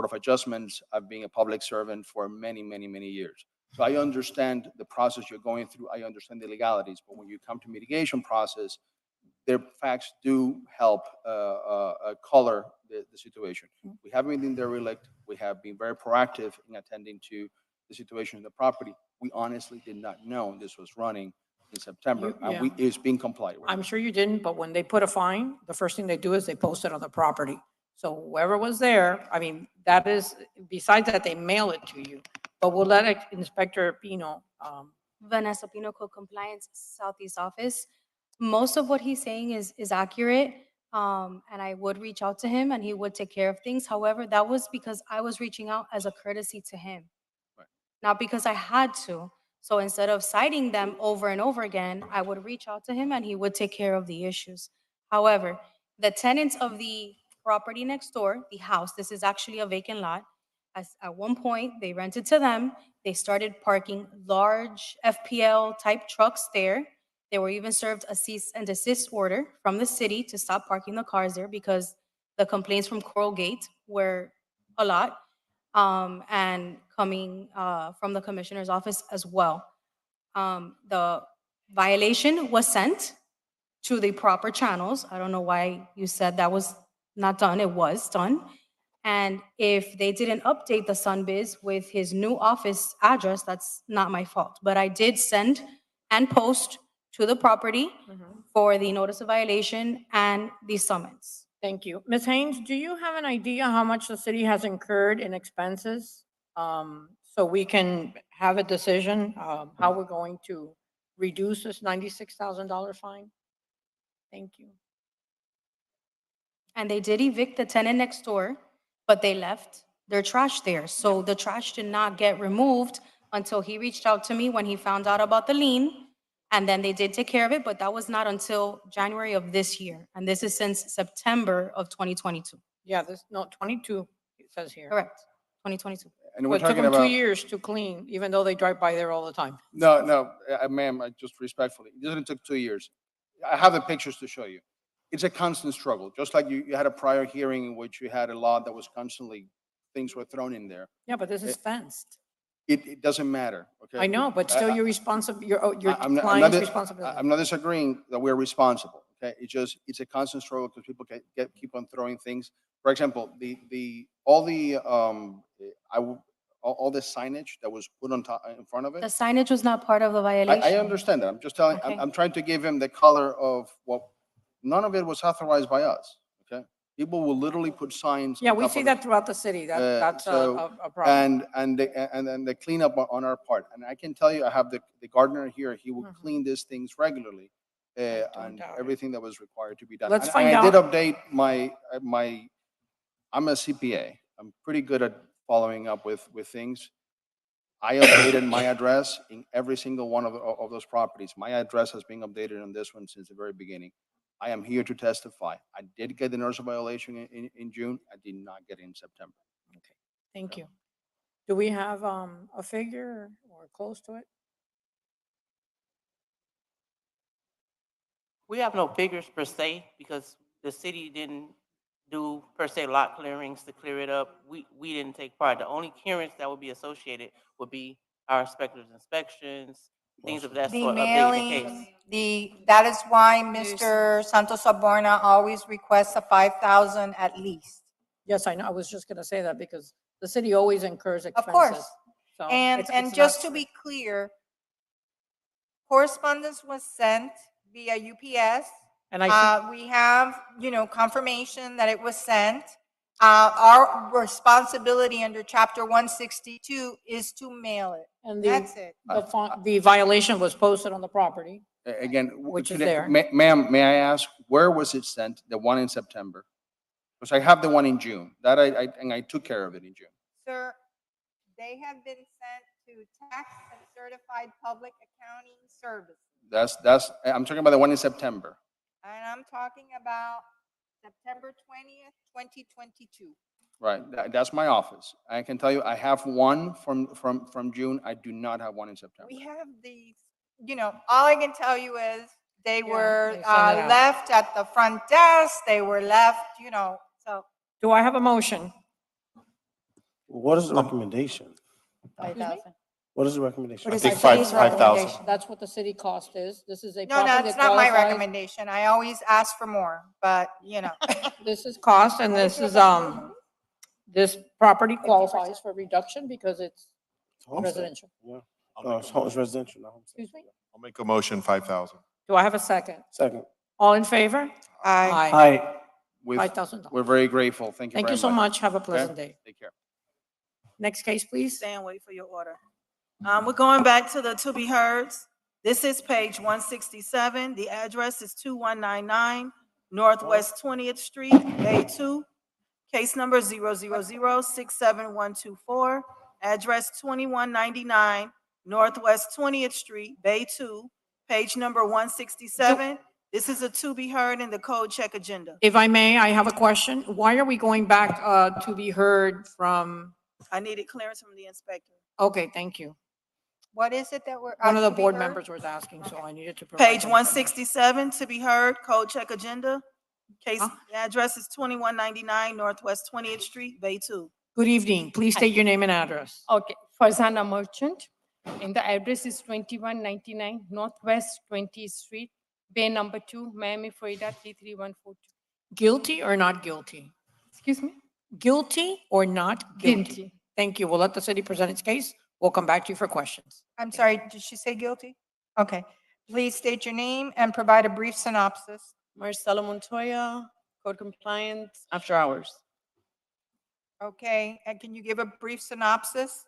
of Adjustments. I've been a public servant for many years. So I understand the process you're going through. I understand the legalities, but when you come to mitigation process, their facts do help color the situation. We haven't been derelict. We have been very proactive in attending to the situation of the property. We honestly did not know this was running in September, and it's being complied with.
I'm sure you didn't, but when they put a fine, the first thing they do is they post it on the property. So whoever was there, I mean, that is, besides that, they mail it to you. But we'll let Inspector Pino,
Vanessa Pino, Code Compliance, Southeast Office. Most of what he's saying is accurate, and I would reach out to him and he would take care of things. However, that was because I was reaching out as a courtesy to him, not because I had to. So instead of citing them over and over again, I would reach out to him and he would take care of the issues. However, the tenants of the property next door, the house, this is actually a vacant lot. At one point, they rented to them. They started parking large FPL type trucks there. They were even served a cease and desist order from the city to stop parking the cars there because the complaints from Coral Gate were a lot, and coming from the commissioner's office as well. The violation was sent to the proper channels. I don't know why you said that was not done. It was done. And if they didn't update the Sunbiz with his new office address, that's not my fault. But I did send and post to the property for the notice of violation and the summons.
thank you. Ms. Haynes, do you have an idea how much the city has incurred in expenses? So we can have a decision, how we're going to reduce this $96,000 fine? Thank you.
And they did evict the tenant next door, but they left their trash there. So the trash did not get removed until he reached out to me when he found out about the lien. And then they did take care of it, but that was not until January of this year. And this is since September of 2022.
Yeah, no, 22, it says here.
Correct, 2022.
And
Well,
we're
it took
talking
them 2
about,
years to clean, even though they drive by there all the time.
no, ma'am, I just respectfully, it didn't took 2 years. I have the pictures to show you. It's a constant struggle, just like you had a prior hearing in which you had a law that was constantly, things were thrown in there.
Yeah, but this is fenced.
It doesn't matter, okay?
I know, but still you're responsible, your
I'm not-
client's responsibility.
I'm not disagreeing that we're responsible, okay? It's a constant struggle because people keep on throwing things. For example, all the signage that was put on top, in front of
The
it.
signage was not part of the violation.
I understand that. I'm just telling,
Okay.
I'm trying to give him the color of what, none of it was authorized by us, okay? People will literally put signs.
Yeah,
on
we
top
see
of
that
it.
throughout the city. That's
So-
a problem.
And then the cleanup on our part. And I can tell you, I have the gardener here, he will clean these things regularly. And
doubt it.
everything that was required to be done.
Let's
And
find
I did
out.
update I'm a CPA. I'm pretty good at following up with things. I updated my address in every single one of those properties. My address has been updated on this one since the very beginning. I am here to testify. I did get the notice of violation in June. I did not get it in September.
Thank you. Do we have a figure or close to it?
We have no figures per se because the city didn't do per se lot clearings to clear it up. We didn't take part. The only clearance that would be associated would be our inspectors' inspections, things of that
The
sort, updating the case.
mailing, that is why Mr. Santos Saborna always requests a 5,000 at least.
Yes, I know. I was just gonna say that because the city always incurs
Of
expenses.
course.
So
And
it's
just
not-
to be clear, correspondence was sent via UPS.
And I
We have, confirmation that it was sent. Our responsibility under Chapter 162 is to mail it.
And
That's it.
the violation was posted on the property.
Again,
Which is
today-
there.
Ma'am, may I ask, where was it sent, the one in September? Because I have the one in June, that I took care of it in June.
Sir, they have been sent to tax and certified public accounting services.
I'm talking about the one in September.
And I'm talking about September 20th, 2022.
Right, that's my office. I can tell you, I have one from June. I do not have one in September.
We have these, all I can tell you is they were
they sent it out.
left at the front desk, they were left, so.
Do I have a motion?
What is the recommendation?
5,000.
What is the recommendation?
What is
I
the
think
city's
5,000.
recommendation? That's what the city cost is. This is a
No,
property
that's
that
not my
qualifies.
recommendation. I always ask for more, but,
This is cost and this is, this property qualifies for reduction because it's
Homestead.
residential.
Yeah. It's residential, not homestead.
Excuse me?
I'll make a motion, 5,000.
Do I have a second?
Second.
All in favor?
Aye.
Hi. With-
$5,000.
We're very grateful. Thank you
Thank
very
you so
much.
much. Have a
Okay?
pleasant day.
Take care.
Next case, please.
Stay and wait for your order. We're going back to the to be heards. This is page 167. The address is 2199 Northwest 20th Street, Bay 2. Case number 000-67124. Address 2199 Northwest 20th Street, Bay 2. Page number 167. This is a to be heard in the code check agenda.
If I may, I have a question. Why are we going back to be heard from?
I needed clearance from the inspector.
Okay, thank you.
What is it that we're?
One of the
to be
board
heard?
members was asking, so I needed to provide.
Page
that
167 to be heard, code check agenda. Case,
Huh?
the address is 2199 Northwest 20th Street, Bay 2.
information. Good evening. Please state your name and address.
Okay, Farzana Merchant, and the address is 2199 Northwest 20th Street, Bay number 2, Miami, Florida 33142.
Guilty or not guilty?
Excuse me?
Guilty or not guilty?
Guilty.
Thank you. We'll let the city present its case. We'll come back to you for questions.
I'm sorry, did she say guilty? Okay. Please state your name and provide a brief synopsis.
Marcela Montoya, code compliance, after hours.
Okay, and can you give a brief synopsis?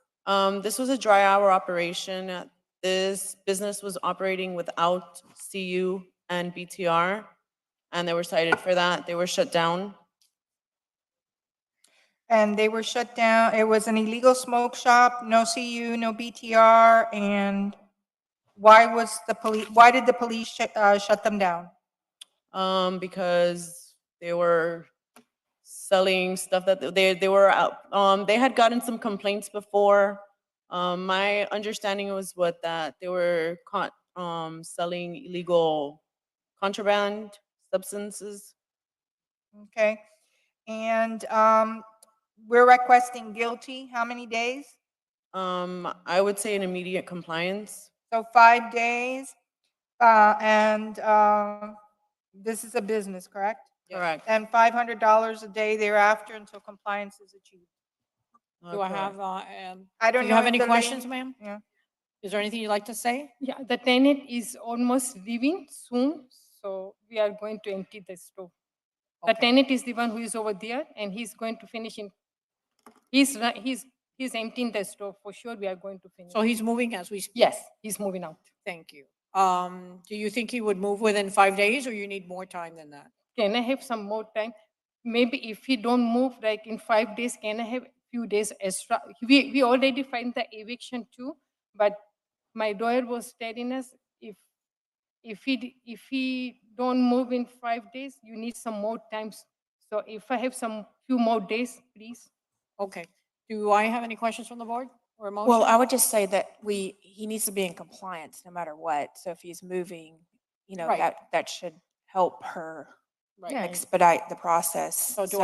This was a dry hour operation. This business was operating without CU and BTR, and they were cited for that. They were shut down.
And they were shut down. It was an illegal smoke shop, no CU, no BTR, and why did the police shut them down?
Because they were selling stuff that they were out. They had gotten some complaints before. My understanding was that they were caught selling illegal contraband substances.
Okay, and we're requesting guilty. How many days?
I would say an immediate compliance.
So 5 days, and this is a business, correct?
Correct.
And $500 a day thereafter until compliance is achieved.
Do I have,
I don't
do you
know
have
if
any
the
questions,
lady-
ma'am?
Yeah.
Is there anything you'd like to say?
Yeah, the tenant is almost leaving soon, so we are going to empty the store. The tenant is the one who is over there, and he's going to finish in, he's emptying the store, for sure we are going to finish.
So he's moving as we speak?
Yes, he's moving out.
Thank you. Do you think he would move within 5 days, or you need more time than that?
Can I have some more time? Maybe if he don't move like in 5 days, can I have few days extra? We already find the eviction too, but my lawyer was telling us if he don't move in 5 days, you need some more times. So if I have some few more days, please.
Okay. Do I have any questions from the board or a motion?
Well, I would just say that he needs to be in compliance no matter what. So if he's moving,
Right.
that should help her
Right.
expedite the process.
So do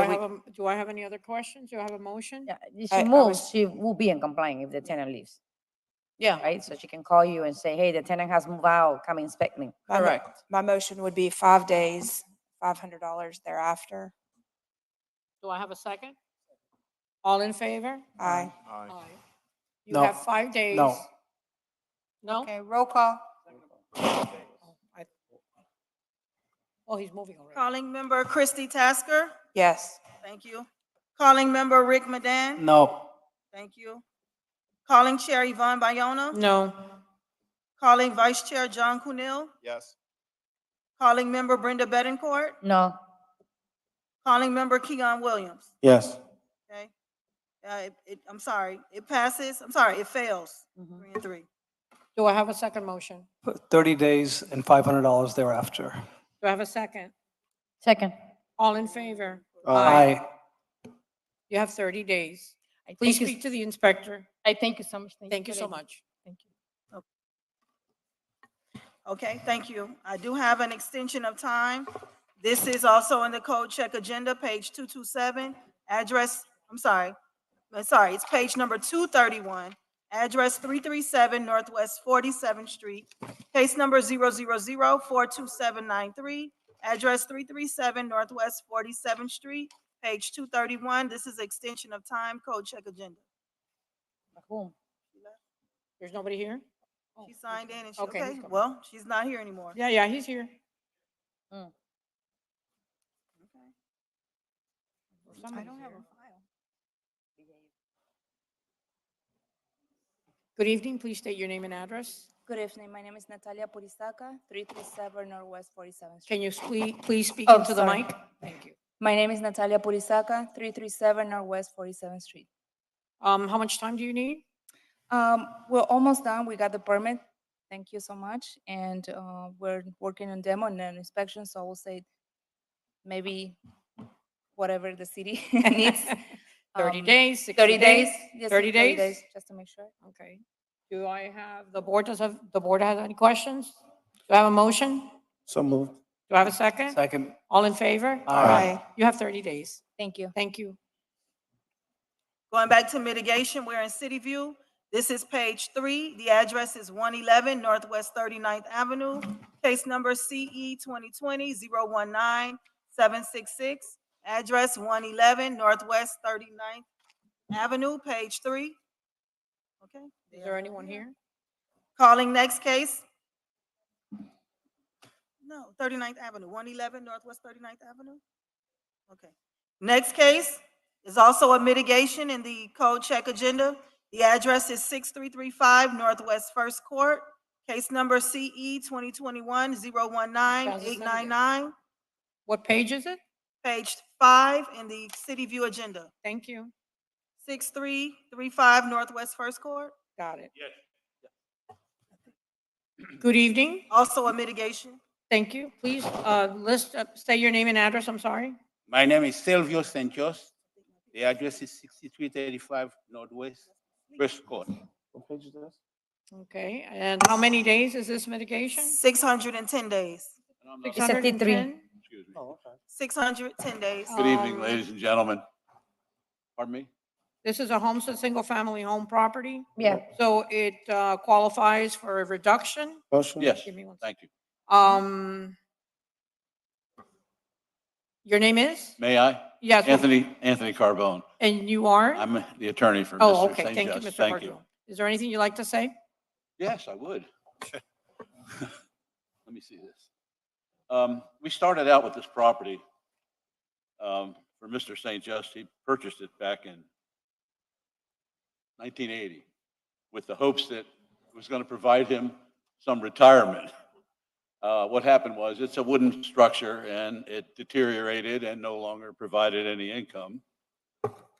I have any other questions? Do I have a motion?
Yeah, if she moves, she will be in compliance if the tenant leaves.
Yeah.
Right? So she can call you and say, hey, the tenant has moved out, come inspect me.
My motion would be 5 days, $500 thereafter.
Do I have a second? All in favor?
Aye.
You
No.
have 5 days.
No.
No?
Okay, roll call.
Oh, he's moving already.
Calling member Christy Tasker.
Yes.
Thank you. Calling member Rick Madan.
No.
Thank you. Calling Chair Yvonne Bayona.
No.
Calling Vice Chair John Kuhnel.
Yes.
Calling member Brenda Betancourt.
No.
Calling member Keon Williams.
Yes.
Okay. I'm sorry. It passes. I'm sorry. It fails. 3 and 3.
Do I have a second motion?
30 days and $500 thereafter.
Do I have a second?
Second.
All in favor?
Aye.
You have 30 days.
Thank
Please
you.
speak to the inspector.
I thank you so much.
Thank you so
very
much.
Thank you.
Okay, thank you. I do have an extension of time. This is also in the code check agenda, page 227, address, it's page number 231, address 337 Northwest 47th Street, case number 000-42793, address 337 Northwest 47th Street, Page 231, this is extension of time, code check agenda.
Whom? There's nobody here?
She signed in and she,
Okay, he's
okay,
coming.
well, she's not here anymore.
Yeah, he's here.
I don't have a file.
Good evening, please state your name and address.
Good evening. My name is Natalia Purisaca, 337 Northwest 47th Street.
Can you please speak
Oh,
into the
sorry.
mic? Thank you.
My name is Natalia Purisaca, 337 Northwest 47th Street.
How much time do you need?
We're almost done. We got the permit. Thank you so much. And we're working on demo and then inspection. So I will say maybe whatever the city needs.
30 days, 60
30 days.
days?
Yes,
30 days?
just to make sure.
Okay. Do I have, the board has any questions? Do I have a motion?
So moved.
Do I have a second?
Second.
All in favor?
Aye.
You have 30 days.
Thank you.
Thank you.
Going back to mitigation, we're in City View. This is page 3. The address is 111 Northwest 39th Avenue. Case number CE 2020-019-766. Address 111 Northwest 39th Avenue, page 3. Okay.
Is there anyone here?
Calling next case. No, 39th Avenue, 111 Northwest 39th Avenue. Okay. Next case is also a mitigation in the code check agenda. The address is 6335 Northwest First Court. Case number CE 2021-019-899.
What page is it?
Page 5 in the City View agenda.
Thank you.
6335 Northwest First Court.
Got it.
Yes.
Good evening.
Also a mitigation.
Thank you. Please state your name and address. I'm sorry.
My name is 𝐂𝐢𝐭𝐲. The address is 6335 Northwest First Court.
What page is this?
Okay. And how many days is this mitigation?
610 days.
It's a T3.
610 days.
Good evening, ladies and gentlemen. Pardon me?
This is a homestead, single-family home property.
Yeah.
So it qualifies for a reduction.
Motion?
Yes,
Give me one
thank you.
Your name is?
May I?
Yes.
Anthony Carbone.
And you are?
I'm the attorney for
Oh,
Mr.
okay.
St.
Thank you,
Just.
Mr.
Thank you.
Cardone. Is there anything you'd like to say?
Yes, I would. Let me see this. We started out with this property for Mr. St. Just. He purchased it back in 1980 with the hopes that it was going to provide him some retirement. What happened was it's a wooden structure and it deteriorated and no longer provided any income.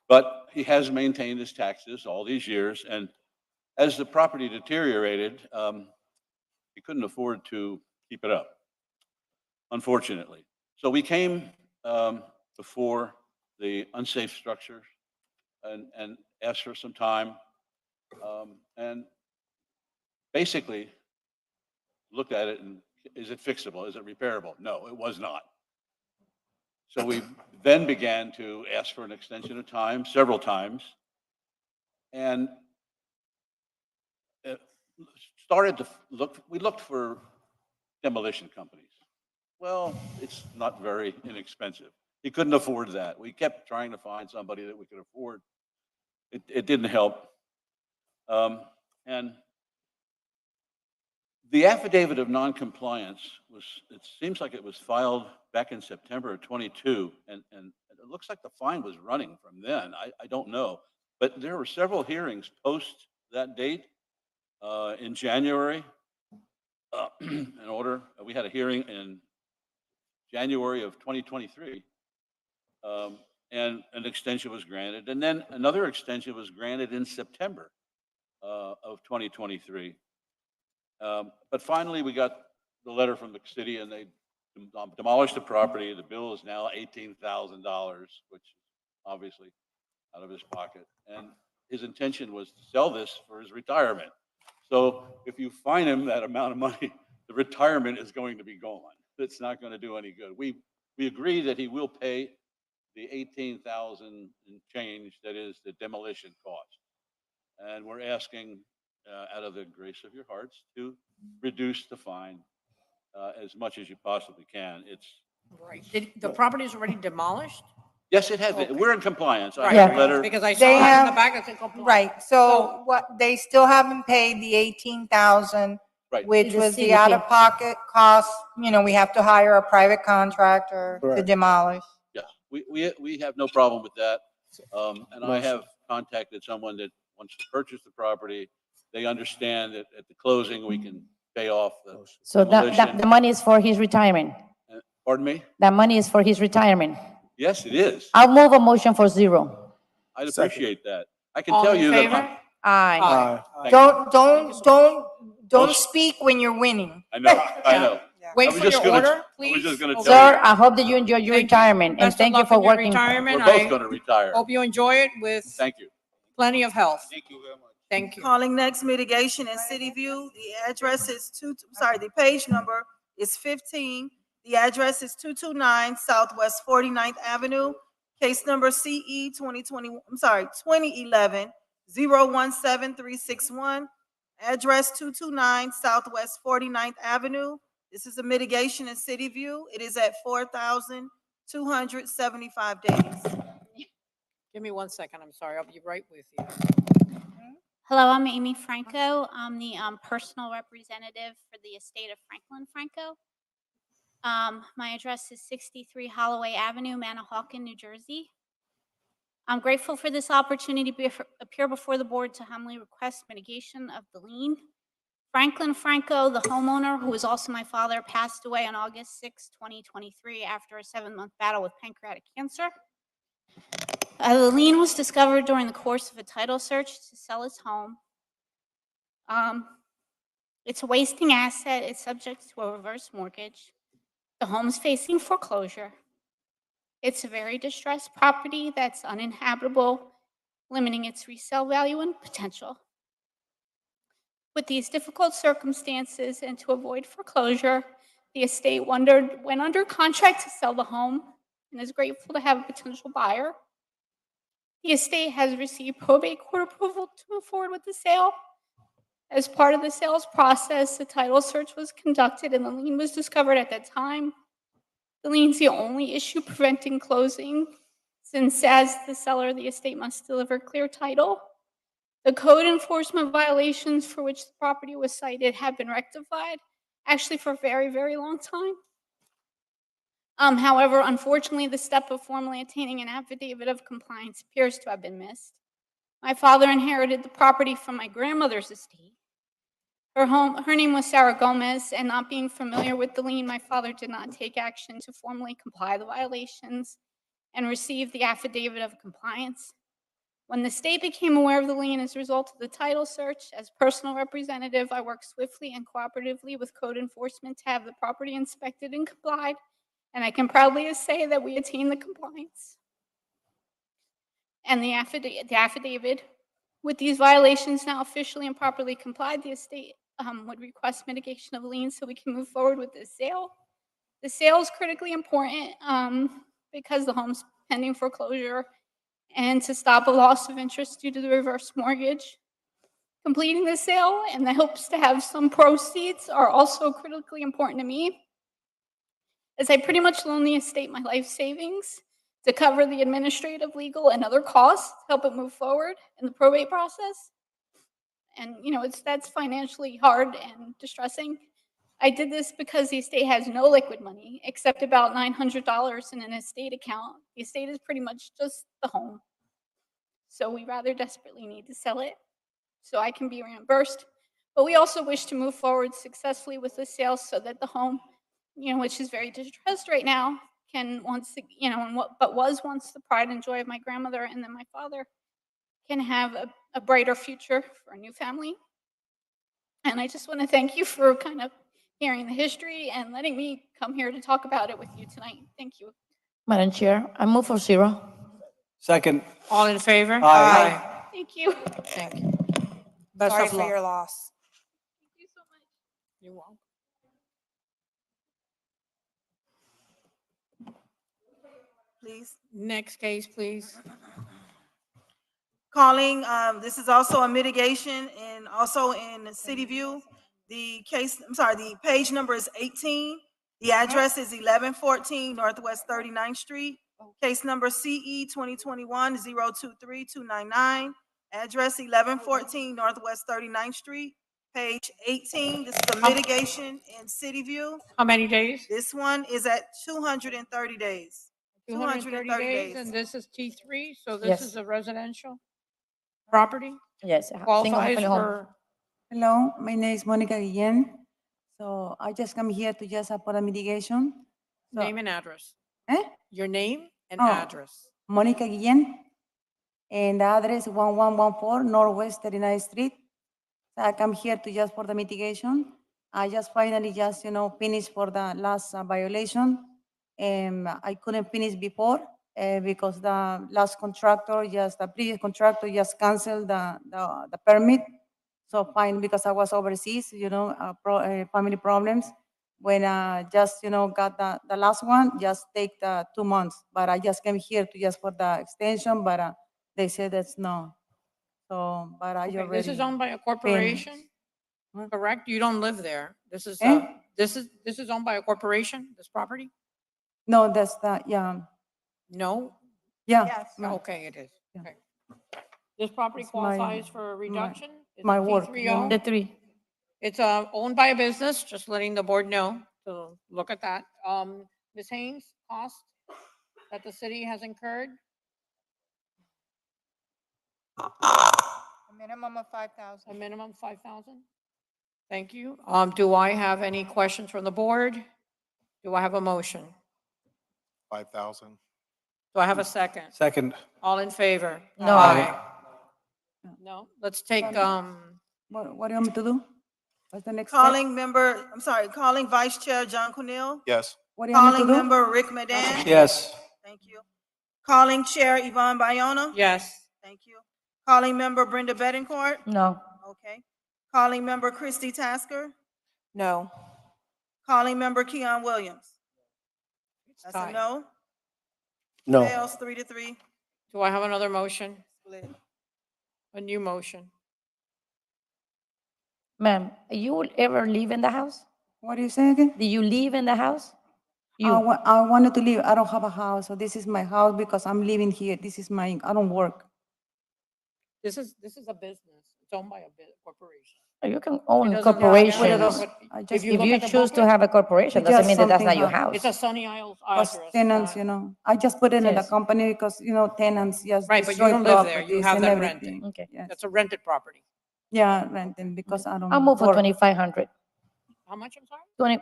But he has maintained his taxes all these years. And as the property deteriorated, he couldn't afford to keep it up, unfortunately. So we came before the unsafe structures and asked for some time. And basically looked at it and is it fixable? Is it repairable? No, it was not. So we then began to ask for an extension of time several times and started to we looked for demolition companies. Well, it's not very inexpensive. He couldn't afford that. We kept trying to find somebody that we could afford. It didn't help. And the affidavit of noncompliance it seems like it was filed back in September of 22, and it looks like the fine was running from then. I don't know. But there were several hearings post that date in January. We had a hearing in January of 2023, and an extension was granted. And then another extension was granted in September of 2023. But finally, we got the letter from the city and they demolished the property. The bill is now $18,000, which is obviously out of his pocket. And his intention was to sell this for his retirement. So if you fine him that amount of money, the retirement is going to be gone. It's not going to do any good. We agree that he will pay the $18,000 and change that is the demolition cost. And we're asking out of the grace of your hearts to reduce the fine as much as you possibly can.
Right. The property is already demolished?
Yes, it has been. We're in compliance. I
Right,
have a letter.
because I saw
They
it in
have-
the back, it's in compliance.
Right, so what, they still haven't paid the 18,000,
Right.
which
The
was
city
the out-of-pocket cost. You know, we have to hire a private contractor to
Correct.
demolish.
Yeah, we have no problem with that. And I
Motion.
have contacted someone that wants to purchase the property. They understand that at the closing, we can pay off the
So
demolition.
the money is for his retirement.
Pardon me?
That money is for his retirement.
Yes, it is.
I'll move a motion for 0.
I'd
Second.
appreciate that. I can
All
tell
in
you
favor?
that.
Aye.
Aye.
Thank you.
Don't speak when you're winning.
I know, I know.
Wait
I was
for
just
your
gonna-
order,
I
please.
was just gonna
Over
tell
Sir,
you.
I hope that you enjoy your
Thank you.
retirement, and
Best of
thank you
luck
for
in your
working.
retirement.
We're both
I
going to retire.
hope you enjoy it with
Thank you.
plenty of health.
Thank you very much.
Thank you.
Calling next mitigation in City View. The address is the page number is 15. The address is 229 Southwest 49th Avenue. Case number CE 2011 017361. Address 229 Southwest 49th Avenue. This is a mitigation in City View. It is at 4,275 days.
Give me 1 second, I'm sorry, I'll be right with you.
Hello, I'm Amy Franco. I'm the personal representative for the estate of Franklin Franco. My address is 63 Holloway Avenue, Manahawkin, New Jersey. I'm grateful for this opportunity to appear before the board to humbly request mitigation of the lien. Franklin Franco, the homeowner, who is also my father, passed away on August 6, 2023 after a 7-month battle with pancreatic cancer. The lien was discovered during the course of a title search to sell his home. It's a wasting asset. It's subject to a reverse mortgage. The home's facing foreclosure. It's a very distressed property that's uninhabitable, limiting its resale value and potential. With these difficult circumstances and to avoid foreclosure, the estate went under contract to sell the home and is grateful to have a potential buyer. The estate has received probate court approval to move forward with the sale. As part of the sales process, a title search was conducted and the lien was discovered at that time. The lien is the only issue preventing closing, since as the seller, the estate must deliver clear title. The code enforcement violations for which the property was cited have been rectified, actually for a very, very long time. However, unfortunately, the step of formally attaining an affidavit of compliance appears to have been missed. My father inherited the property from my grandmother's estate. Her name was Sarah Gomez, and not being familiar with the lien, my father did not take action to formally comply the violations and receive the affidavit of compliance. When the state became aware of the lien as a result of the title search, as personal representative, I worked swiftly and cooperatively with code enforcement to have the property inspected and complied, and I can proudly say that we attained the compliance. And the affidavit, with these violations now officially and properly complied, the estate would request mitigation of lien so we can move forward with the sale. The sale is critically important because the home's pending foreclosure and to stop a loss of interest due to the reverse mortgage. Completing the sale in the hopes to have some proceeds are also critically important to me, as I pretty much loan the estate my life savings to cover the administrative, legal, and other costs to help it move forward in the probate process. And, you know, that's financially hard and distressing. I did this because the estate has no liquid money except about $900 in an estate account. The estate is pretty much just the home. So we rather desperately need to sell it so I can be reimbursed. But we also wish to move forward successfully with the sale so that the home, you know, which is very distressed right now, can once, you know, but was once the pride and joy of my grandmother and then my father, can have a brighter future for a new family. And I just want to thank you for kind of hearing the history and letting me come here to talk about it with you tonight. Thank you.
Madam Chair, I move for 0.
Second.
All in favor?
Aye.
Thank you.
Thank you. Best
Sorry
of
for
luck.
your loss.
Thank you so much.
You're welcome.
Please.
Next case, please.
Calling, this is also a mitigation and also in City View. The page number is 18. The address is 1114 Northwest 39th Street. Case number CE 2021-023-299, address 1114 Northwest 39th Street, page 18. This is a mitigation in City View.
How many days?
This one is at 230 days.
230 days, and this is T3, so this
Yes.
is a residential property?
Yes.
Qualifies
Single-family home.
for,
Hello, my name is Monica Guillen. So I just come here to just put a mitigation. So-
name and address.
Eh?
Your name and
Oh.
address.
Monica Guillen. And the address 1114 Northwest 39th Street. So I come here to just for the mitigation. I just finally just, finished for the last violation. And I couldn't finish before because the last contractor, the previous contractor just canceled the permit. So fine, because I was overseas, family problems. When I just, got the last one, just take the 2 months. But I just came here to just for the extension, but they said that's no. So, but I
Okay,
already.
this is owned by a corporation, correct? You don't live there. This is,
Eh?
this is owned by a corporation, this property?
No, that's the, yeah.
No?
Yeah.
Okay, it is. Okay. This property
It's my-
qualifies for a reduction? Is
my
it
work,
T3
you know?
owned?
The three.
It's owned by a business, just letting the board know to look at that. Ms. Haynes, cost that the city has incurred?
A minimum of 5,000.
A minimum 5,000? Thank you. Do I have any questions from the board? Do I have a motion?
5,000.
Do I have a second?
Second.
All in favor?
No.
Aye. No, let's take,
What do you want me to do? What's the next step?
Calling Vice Chair John Cornell.
Yes.
What do you want me to
Calling
do?
member Rick Madan.
Yes.
Thank you. Calling Chair Yvonne Bayona.
yes.
Thank you. Calling member Brenda Bettencourt.
No.
Okay. Calling member Christy Tasker.
No.
Calling member Keon Williams. That's a
tied.
no.
No.
Fails 3-3.
Do I have another motion?
Split.
A new motion?
Ma'am, you ever live in the house?
What do you say again?
Do you live in the house? You,
I wanted to leave. I don't have a house, so this is my house because I'm living here. This is I don't work.
This is a business. It's owned by a corporation.
you can own
doesn't-
corporations.
I
If
just,
you
If
look
you
at the
choose to
booklet,
have a corporation,
It's
doesn't
just
mean that that's not
something
your
that-
house.
it's a Sunny Isles
because
address.
tenants, I just put it in the
Yes.
company because, tenants just
Right, but you
destroy
don't live there. You
properties
have
and
that
everything.
rented.
Okay.
Yes.
That's a rented property.
Yeah, renting because I don't
I'll move for
work.
2,500.
How much, I'm sorry?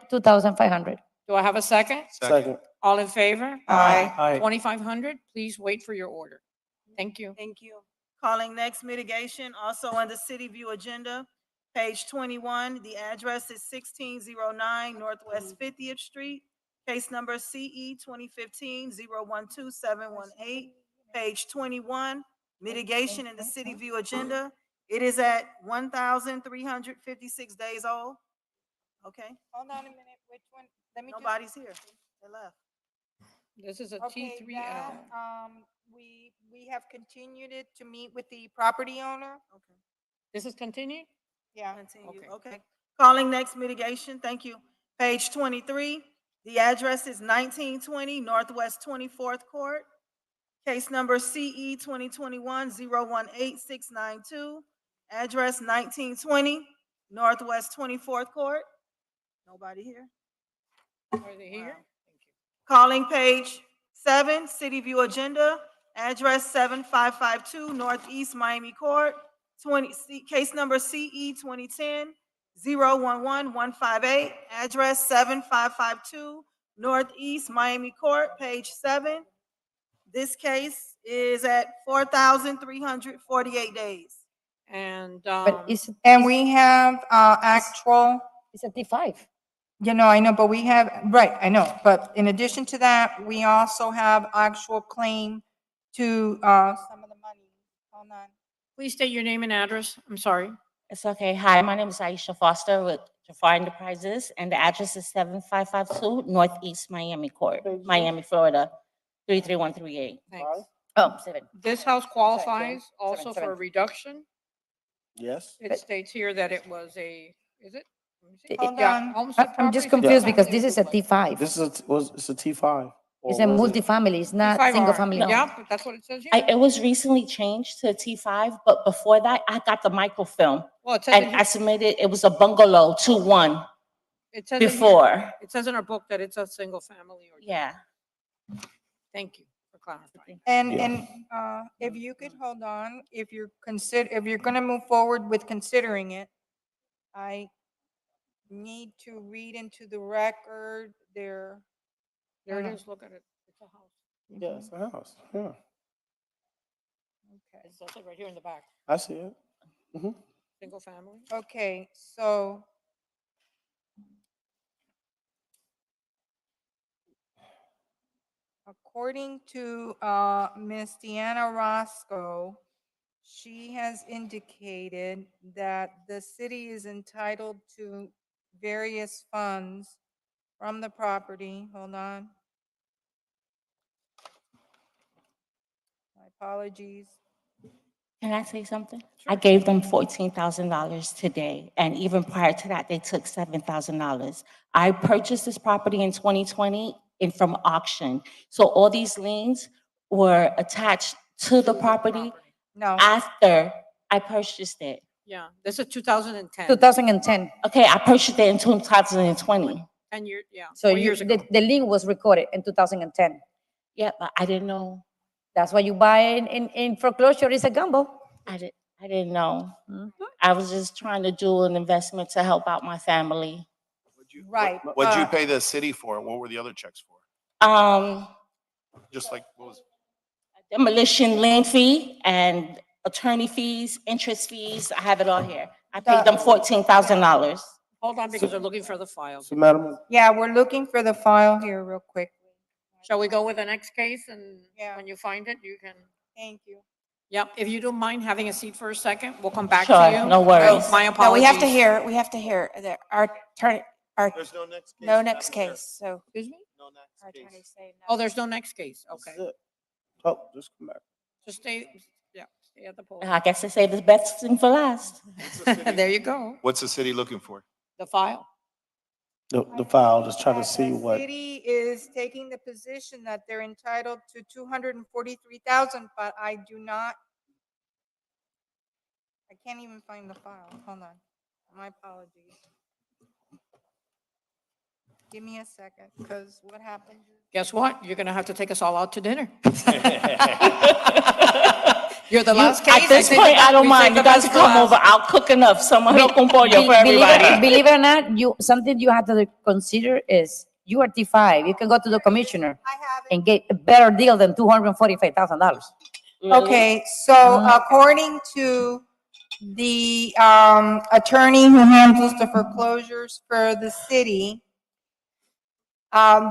2,500.
Do I have a second?
Second.
All in favor?
Aye.
Aye.
2,500, please wait for your order. Thank you.
Thank you. Calling next mitigation, also on the City View agenda, page 21. The address is 1609 Northwest 50th Street. Case number CE 2015-012718, page 21. Mitigation in the City View agenda. It is at 1,356 days old. Okay,
Hold on a minute, which one? Let me just.
nobody's here. They left.
This is a
Okay,
T3L.
that, we have continued it to meet with the property owner.
Okay.
This is continued?
Yeah.
Continue.
Okay.
Okay. Calling next mitigation. Thank you. Page 23. The address is 1920 Northwest 24th Court. Case number CE 2021-018692. Address 1920 Northwest 24th Court. Nobody here?
Are they here?
Calling page 7, City View agenda. Address 7552 Northeast Miami Court. Case number CE 2010-011158. Address 7552 Northeast Miami Court, page 7. This case is at 4,348 days.
And,
But
And we have, actual,
it's a T5.
I know, but we have, right, I know, but in addition to that, we also have actual claim to, some of the money. Hold on.
please state your name and address. I'm sorry.
It's okay. Hi, my name is Aisha Foster with Jafar Enterprises, and the address is 7552 Northeast Miami Court, Miami, Florida, 33138.
Thanks.
Oh,
7.
This house qualifies also
Seven,
for a
seven.
reduction.
Yes.
It states here that it was is it? Let me see.
Hold
Yeah,
on.
homestead
I'm just
property,
confused because
single-family
this is a
duplex.
T5.
This is it's a T5.
It's
Or
a
was it-
multifamily, it's not
T5R.
single family home.
Yeah, but that's what it says here.
It was recently changed to T5, but before that, I got the microfilm.
Well, it says
And
in
I
here,
submitted, it was a bungalow 2-1
it says in here-
before.
It says in our book that it's a single family or.
Yeah.
Thank you for clarifying.
And if you could hold on, if you're gonna move forward with considering it, I need to read into the record their.
There it is, look at it. It's a house.
Yeah, it's a house. Yeah,
Okay.
It says it right here in the back,
I see it. Mhm.
single family.
Okay, so according to Ms. Deanna Roscoe, she has indicated that the city is entitled to various funds from the property. Hold on. My apologies.
Can I say something? I gave them $14,000 today, and even prior to that, they took $7,000. I purchased this property in 2020 and from auction. So all these liens were attached to the property
No.
after I purchased it.
Yeah, this is 2010.
2010.
Okay, I purchased it in 2020.
10 years, yeah.
So
4 years ago.
the lien was recorded in 2010.
Yeah, but I didn't know.
That's why you buy in foreclosure, it's a gamble.
I didn't know.
Mhm.
I was just trying to do an investment to help out my family.
Right.
What'd you pay the city for? What were the other checks for? Just like, what was?
Demolition lien fee and attorney fees, interest fees. I have it all here. I paid them $14,000.
Hold on, because they're looking for the file.
So, Madam,
Yeah, we're looking for the file here real quick.
Shall we go with the next case, and
Yeah.
when you find it, you can,
Thank you.
yep, if you don't mind having a seat for a second, we'll come back
Sure,
to you.
no worries.
My
No,
apologies.
we have to hear, our attorney,
There's no next case.
no next case, so.
Excuse me?
No next
Our
case.
attorneys say no.
Oh, there's no next case,
this is
okay.
it. Oh, just come back.
Just stay, yeah, stay at the pole.
I guess they say the best thing for last.
There you go,
What's the city looking for?
the file.
The file, just try to
That
see
the
what.
city is taking the position that they're entitled to 243,000, but I do not. I can't even find the file. Hold on. My apologies. Give me a second, because what happened?
Guess what? You're gonna have to take us all out to dinner. You're the last case.
At this
think
point, I don't
we
mind.
saved
You
the
guys
best
can
for
come
last.
over. I'll cook enough. Some arroz con pollo for everybody.
Believe it or not, something you have to consider is you are T5. You can go to the commissioner and get a better deal than $245,000.
Okay, so according to the attorney who handles the foreclosures for the city,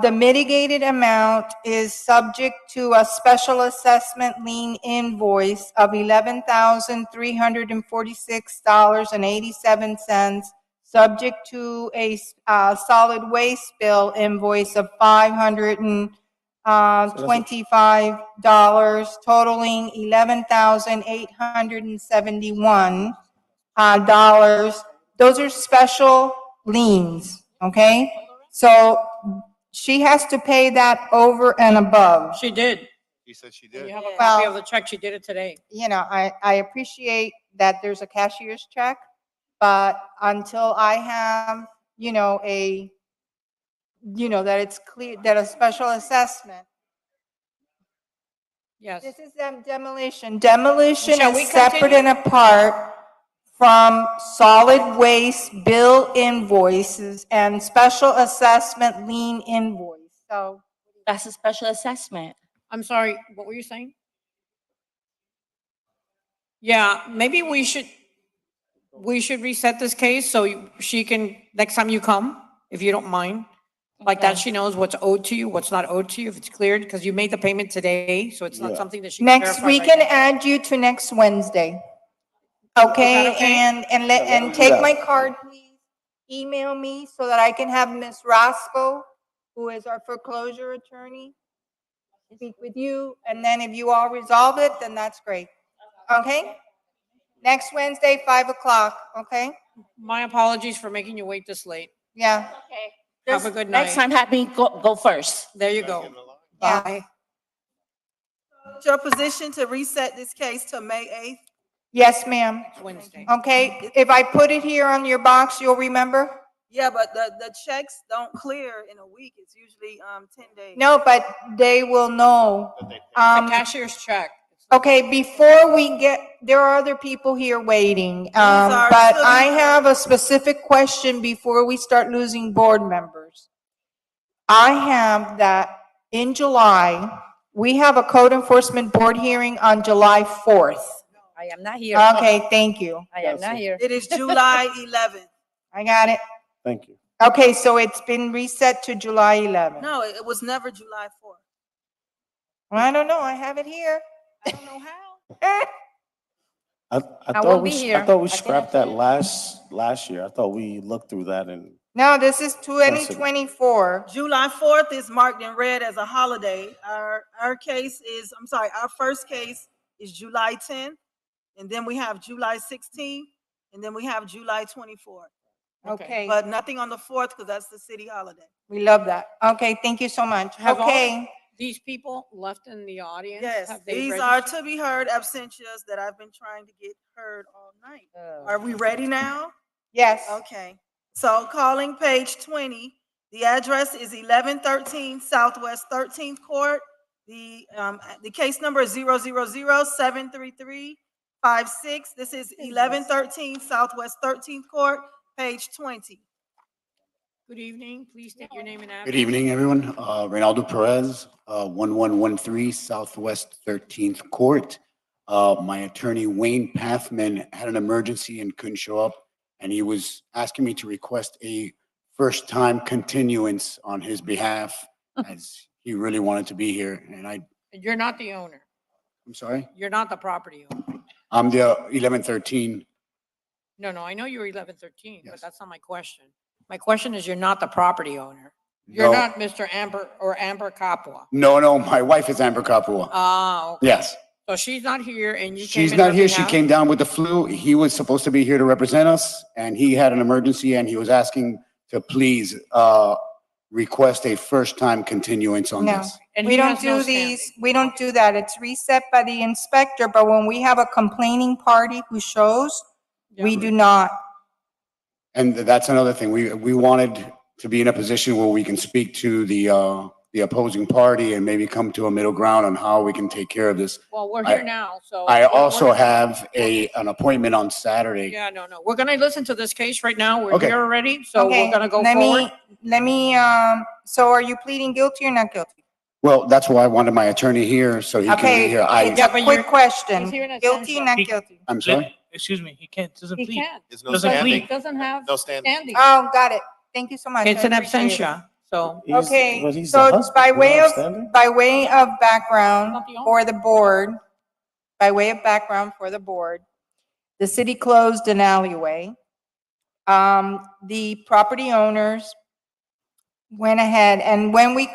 the mitigated amount is subject to a special assessment lien invoice of $11,346.87, subject to a solid waste bill invoice of $525, totaling $11,871 dollars. Those are special liens, okay? So she has to pay that over and above.
She did.
He said she
You
did.
have a copy
Well-
of the check. She did it today.
You know, I appreciate that there's a cashier's check, but until I have, that it's clear, that a special assessment.
Yes.
This is demolition. Demolition
Shall we
is separate
continue?
and apart from solid waste bill invoices and special assessment lien invoice. So
That's a special assessment.
I'm sorry, what were you saying? Yeah, maybe we should reset this case so she can, next time you come, if you don't mind. Like that, she knows what's owed to you, what's not owed to you, if it's cleared, because you made the payment today, so it's not
Yeah.
something that she can
next,
verify
we
right
can
now.
add you to next Wednesday. Okay,
okay?
and take my card, please. Email me so that I can have Ms. Roscoe, who is our foreclosure attorney, speak with you, and then if you all resolve it, then that's great. Okay? Next Wednesday, 5 o'clock, okay?
My apologies for making you wait this late.
Yeah.
Have a good night.
Next time, have me go first.
There you go.
Aye.
It's your position to reset this case to May 8th?
Yes, ma'am.
Wednesday.
Okay, if I put it here on your box, you'll remember?
Yeah, but the checks don't clear in a week. It's usually 10 days.
No, but they will know.
It's a cashier's check.
Okay, before we get, there are other people here waiting.
are
But
to be
I have a specific question before we start losing board members. I have that in July, we have a code enforcement board hearing on July 4th.
I am not here.
Okay, thank you.
I am not here.
It is July 11th.
I got it.
Thank you.
Okay, so it's been reset to July 11th.
No, it was never July 4th.
I don't know, I have it here.
I don't know how.
I
I
thought
won't
we,
be
I
here.
thought we
I think
scrapped that last year. I thought we looked through that and,
No, this is 2024.
July 4th is marked in red as a holiday. Our case is, I'm sorry, our first case is July 10th, and then we have July 16th, and then we have July 24th.
Okay,
But nothing on the 4th because that's the city holiday.
we love that. Okay, thank you so much.
Have all
Okay,
these people left in the audience?
Yes,
Have they
these are
registered?
to be heard absentias that I've been trying to get heard all night. Are we ready now?
yes.
Okay, so calling page 20, the address is 1113 Southwest 13th Court. The case number is 000-73356. This is 1113 Southwest 13th Court, page 20.
Good evening. Please state your name and address.
Good evening, everyone. Reynaldo Perez, 1113 Southwest 13th Court. My attorney, Wayne Pathman, had an emergency and couldn't show up, and he was asking me to request a first-time continuance on his behalf, as he really wanted to be here, and
And you're not the owner.
I'm sorry?
You're not the property owner.
I'm the 1113.
No, I know you're 1113, but
Yes.
that's not my question. My question is, you're not the property owner. You're
No.
not Mr. Amber Capua.
No, my wife is Amber Capua.
Ah, okay.
Yes.
So she's not here and you came
She's
in her
not here. She
behalf?
came down with the flu. He was supposed to be here to represent us, and he had an emergency, and he was asking to please request a first-time continuance on
No,
this.
And
we
he
don't
has no
do these, we don't do that. It's reset by the inspector, but when we have a complaining party who shows, we do not.
And that's another thing. We wanted to be in a position where we can speak to the opposing party and maybe come to a middle ground on how we can take care of this.
Well, we're here now, so.
I
we're-
also
we're-
have an appointment on Saturday.
Yeah, no. We're gonna listen to this case right now. We're
Okay.
here already, so
Okay,
we're gonna go
let
forward.
so are you pleading guilty or not guilty?
Well, that's why I wanted my attorney here, so he can be
Okay,
here.
it's a quick question.
He's here in
Guilty or
absentia.
not guilty?
I'm sorry?
Excuse me, he can't, doesn't
He
plead.
can't.
There's no
Doesn't
standing.
plead.
Doesn't have
No standing.
standing.
Oh, got it. Thank you so much.
It's
I
an
appreciate it.
absentia, so.
Okay,
but he's the
so
husband.
by
He's
way
not
of,
standing?
by way of background
Not the owner.
for the board, the city closed an alleyway. The property owners went ahead, and when we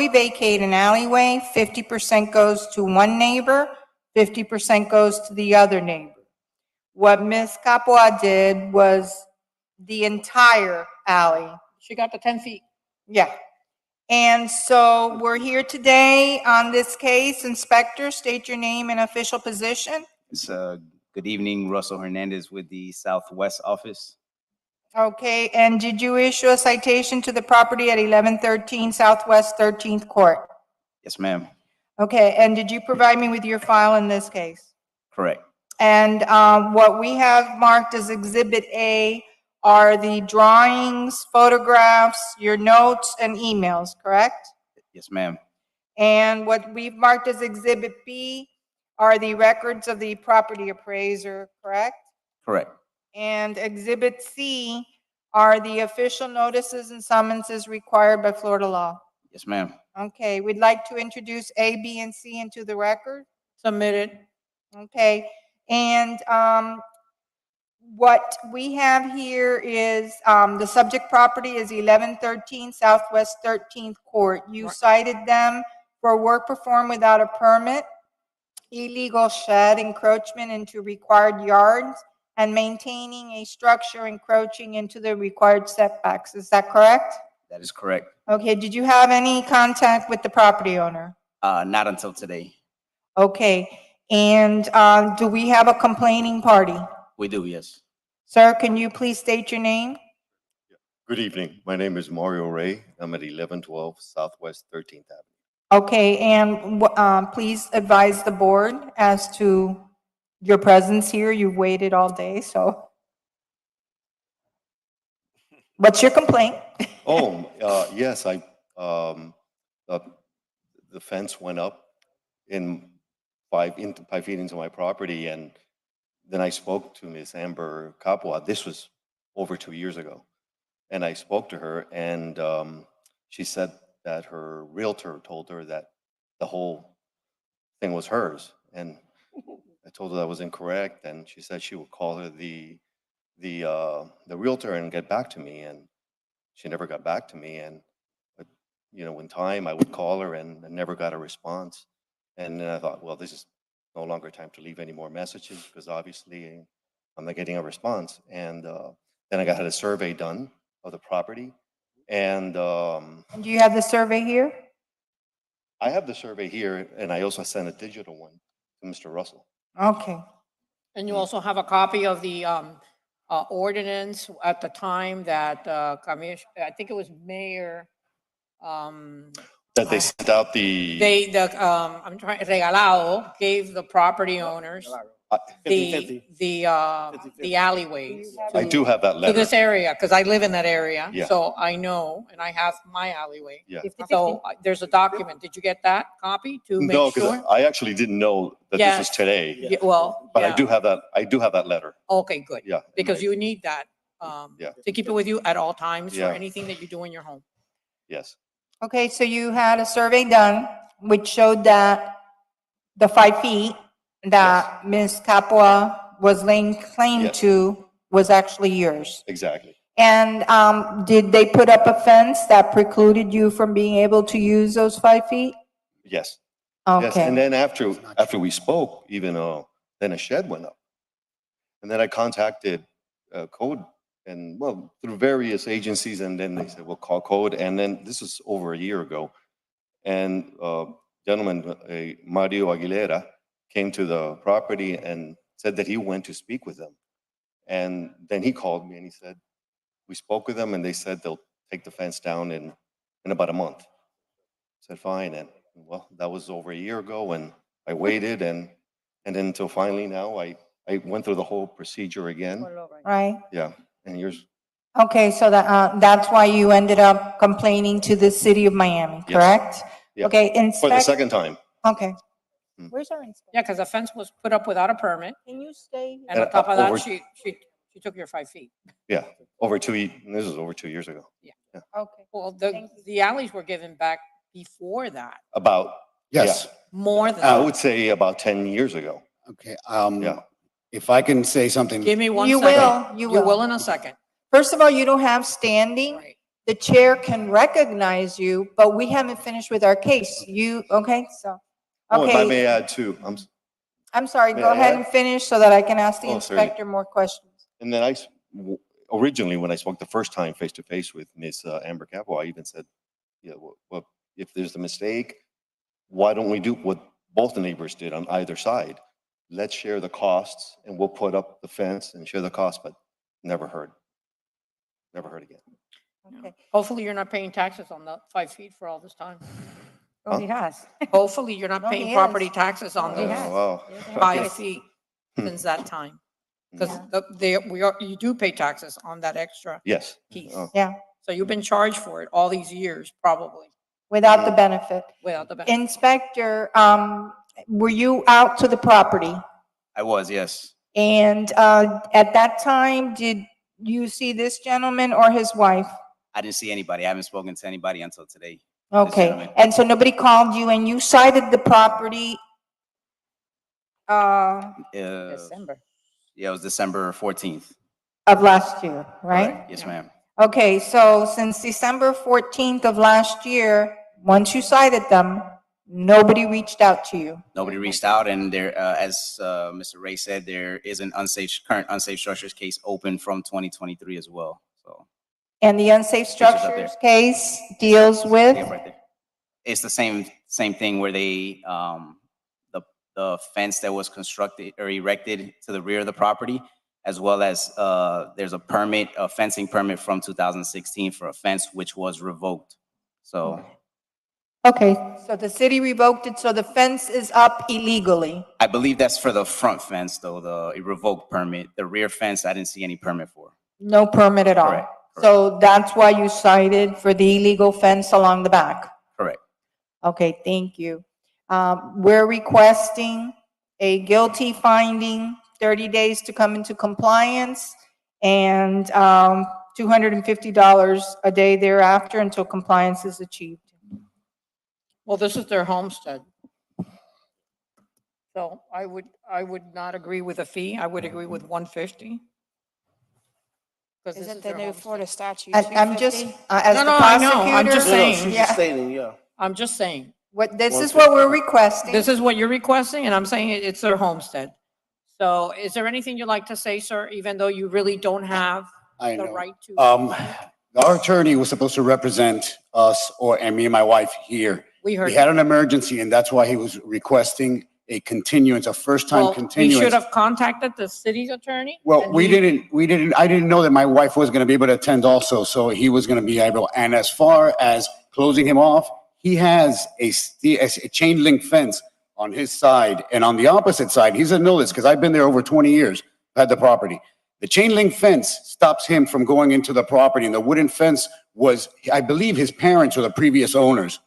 vacate an alleyway, 50% goes to one neighbor, 50% goes to the other neighbor. What Ms. Capua did was the entire alley.
She got the 10 feet.
Yeah. And so we're here today on this case. Inspector, state your name and official position.
It's, good evening, Russell Hernandez with the Southwest office.
Okay, and did you issue a citation to the property at 1113 Southwest 13th Court?
Yes, ma'am.
Okay, and did you provide me with your file in this case?
Correct.
And what we have marked as Exhibit A are the drawings, photographs, your notes, and emails, correct?
Yes, ma'am.
And what we've marked as Exhibit B are the records of the property appraiser, correct?
Correct.
And Exhibit C are the official notices and summonses required by Florida law.
Yes, ma'am.
Okay, we'd like to introduce A, B, and C into the record.
Submitted.
Okay, and what we have here is the subject property is 1113 Southwest 13th Court. You cited them for work performed without a permit, illegal shed encroachment into required yards, and maintaining a structure encroaching into the required setbacks. Is that correct?
That is correct.
Okay, did you have any contact with the property owner?
Not until today.
Okay, and do we have a complaining party?
We do, yes.
Sir, can you please state your name?
Good evening. My name is Mario Ray. I'm at 1112 Southwest 13th Avenue.
Okay, and please advise the board as to your presence here. You've waited all day, so. What's your complaint?
Yes, the fence went up in 5 feet into my property, and then I spoke to Ms. Amber Capua. This was over 2 years ago. And I spoke to her, and she said that her realtor told her that the whole thing was hers. And I told her that was incorrect, and she said she would call her the realtor and get back to me. And she never got back to me. And in time I would call her and I never got a response. And then I thought, well, this is no longer time to leave any more messages because obviously I'm not getting a response. And then I had a survey done of the property. And
Do you have the survey here?
I have the survey here, and I also sent a digital one to Mr. Russell.
Okay.
And you also have a copy of the ordinance at the time that I think it was Mayor,
That they sent out the.
Regalado gave the property owners the alleyways.
I do have that
To
letter.
this area, because I live in that area,
Yeah.
so I know, and I have my alleyway.
Yeah.
So there's a document. Did you get that copy to make
No,
sure?
because I actually didn't know that this was
Yes.
today.
Yeah, well,
But I
yeah.
do have that. I do have that letter.
Okay, good.
Yeah.
Because you need that
Yeah.
to keep it with you at all times for
Yeah.
anything that you do in your home.
Yes.
Okay, so you had a survey done which showed that the 5 feet that Ms. Capua was laying claim
Yes.
to was actually yours.
Exactly.
And did they put up a fence that precluded you from being able to use those 5 feet?
Yes. Yes.
Okay.
And then after we spoke, even then a shed went up, and then I contacted code and through various agencies, and then they said, well, call code. And then this is over a year ago, and gentleman, Mario Aguilera, came to the property and said that he went to speak with them. And then he called me and he said, we spoke with them and they said they'll take the fence down in about a month. I said, fine. And well, that was over a year ago, and I waited and then until finally now I went through the whole procedure again.
Right.
Yeah. And yours.
Okay, so that's why you ended up complaining to the city of Miami,
Yes.
correct?
Yeah.
Okay,
For the second time.
Okay.
Mm.
Where's our inspector?
Yeah, because the fence was put up without a permit,
Can you stay?
and on top of that,
over-
she took your 5 feet.
Yeah. This is over 2 years ago.
Okay.
Well, the alleys were given back before that,
About.
Yes.
more than
I
that.
would say about 10 years ago.
Okay.
Yeah.
If I can say something.
Give me one
You
second.
will, you
You
will.
will in a second.
First of all, you don't have standing.
Right.
The chair can recognize you, but we haven't finished with our case. Okay, so,
Oh, if I may
okay.
add too,
I'm sorry,
may
go
I
ahead
add?
and finish so that I can ask the
Oh, certainly.
inspector more questions.
and then originally when I spoke the first time face to face with Ms. Amber Capua, I even said, yeah, well, if there's a mistake, why don't we do what both the neighbors did on either side? Let's share the costs and we'll put up the fence and share the costs, but never heard again.
Okay.
Hopefully, you're not paying taxes on the 5 feet for all this time.
Oh, he has.
Hopefully, you're not
No,
paying
he
property
is.
taxes on
He
the
has.
Wow.
5 feet since that time. Because you do pay taxes on that extra
Yes.
piece.
Oh.
Yeah,
So you've been charged for it all these years, probably,
without the benefit.
without the benefit.
Inspector, were you out to the property?
I was, yes.
And at that time, did you see this gentleman or his wife?
I didn't see anybody. I haven't spoken to anybody until today.
Okay,
gentleman.
and so nobody called you and you cited the property?
December. Yeah, it was December 14th.
Of last year, right?
Correct. Yes, ma'am.
Okay, so since December 14th of last year, once you cited them, nobody reached out to you?
Nobody reached out, and there, as Mr. Ray said, there is an current unsafe structures case open from 2023 as well. So
And the unsafe
up there.
structures case deals with?
Yeah, right there. It's the same thing where they, the fence that was constructed or erected to the rear of the property, as well as, there's a fencing permit from 2016 for a fence which was revoked. So
Okay, so the city revoked it, so the fence is up illegally.
I believe that's for the front fence though, the revoked permit. The rear fence, I didn't see any permit for.
No permit at all.
Correct.
So that's why you cited for the illegal fence along the back.
Correct.
Okay, thank you. We're requesting a guilty finding, 30 days to come into compliance, and $250 a day thereafter until compliance is achieved.
Well, this is their homestead. So I would not agree with a fee. I would agree with 150. Because this
Isn't
is
the
their
new
homestead.
Florida statute
I'm just,
250?
as the
No, I know. I'm
prosecutor.
just saying.
She's
Yeah.
just stating, yeah.
I'm just saying.
What, this is what we're requesting.
This is what you're requesting, and I'm saying it's their homestead. So is there anything you'd like to say, sir, even though you really don't have
I
the
know.
right to?
Our attorney was supposed to represent us and me and my wife here.
We heard
He had
you.
an emergency, and that's why he was requesting a continuance, a first-time
Well, he
continuance.
should have contacted the city's attorney.
Well,
and
we
he-
didn't, I didn't know that my wife was going to be able to attend also, so he was going to be able, and as far as closing him off, he has a chain link fence on his side, and on the opposite side, he doesn't know this because I've been there over 20 years, had the property. The chain link fence stops him from going into the property, and the wooden fence was, I believe his parents were the previous owners.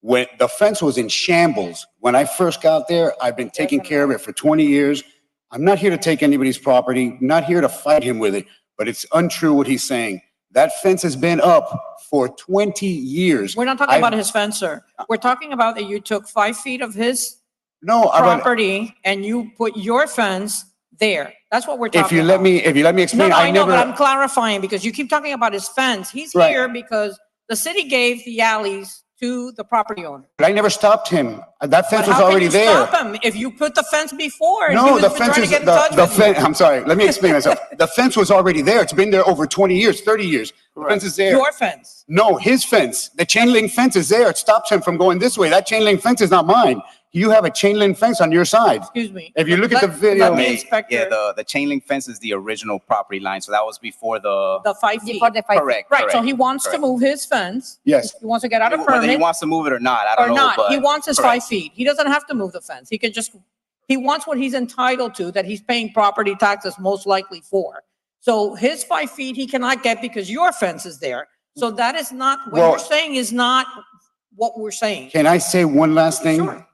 When the fence was in shambles, when I first got there, I've been taking care of it for 20 years. I'm not here to take anybody's property, not here to fight him with it, but it's untrue what he's saying. That fence has been up for 20 years.
We're not talking about his fence, sir. We're talking about that you took 5 feet of his property and you put your fence there. That's what we're talking about.
If you let me explain,
No, I know,
never.
but I'm clarifying because you keep talking about his fence. He's
Right.
here because the city gave the alleys to the property owner.
But I never stopped him. That fence
But
was
how can
already
you
there.
stop him if you put the fence before? And he
No,
was
the
been
fence
trying
is,
to get in touch
the
with you?
fence, I'm sorry, let me explain myself. The fence was already there. It's been there over 20 years, 30 years. The fence is there.
Your fence.
No, his fence. The chain link fence is there. It stops him from going this way. That chain link fence is not mine. You have a chain link fence on your side.
Excuse me.
If you look at the video.
Yeah, the chain link fence is the original property line, so that was before the.
The 5 feet.
Correct.
Right, so
correct,
he wants to
correct.
move his fence.
Yes.
He wants to get out a
Whether he
permit
wants to move it or not, I
or
don't know,
not.
but.
He wants his
correct.
5 feet. He doesn't have to move the fence. He could just, he wants what he's entitled to, that he's paying property taxes most likely for. So his 5 feet he cannot get because your fence is there. So that is not, what
Well-
you're saying is not what we're saying.
Can I say one last thing?
Sure.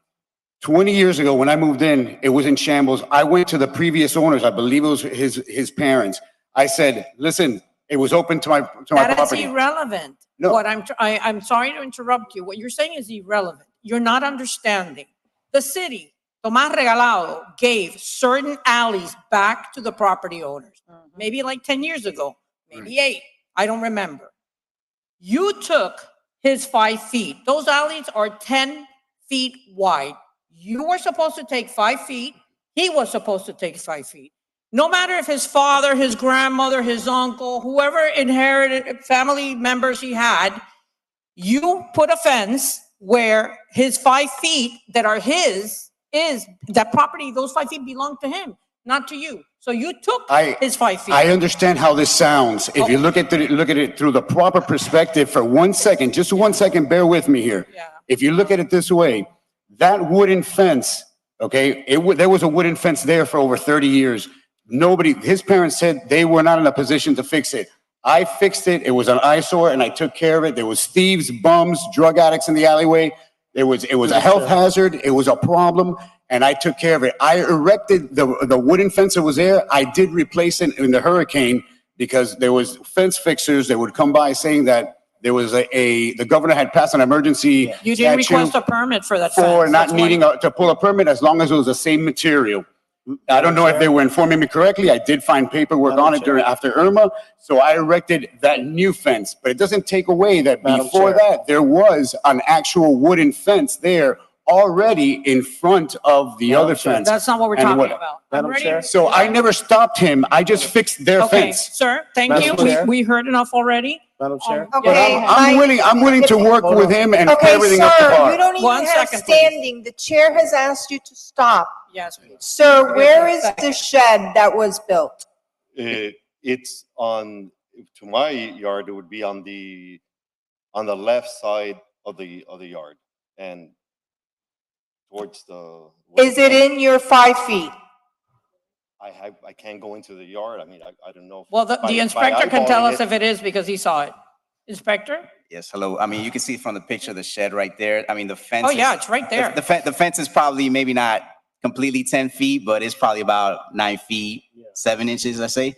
20 years ago, when I moved in, it was in shambles. I went to the previous owners. I believe it was his parents. I said, listen, it was open to my
That is
property.
irrelevant.
No.
What I'm sorry to interrupt you. What you're saying is irrelevant. You're not understanding. The city, Tomás Regalado, gave certain alleys back to the property owners. Maybe like 10 years ago, maybe 8. I don't remember. You took his 5 feet. Those alleys are 10 feet wide. You were supposed to take 5 feet. He was supposed to take 5 feet. No matter if his father, his grandmother, his uncle, whoever inherited family members he had, you put a fence where his 5 feet that are his is that property, those 5 feet belong to him, not to you. So you took his 5 feet.
I understand how this sounds. If you look at it through the proper perspective for 1 second, just 1 second, bear with me here. If you look at it this way, that wooden fence, okay, there was a wooden fence there for over 30 years. His parents said they were not in a position to fix it. I fixed it. It was an eyesore and I took care of it. There was thieves, bums, drug addicts in the alleyway. It was a health hazard. It was a problem. And I took care of it. I erected the wooden fence that was there. I did replace it in the hurricane because there was fence fixers that would come by saying that there was the governor had passed an emergency
You didn't
statute
request a permit for that
for
fence.
not
That's why.
needing to pull a permit as long as it was the same material. I don't know if they were informing me correctly. I did find paperwork on it after Irma. So I erected that new fence, but it doesn't take away that before that, there was an actual wooden fence there already in front of the other fence.
That's not what we're
And
talking about. I'm ready.
So I never stopped him. I just fixed their
Okay,
fence.
sir, thank
Madam
you.
Chair.
We heard enough already.
Madam Chair?
Yes,
Okay,
go ahead.
I-
I'm willing to work
Hold
with
on.
him and put
Okay,
everything up to
sir,
par.
you don't even
One
have
second, please.
standing. The chair has asked you to stop.
Yes, please.
Sir, where is the shed that was built?
It's on, to my yard, it would be on the left side of the yard and towards the.
Is it in your 5 feet?
I can't go into the yard. I mean, I don't know.
Well, the
by
inspector can tell
eyeballing
us if it is because he saw it. Inspector?
Yes, hello. I mean, you can see from the picture, the shed right there. I mean, the fence.
Oh,
is-
yeah, it's right there.
The fence is probably maybe not completely 10 feet, but it's probably about 9 feet, 7 inches, I say.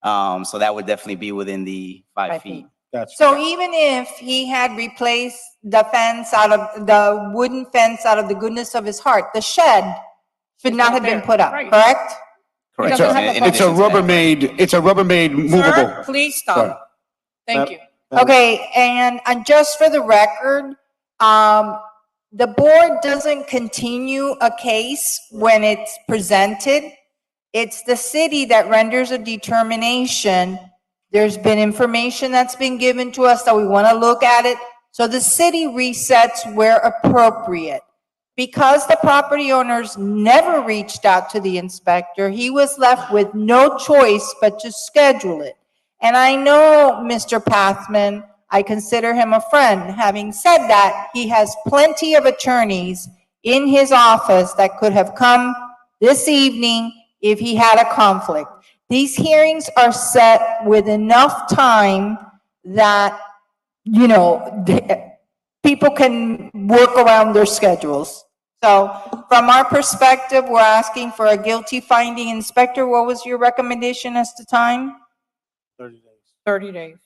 So that would definitely be within the 5 feet.
Gotcha.
So even if he had replaced the fence out of, the wooden fence out of the goodness of his heart, the shed should not have been put up,
Right.
correct?
Correct.
doesn't have the
It's a Rubbermaid movable.
Sir, please stop. Thank you.
Okay, and just for the record, the board doesn't continue a case when it's presented. It's the city that renders a determination. There's been information that's been given to us that we want to look at it. So the city resets where appropriate. Because the property owners never reached out to the inspector, he was left with no choice but to schedule it. And I know Mr. Pathman, I consider him a friend. Having said that, he has plenty of attorneys in his office that could have come this evening if he had a conflict. These hearings are set with enough time that, you know, people can work around their schedules. So from our perspective, we're asking for a guilty finding. Inspector, what was your recommendation as to time?
30 days.
30 days.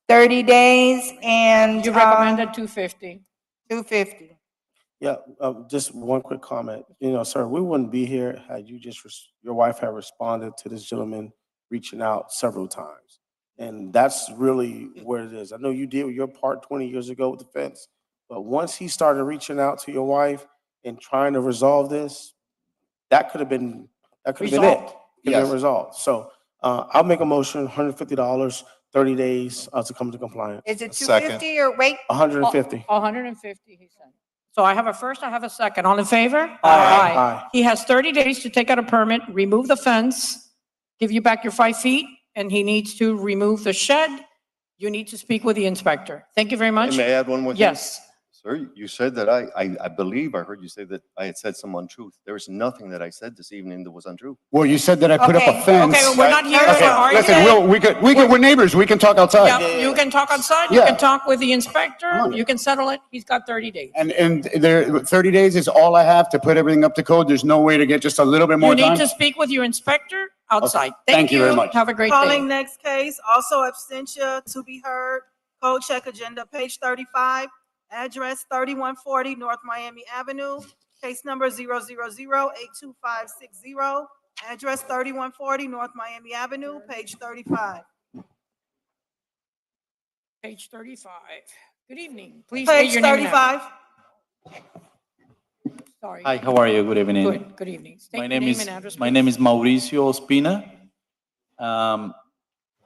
30 days, and
You recommended 250.
250.
Yeah, just one quick comment. You know, sir, we wouldn't be here had you your wife had responded to this gentleman reaching out several times. And that's really what it is. I know you did your part 20 years ago with the fence, but once he started reaching out to your wife and trying to resolve this, that could have been it. Could have been resolved. So I'll make a motion, $150, 30 days to come to compliance.
Is it 250 or wait?
150.
150, he said. So I have a first, I have a second. All in favor?
Aye.
He has 30 days to take out a permit, remove the fence, give you back your 5 feet, and he needs to remove the shed. You need to speak with the inspector. Thank you very much.
May I add one more thing?
Yes.
Sir, you said that I believe I heard you say that I had said some untruth. There was nothing that I said this evening that was untrue.
Well, you said that I put up a fence.
Okay, we're not here
Okay,
to argue.
listen, we're neighbors. We can talk outside.
Yeah, you can talk outside, you
Yeah.
can talk with the inspector, you can settle it. He's got 30 days.
And there, 30 days is all I have to put everything up to code. There's no way to get just a little bit more
You
time?
need to speak with your inspector outside.
Okay. Thank you very much.
Have a great
Calling
day.
next case, also absentia to be heard. Code check agenda, page 35, address 3140 North Miami Avenue, case number 000-82560, address 3140 North Miami Avenue, page 35.
Page 35. Good evening. Please state
Page
your name and address.
35.
Sorry.
Hi, how are you? Good evening.
Good evening. State
My
your
name
name
is
and address,
my
please.
name is Mauricio Ospina.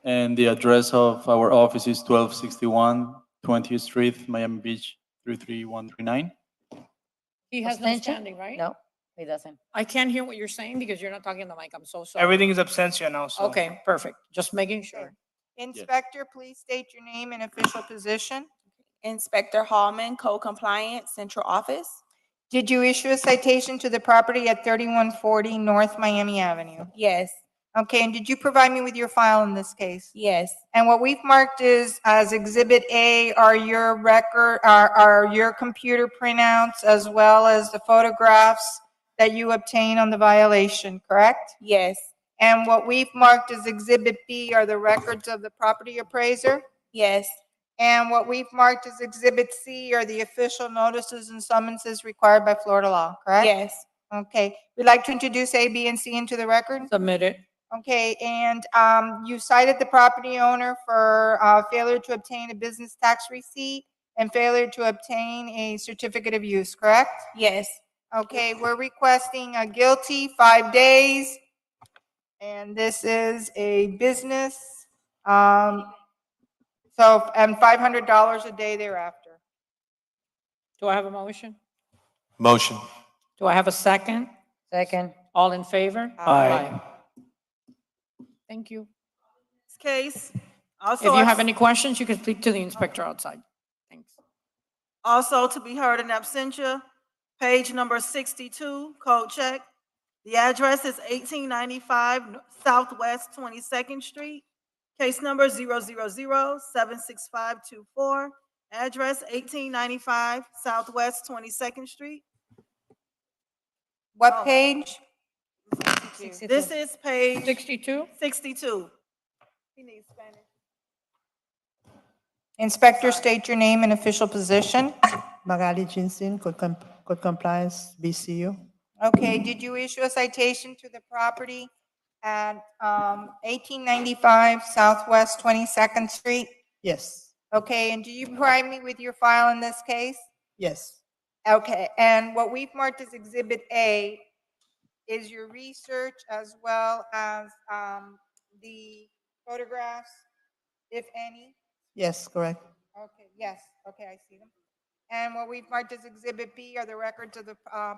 And the address of our office is 1261 20th Street, Miami Beach, 33139.
He has no
Abstention?
standing, right?
No, he doesn't.
I can't hear what you're saying because you're not talking on the mic. I'm so sorry.
Everything is absentia now, so.
Okay, perfect. Just making sure.
Inspector, please state your name and official position.
Inspector Hallman, Code Compliance, Central Office.
Did you issue a citation to the property at 3140 North Miami Avenue?
Yes.
Okay, and did you provide me with your file in this case?
Yes.
And what we've marked is as Exhibit A are your are your computer printouts as well as the photographs that you obtain on the violation, correct?
Yes.
And what we've marked as Exhibit B are the records of the property appraiser?
Yes.
And what we've marked as Exhibit C are the official notices and summonses required by Florida law, correct?
Yes.
Okay, we'd like to introduce A, B, and C into the record.
Submit it.
Okay, and you cited the property owner for failure to obtain a business tax receipt and failure to obtain a certificate of use, correct?
Yes.
Okay, we're requesting a guilty, 5 days. And this is a business So, and $500 a day thereafter.
Do I have a motion?
Motion.
Do I have a second?
Second.
All in favor?
Aye.
Thank you.
This case, also.
If you
our-
have any questions, you can speak to the inspector outside. Thanks.
Also to be heard in absentia, page number 62, code check. The address is 1895 Southwest 22nd Street. Case number 000-76524. Address 1895 Southwest 22nd Street.
What page?
This is page
62?
62. He needs Spanish.
Inspector, state your name and official position.
𝐂𝐢𝐭𝐻𝐭, code compliance, BCU.
Okay, did you issue a citation to the property at 1895 Southwest 22nd Street?
Yes,
Okay, and do you provide me with your file in this case?
yes,
Okay, and what we've marked as Exhibit A is your research as well as the photographs, if any?
yes, correct,
Okay, yes, okay, I see them. And what we've marked as Exhibit B are the records of the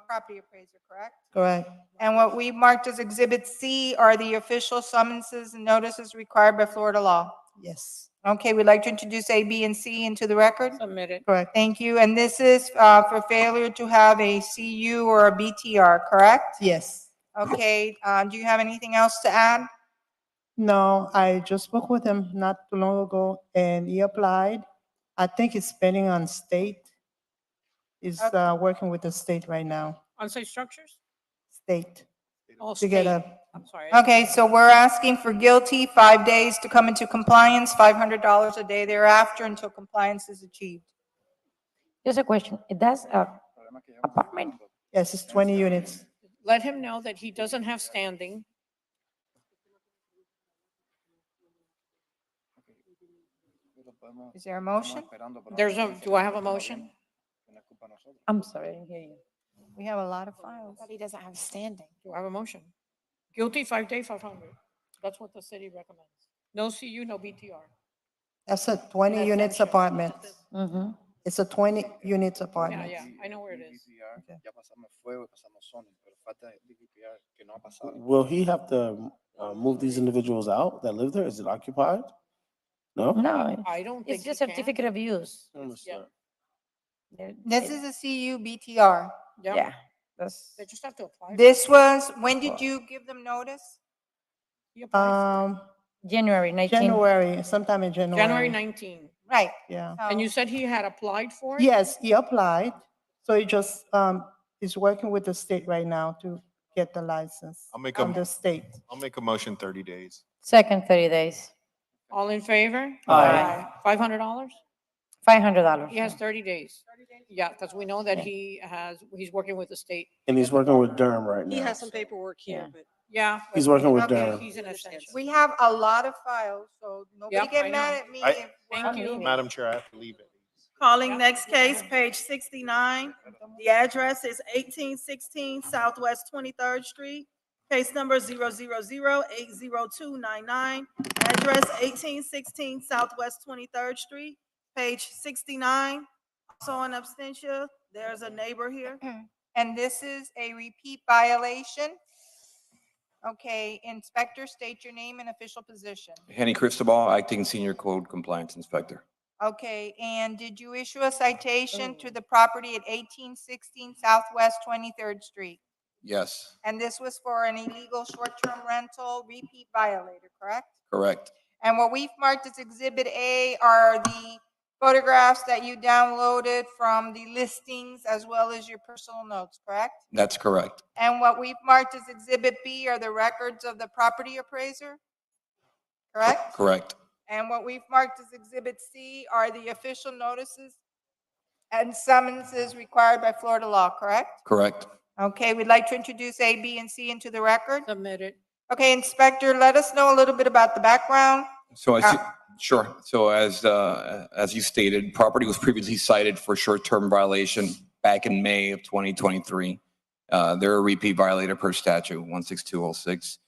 property appraiser, correct?
correct,
And what we've marked as Exhibit C are the official summonses and notices required by Florida law.
yes,
Okay, we'd like to introduce A, B, and C into the record.
Submitted.
correct,
Thank you. And this is for failure to have a CU or a BTR, correct?
yes.
Okay, do you have anything else to add?
No, I just spoke with him not too long ago, and he applied. I think he's pending on state. He's working with the state right now,
On-site structures?
state,
All
to get
state.
a,
I'm sorry.
Okay, so we're asking for guilty, 5 days to come into compliance, $500 a day thereafter until compliance is achieved.
Just a question. That's a apartment?
yes, it's 20 units.
Let him know that he doesn't have standing.
Is there a motion?
Do I have a motion?
I'm sorry, I didn't hear you.
We have a lot of files.
But he doesn't have standing.
Do I have a motion? Guilty, 5 day, 500. That's what the city recommends. No CU, no BTR.
That's a 20 units apartment.
Mm-hmm.
It's a 20 units
Yeah,
apartment.
yeah, I know where it is.
Will he have to move these individuals out that live there? Is it occupied? No?
No,
I don't think
it's just
he can.
certificate of use.
Understood.
This is a CU BTR.
Yeah, that's,
They just have to apply.
This was, when did you give them notice?
He applied
January 19.
January, sometime in January.
January 19.
Right.
Yeah.
And you said he had applied for it?
Yes, he applied. So he just, he's working with the state right now to get the license
I'll make
from
a,
the state.
I'll make a motion 30 days.
Second 30 days.
All in favor?
Aye.
$500?
$500.
He has 30 days. Yeah, because we know that he's working with the state.
And he's working with Durham right now.
He has some paperwork here, but.
Yeah.
He's working with
Okay.
Durham.
He's an essential.
We have a lot of files, so nobody
Yep, I
get
know.
mad at me
I-
if.
Thank you.
Madam Chair, I have to leave it.
Calling next case, page 69. The address is 1816 Southwest 23rd Street. Case number 000-80299. Address 1816 Southwest 23rd Street, page 69. Also on abstention, there's a neighbor here.
And this is a repeat violation. Okay, Inspector, state your name and official position.
Henny Cristobal, Acting Senior Code Compliance Inspector.
Okay, and did you issue a citation to the property at 1816 Southwest 23rd Street?
Yes,
And this was for an illegal short-term rental repeat violator, correct?
correct.
And what we've marked as Exhibit A are the photographs that you downloaded from the listings as well as your personal notes, correct?
That's correct.
And what we've marked as Exhibit B are the records of the property appraiser, correct?
Correct.
And what we've marked as Exhibit C are the official notices and summonses required by Florida law, correct?
Correct.
Okay, we'd like to introduce A, B, and C into the record.
Submitted.
Okay, Inspector, let us know a little bit about the background.
So sure. So as you stated, property was previously cited for short-term violation back in May of 2023. They're a repeat violator per statute 16206.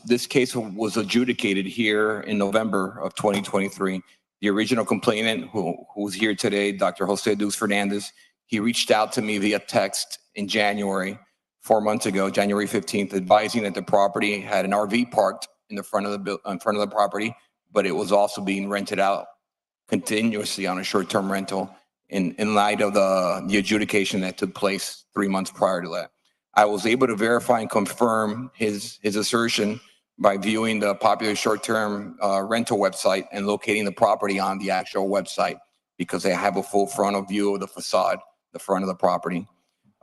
This case was adjudicated here in November of 2023. The original complainant, who's here today, Dr. Jose Duz Fernandez, he reached out to me via text in January, 4 months ago, January 15th, advising that the property had an RV parked in the front of the property, but it was also being rented out continuously on a short-term rental in light of the adjudication that took place 3 months prior to that. I was able to verify and confirm his assertion by viewing the popular short-term rental website and locating the property on the actual website because they have a full frontal view of the facade, the front of the property.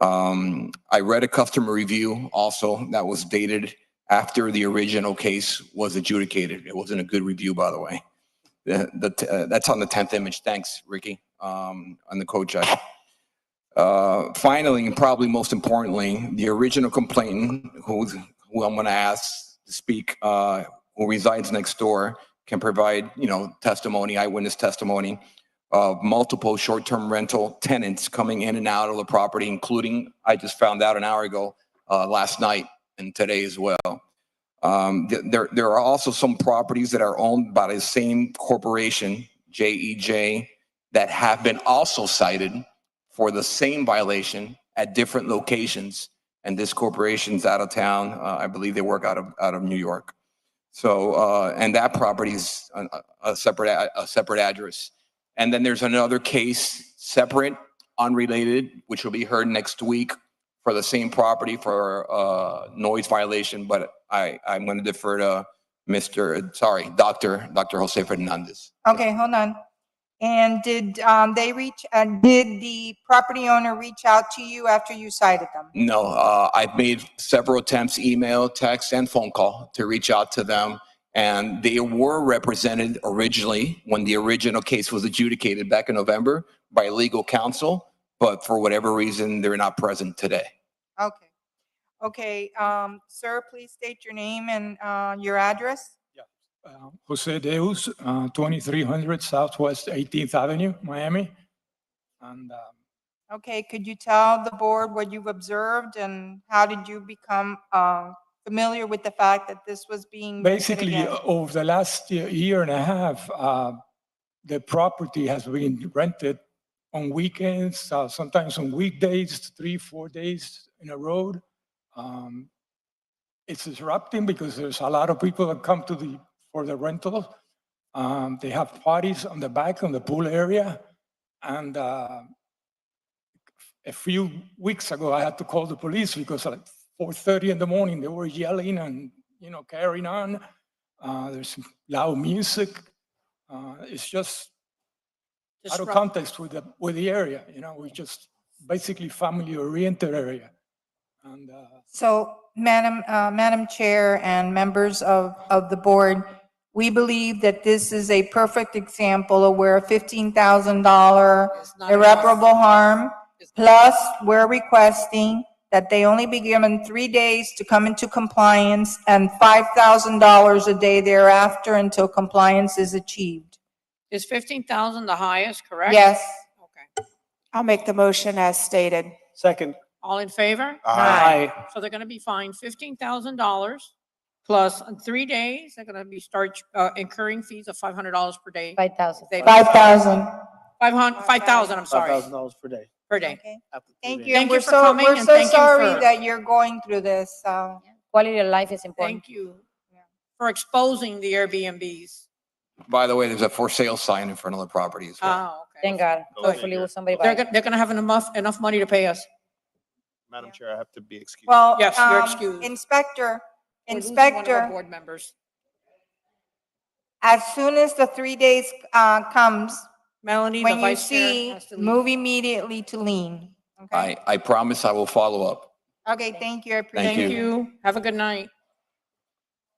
I read a customer review also that was dated after the original case was adjudicated. It wasn't a good review, by the way. That's on the 10th image. Thanks, Ricky, on the code check. Finally, and probably most importantly, the original complainant, who I'm going to ask to speak, who resides next door, can provide, testimony, eyewitness testimony of multiple short-term rental tenants coming in and out of the property, including, I just found out an hour ago, last night and today as well. There are also some properties that are owned by the same corporation, JEJ, that have been also cited for the same violation at different locations. And this corporation's out of town. I believe they work out of New York. So, and that property is a separate address. And then there's another case, separate, unrelated, which will be heard next week for the same property for noise violation. But I'm going to defer to Dr. Jose Fernandez.
Okay, hold on. And did the property owner reach out to you after you cited them?
No, I've made several attempts, email, text, and phone call to reach out to them. And they were represented originally when the original case was adjudicated back in November by legal counsel, but for whatever reason, they're not present today.
Okay. Okay, sir, please state your name and your address.
Jose Deus, 2300 Southwest 18th Avenue, Miami. And
Okay, could you tell the board what you've observed and how did you become familiar with the fact that this was being rented
basically,
again?
over the last year and a half, the property has been rented on weekends, sometimes on weekdays, 3-4 days in a row. It's disrupting because there's a lot of people that come for the rental. They have parties on the back on the pool area. And a few weeks ago, I had to call the police because at 4:30 in the morning, they were yelling and, carrying on. There's loud music. It's just out of context with the area. We just basically family-oriented area. And
So, Madam Chair and members of the board, we believe that this is a perfect example of where a $15,000 irreparable harm, plus we're requesting that they only be given 3 days to come into compliance and $5,000 a day thereafter until compliance is achieved.
Is 15,000 the highest, correct?
Yes.
Okay.
I'll make the motion as stated.
Second.
all in favor?
Aye.
So they're going to be fined $15,000 plus in 3 days, they're going to be incurring fees of $500 per day.
5,000.
5,000.
5,000, I'm sorry,
$5,000 per day.
per day.
Okay.
After 3
Thank
days.
you.
Thank
We're
you for
so,
coming
we're
and
so
thank you
sorry
for-
that you're going through this.
Quality of life is important.
Thank you for exposing the Airbnbs.
By the way, there's a for sale sign in front of the property as well.
Oh, okay.
Thank God. Hopefully with somebody
They're
buy.
going to have enough money to pay us.
Madam Chair, I have to be excused.
Well,
Yes, you're excused.
Inspector,
We're losing one of our
Inspector,
board members.
as soon as the 3 days comes,
Melanie, the
when you
vice chair,
see,
has to leave.
move immediately to lean. Okay?
I promise I will follow up.
Okay, thank you. I appreciate
Thank
Thank
it.
you. Have a good night.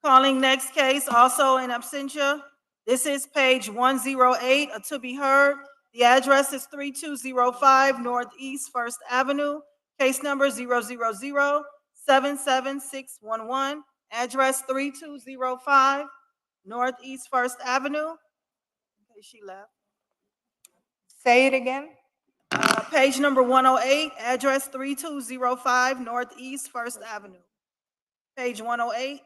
Calling next case, also in absentia. This is page 108, a to be heard. The address is 3205 Northeast First Avenue, case number 000-77611. Address 3205 Northeast First Avenue. Okay, she left.
Say it again.
Page number 108, address 3205 Northeast First Avenue. Page 108.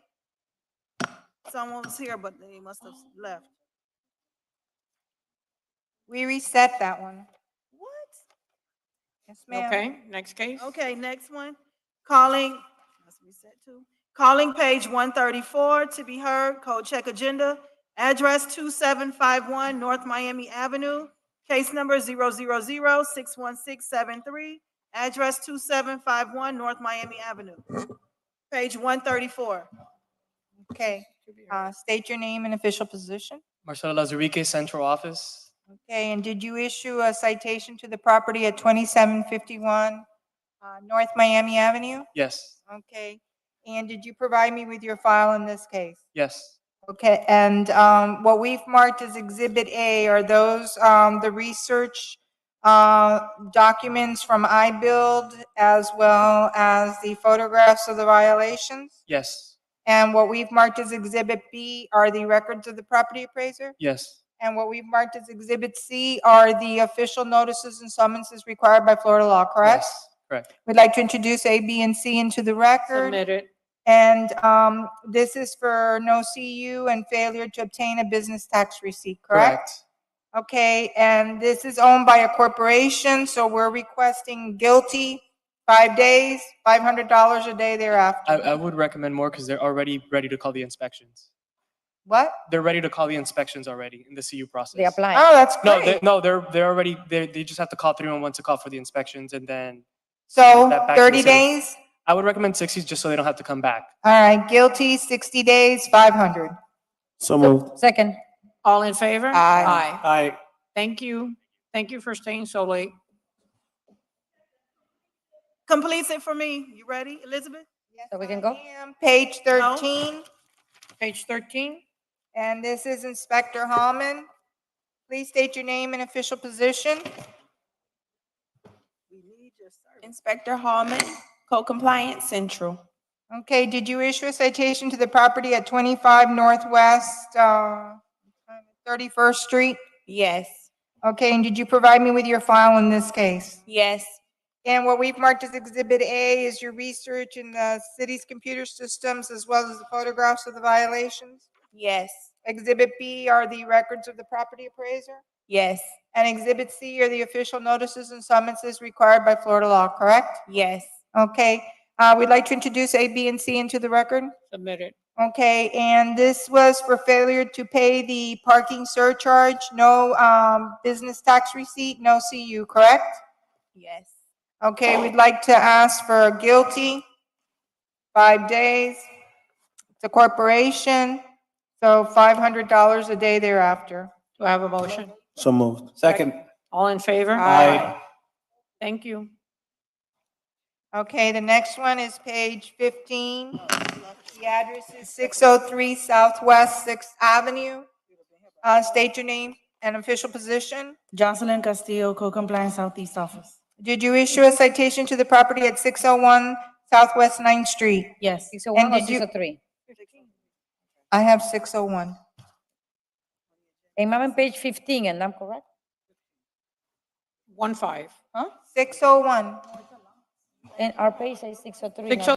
Someone was here, but they must have left.
We reset that one.
What?
Yes, ma'am.
Okay, next case.
Okay, next one. Calling, let's reset too. Calling page 134 to be heard, code check agenda. Address 2751 North Miami Avenue. Case number 000-61673. Address 2751 North Miami Avenue. Page 134.
Okay, state your name and official position.
Marcelo Lazarique, Central Office.
Okay, and did you issue a citation to the property at 2751 North Miami Avenue?
Yes,
Okay, and did you provide me with your file in this case?
yes,
Okay, and what we've marked as Exhibit A, are those the research documents from iBuild as well as the photographs of the violations?
yes,
And what we've marked as Exhibit B are the records of the property appraiser?
yes,
And what we've marked as Exhibit C are the official notices and summonses required by Florida law, correct?
yes, correct.
We'd like to introduce A, B, and C into the record.
Submitted.
And this is for no CU and failure to obtain a business tax receipt, correct? Okay, and this is owned by a corporation, so we're requesting guilty, 5 days, $500 a day thereafter.
I would recommend more because they're already ready to call the inspections.
What?
They're ready to call the inspections already in the CU process.
They apply.
Oh, that's great.
They're already, they just have to call 311 to call for the inspections and then.
So
get that back to the
30
city.
days?
I would recommend 60 just so they don't have to come back.
All right, guilty, 60 days, 500.
So moved.
Second.
All in favor?
Aye.
Aye.
Thank you. Thank you for staying so late.
Completes it for me. You ready, Elizabeth?
So we can go?
Page 13,
Page 13.
and this is Inspector Hallman. Please state your name and official position.
Inspector Hallman, Code Compliance Central.
Okay, did you issue a citation to the property at 25 Northwest 31st Street?
Yes.
Okay, and did you provide me with your file in this case?
Yes.
And what we've marked as Exhibit A is your research in the city's computer systems as well as the photographs of the violations?
Yes.
Exhibit B are the records of the property appraiser?
Yes.
And Exhibit C are the official notices and summonses required by Florida law, correct?
Yes.
Okay, we'd like to introduce A, B, and C into the record.
Submitted.
Okay, and this was for failure to pay the parking surcharge, no business tax receipt, no CU, correct?
Yes.
Okay, we'd like to ask for guilty, 5 days. It's a corporation, so $500 a day thereafter.
Do I have a motion?
So moved.
Second.
All in favor?
Aye.
Thank you.
Okay, the next one is page 15. The address is 603 Southwest 6th Avenue. State your name and official position.
Jocelyn Castillo, Co-Compliance Southeast Office.
Did you issue a citation to the property at 601 Southwest 9th Street?
Yes.
601
And
or
did you-
603?
I have 601.
I'm on page 15, and I'm correct?
1-5.
Huh? 601.
And our page says 603.
603.